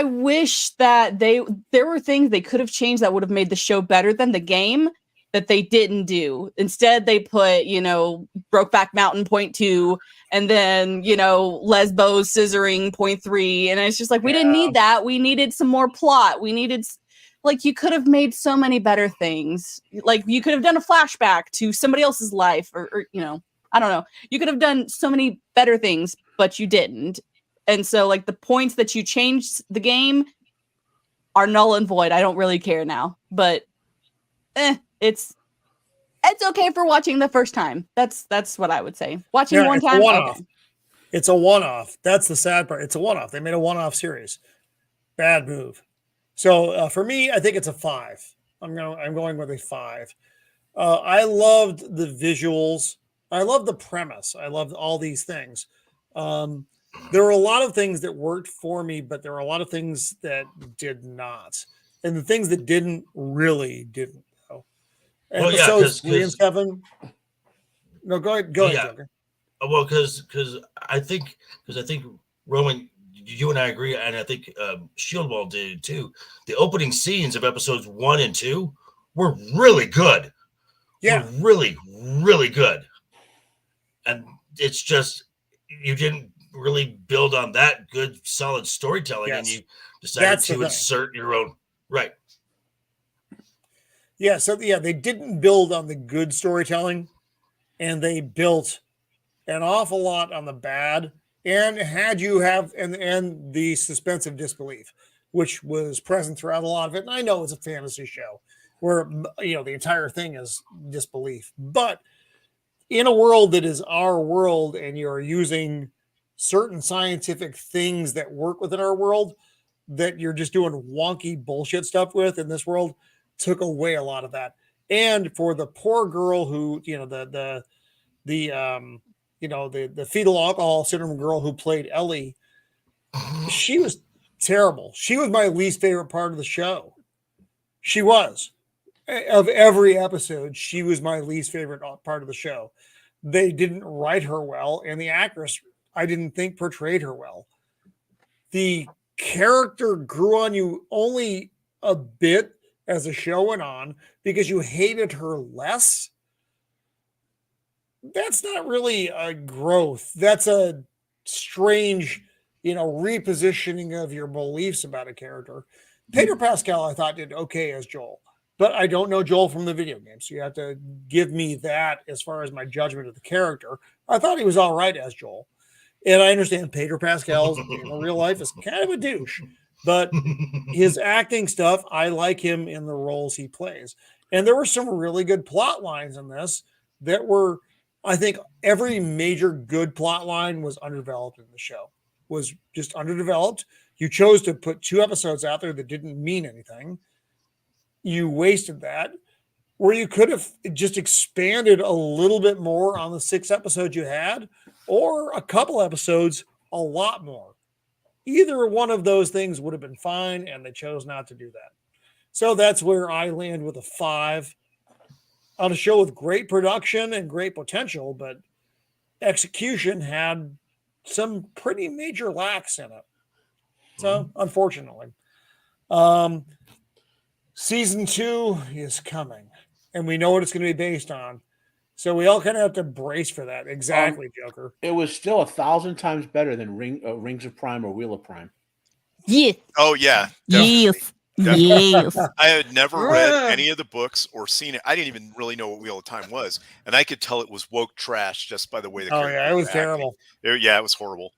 wish that there were things they could have changed that would have made the show better than the game that they didn't do. Instead, they put, Brokeback Mountain .2 and then, Lesbos scissoring .3. And it's just like, we didn't need that. We needed some more plot. We needed, like, you could have made so many better things. Like, you could have done a flashback to somebody else's life or I don't know. You could have done so many better things, but you didn't. And so, like, the points that you changed the game are null and void. I don't really care now, but it's okay for watching the first time. That's what I would say. Watching one time, okay. It's a one-off. That's the sad part. It's a one-off. They made a one-off series. Bad move. So for me, I think it's a 5. I'm going with a 5. I loved the visuals. I love the premise. I loved all these things. There were a lot of things that worked for me, but there were a lot of things that did not. And the things that didn't really didn't. Episodes 3 and 7. No, go ahead, Joker. Well, because I think Roman, you and I agree, and I think Shieldwall did too. The opening scenes of episodes 1 and 2 were really good. Yeah, were really, really good. And it's just you didn't really build on that good, solid storytelling, and you decided to insert your own right. Yeah, so they didn't build on the good storytelling, and they built an awful lot on the bad, and had you have and the suspense of disbelief, which was present throughout a lot of it. And I know it's a fantasy show where the entire thing is disbelief, but in a world that is our world, and you're using certain scientific things that work within our world that you're just doing wonky bullshit stuff with in this world, took away a lot of that. And for the poor girl who, the fetal alcohol syndrome girl who played Ellie, she was terrible. She was my least favorite part of the show. She was. Of every episode, she was my least favorite part of the show. They didn't write her well, and the actress, I didn't think, portrayed her well. The character grew on you only a bit as the show went on because you hated her less. That's not really a growth. That's a strange, repositioning of your beliefs about a character. Pedro Pascal, I thought, did okay as Joel, but I don't know Joel from the video game, so you have to give me that as far as my judgment of the character. I thought he was all right as Joel. And I understand Pedro Pascal in real life is kind of a douche, but his acting stuff, I like him in the roles he plays. And there were some really good plot lines in this that were, I think every major good plot line was underdeveloped in the show, was just underdeveloped. You chose to put 2 episodes out there that didn't mean anything. You wasted that, where you could have just expanded a little bit more on the 6 episodes you had, or a couple episodes, a lot more. Either one of those things would have been fine, and they chose not to do that. So that's where I land with a 5 on a show with great production and great potential, but execution had some pretty major lacks in it. So, unfortunately, season 2 is coming, and we know what it's going to be based on. So we all kind of have to brace for that. Exactly, Joker. It was still 1,000 times better than Rings of Prime or Wheel of Prime. Yes. Oh yeah. Yes. Definitely. Yes. I had never read any of the books or seen it. I didn't even really know what Wheel of Time was, and I could tell it was woke trash just by the way the characters it was were terrible. acting. Yeah, it was horrible.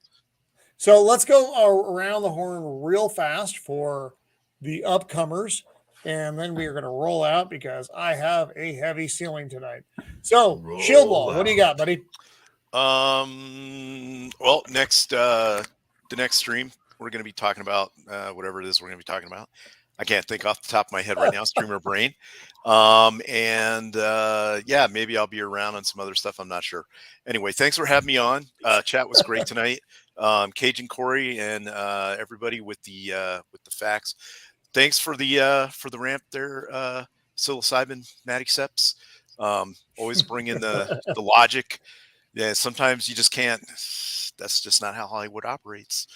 So let's go around the horn real fast for the upcomers, and then we are going to roll out because I have a heavy ceiling tonight. So, Shieldwall, what do you got, buddy? Well, the next stream we're going to be talking about whatever it is we're going to be talking about. I can't think off the top of my head right now. Streamer brain. Yeah, maybe I'll be around on some other stuff. I'm not sure. Anyway, thanks for having me on. Chat was great tonight. Cajun Corey and everybody with the facts. Thanks for the ramp there, psilocybin Matty Seps. Always bring in the logic. Yeah, sometimes you just can't. That's just not how Hollywood operates.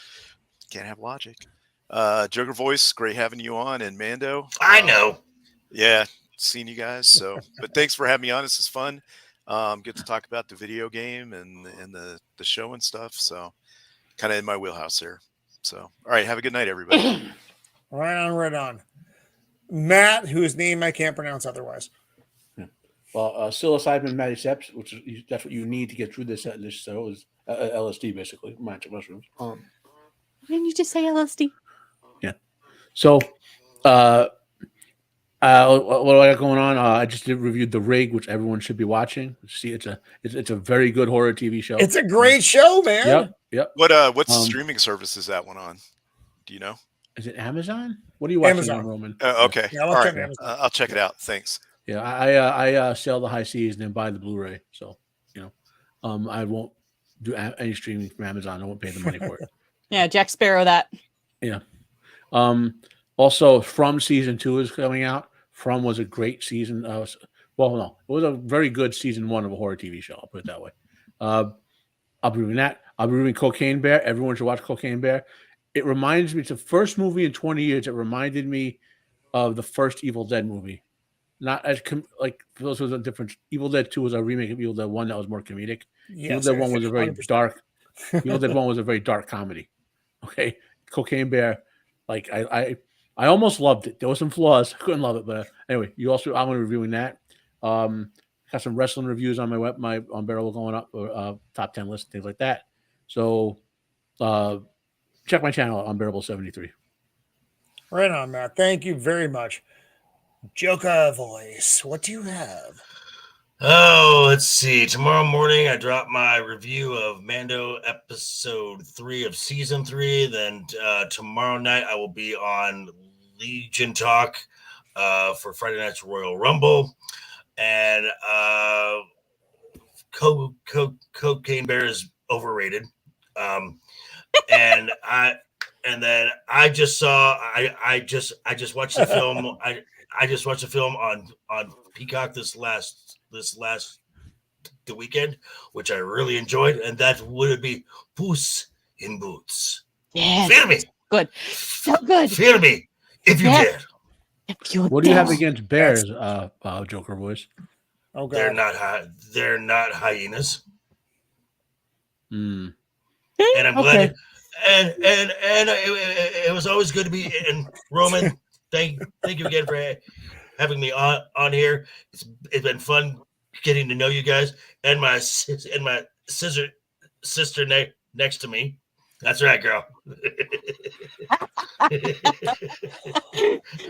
Can't have logic. Joker Voice, great having you on, and Mando. I know. Yeah, seeing you guys. So, but thanks for having me on. This is fun. Get to talk about the video game and the show and stuff. So, kind of in my wheelhouse there. So, all right, have a good night, everybody. Right on. Matt, whose name I can't pronounce otherwise. Well, psilocybin Matty Seps, which is that's what you need to get through this show is LSD, basically, magic mushrooms. Didn't you just say LSD? Yeah. So, what do I got going on? I just reviewed The Rig, which everyone should be watching. See, it's a very good horror TV show. It's a great show, man. Yep. What's the streaming service is that one on? Do you know? Is it Amazon? What are you watching Amazon. on, Roman? Okay. Yeah, All right. I'll check it out. Thanks. Yeah, I sail the high seas and then buy the Blu-ray. So, I won't do any streaming from Amazon. I won't pay the money for it. Yeah, Jack Sparrow that. Yeah. Also, From season 2 is coming out. From was a great season. No, it was a very good season 1 of a horror TV show. I'll put it that way. I'll be reviewing that. I'll be reviewing Cocaine Bear. Everyone should watch Cocaine Bear. It reminds me, it's the first movie in 20 years. It reminded me of the first Evil Dead movie. Not as like those was a difference. Evil Dead 2 was a remake of Evil Dead 1 that was more comedic. Yes, Evil Dead 1 was a very 100%. dark. Evil Dead 1 was a very dark comedy. Okay, Cocaine Bear, like I almost loved it. There were some flaws. I couldn't love it, but anyway, I'm going to be reviewing that. Got some wrestling reviews on my Unbearable going up, top 10 list, things like that. So check my channel, Unbearable 73. Right on, Matt. Thank you very much. Joker Voice, what do you have? Oh, let's see. Tomorrow morning, I drop my review of Mando episode 3 of season 3. Then tomorrow night, I will be on Legion Talk for Friday night's Royal Rumble. And Cocaine Bear is overrated. And then I just saw. I just watched the film. I just watched the film on Peacock the weekend, which I really enjoyed, and that would be Puss in Boots. Yeah. Feel me. Good. So good. Feel me if you dare. What do you have against bears, Joker Voice? Oh, God. They're not hyenas. Mm. And I'm glad. And it was always good to be in Roman. Thank you again for having me on here. It's been fun getting to know you guys and my sister next to me. That's right, girl.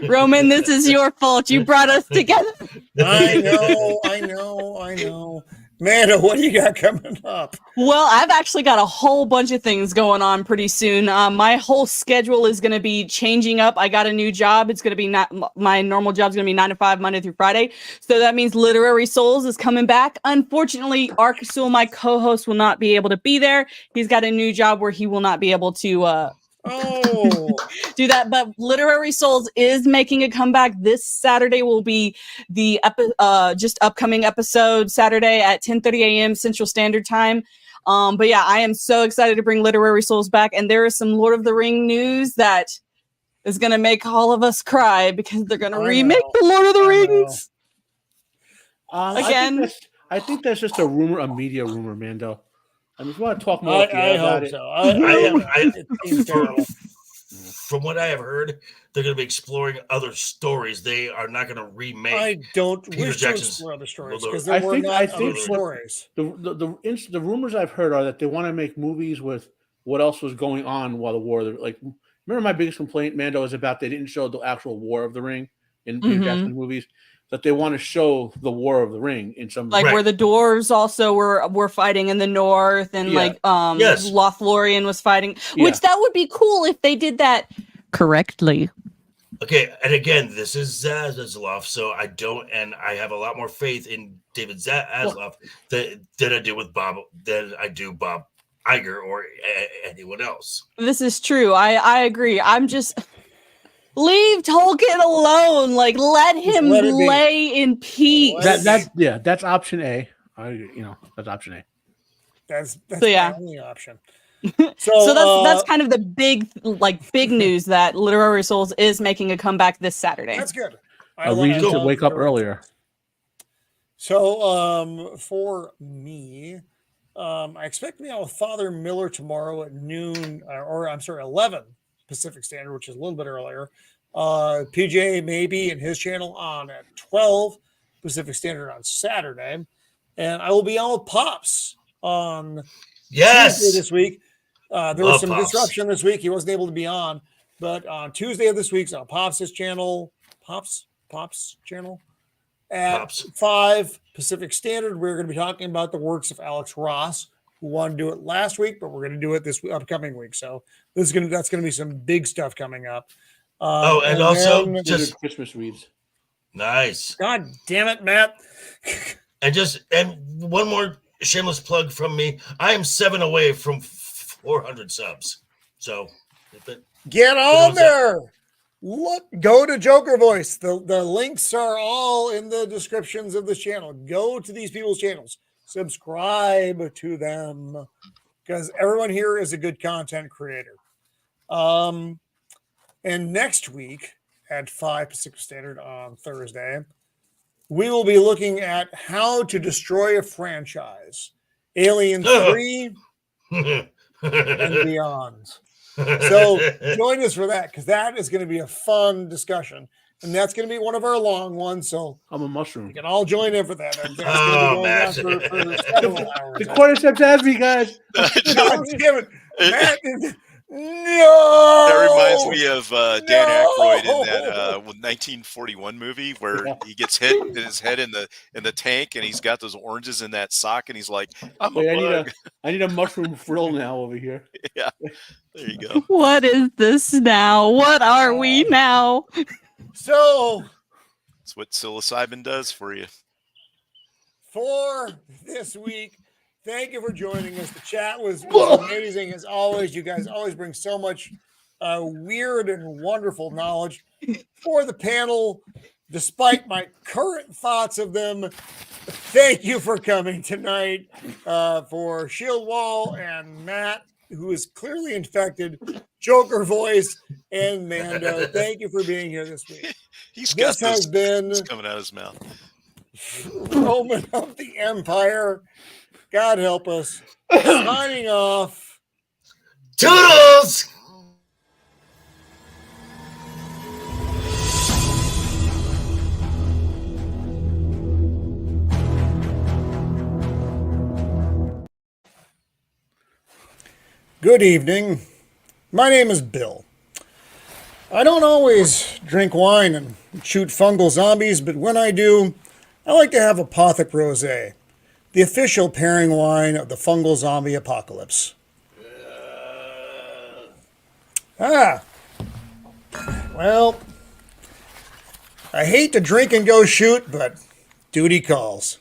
Roman, this is your fault. You brought us together. I know. Manda, what do you got coming up? Well, I've actually got a whole bunch of things going on pretty soon. My whole schedule is going to be changing up. I got a new job. It's going to be my normal job is going to be 9 to 5, Monday through Friday. So that means Literary Souls is coming back. Unfortunately, Arkasul, my co-host, will not be able to be there. He's got a new job where he will not be able to do that. But Literary Souls is making a comeback. This Saturday will be the just upcoming episode Saturday at 10:30 a.m. Central Standard Time. But yeah, I am so excited to bring Literary Souls back. And there is some Lord of the Ring news that is going to make all of us cry because they're going to remake the Lord of the Rings. Again. I think that's just a rumor, a media rumor, Mando. I mean, if you want to talk more hope about it. So. From what I have heard, they're going to be exploring other stories. They are not going to remake. I don't Peter wish Jackson's to explore other stories Lord. because there were not other stories. The rumors I've heard are that they want to make movies with what else was going on while the War of the like. Remember my biggest complaint, Mando, is about they didn't show the actual War of the Ring in Peter Jackson's movies. That they want to show the War of the Ring in some Like where the dwarves also were fighting in the north, and Lothlorien was fighting, which that would be cool if they did that correctly. Okay, and again, this is Zaslav, so I have a lot more faith in David Zaslav than I do with Bob Iger or anyone else. This is true. I agree. I'm just leave Tolkien alone. Like let him lay in peace. That's option A. That's option A. That's my only option. So that's kind of the big news that Literary Souls is making a comeback this Saturday. That's good. A reason to wake up earlier. So for me, I expect to be on with Father Miller tomorrow at noon, 11 Pacific Standard, which is a little bit earlier. PJ maybe in his channel on at 12 Pacific Standard on Saturday. And I will be on with Pops on Tuesday this week. There was some disruption this week. He wasn't able to be on. But on Tuesday of this week, on Pops' channel, Pops channel, at 5 Pacific Standard, we're going to be talking about the works of Alex Ross, who wanted to do it last week, but we're going to do it this upcoming week. So that's going to be some big stuff coming up. And also just Christmas reads. Nice. God damn it, Matt. and one more shameless plug from me. I am 7 away from 400 subs. So get on there. Go to Joker Voice. The links are all in the descriptions of this channel. Go to these people's channels. Subscribe to them because everyone here is a good content creator. And next week at 5 Pacific Standard on Thursday, we will be looking at how to destroy a franchise, Alien 3 and beyond. So join us for that because that is going to be a fun discussion. And that's going to be one of our long ones. So I'm a mushroom. You can all join in for that. That's going to be going on for several hours. The Cordyceps has me, guys. God damn it. Matt, no. That reminds me of Dan Aykroyd in that 1941 movie where he gets hit in his head in the tank, and he's got those oranges in that sock, and he's like, "I'm a bug." I need a mushroom frill now over here. Yeah, there you go. What is this now? What are we now? So that's what psilocybin does for you. For this week, thank you for joining us. The chat was amazing as always. You guys always bring so much weird and wonderful knowledge for the panel, despite my current thoughts of them. Thank you for coming tonight for Shieldwall and Matt, who is clearly infected, Joker Voice, and Mando. Thank you for being here this week. This has been coming out of his mouth. Roman of the Empire. God help us. Signing off. Toodles! Good evening. My name is Bill. I don't always drink wine and shoot fungal zombies, but when I do, I like to have Apothic Rosé, the official pairing wine of the fungal zombie apocalypse. Well, I hate to drink and go shoot, but duty calls.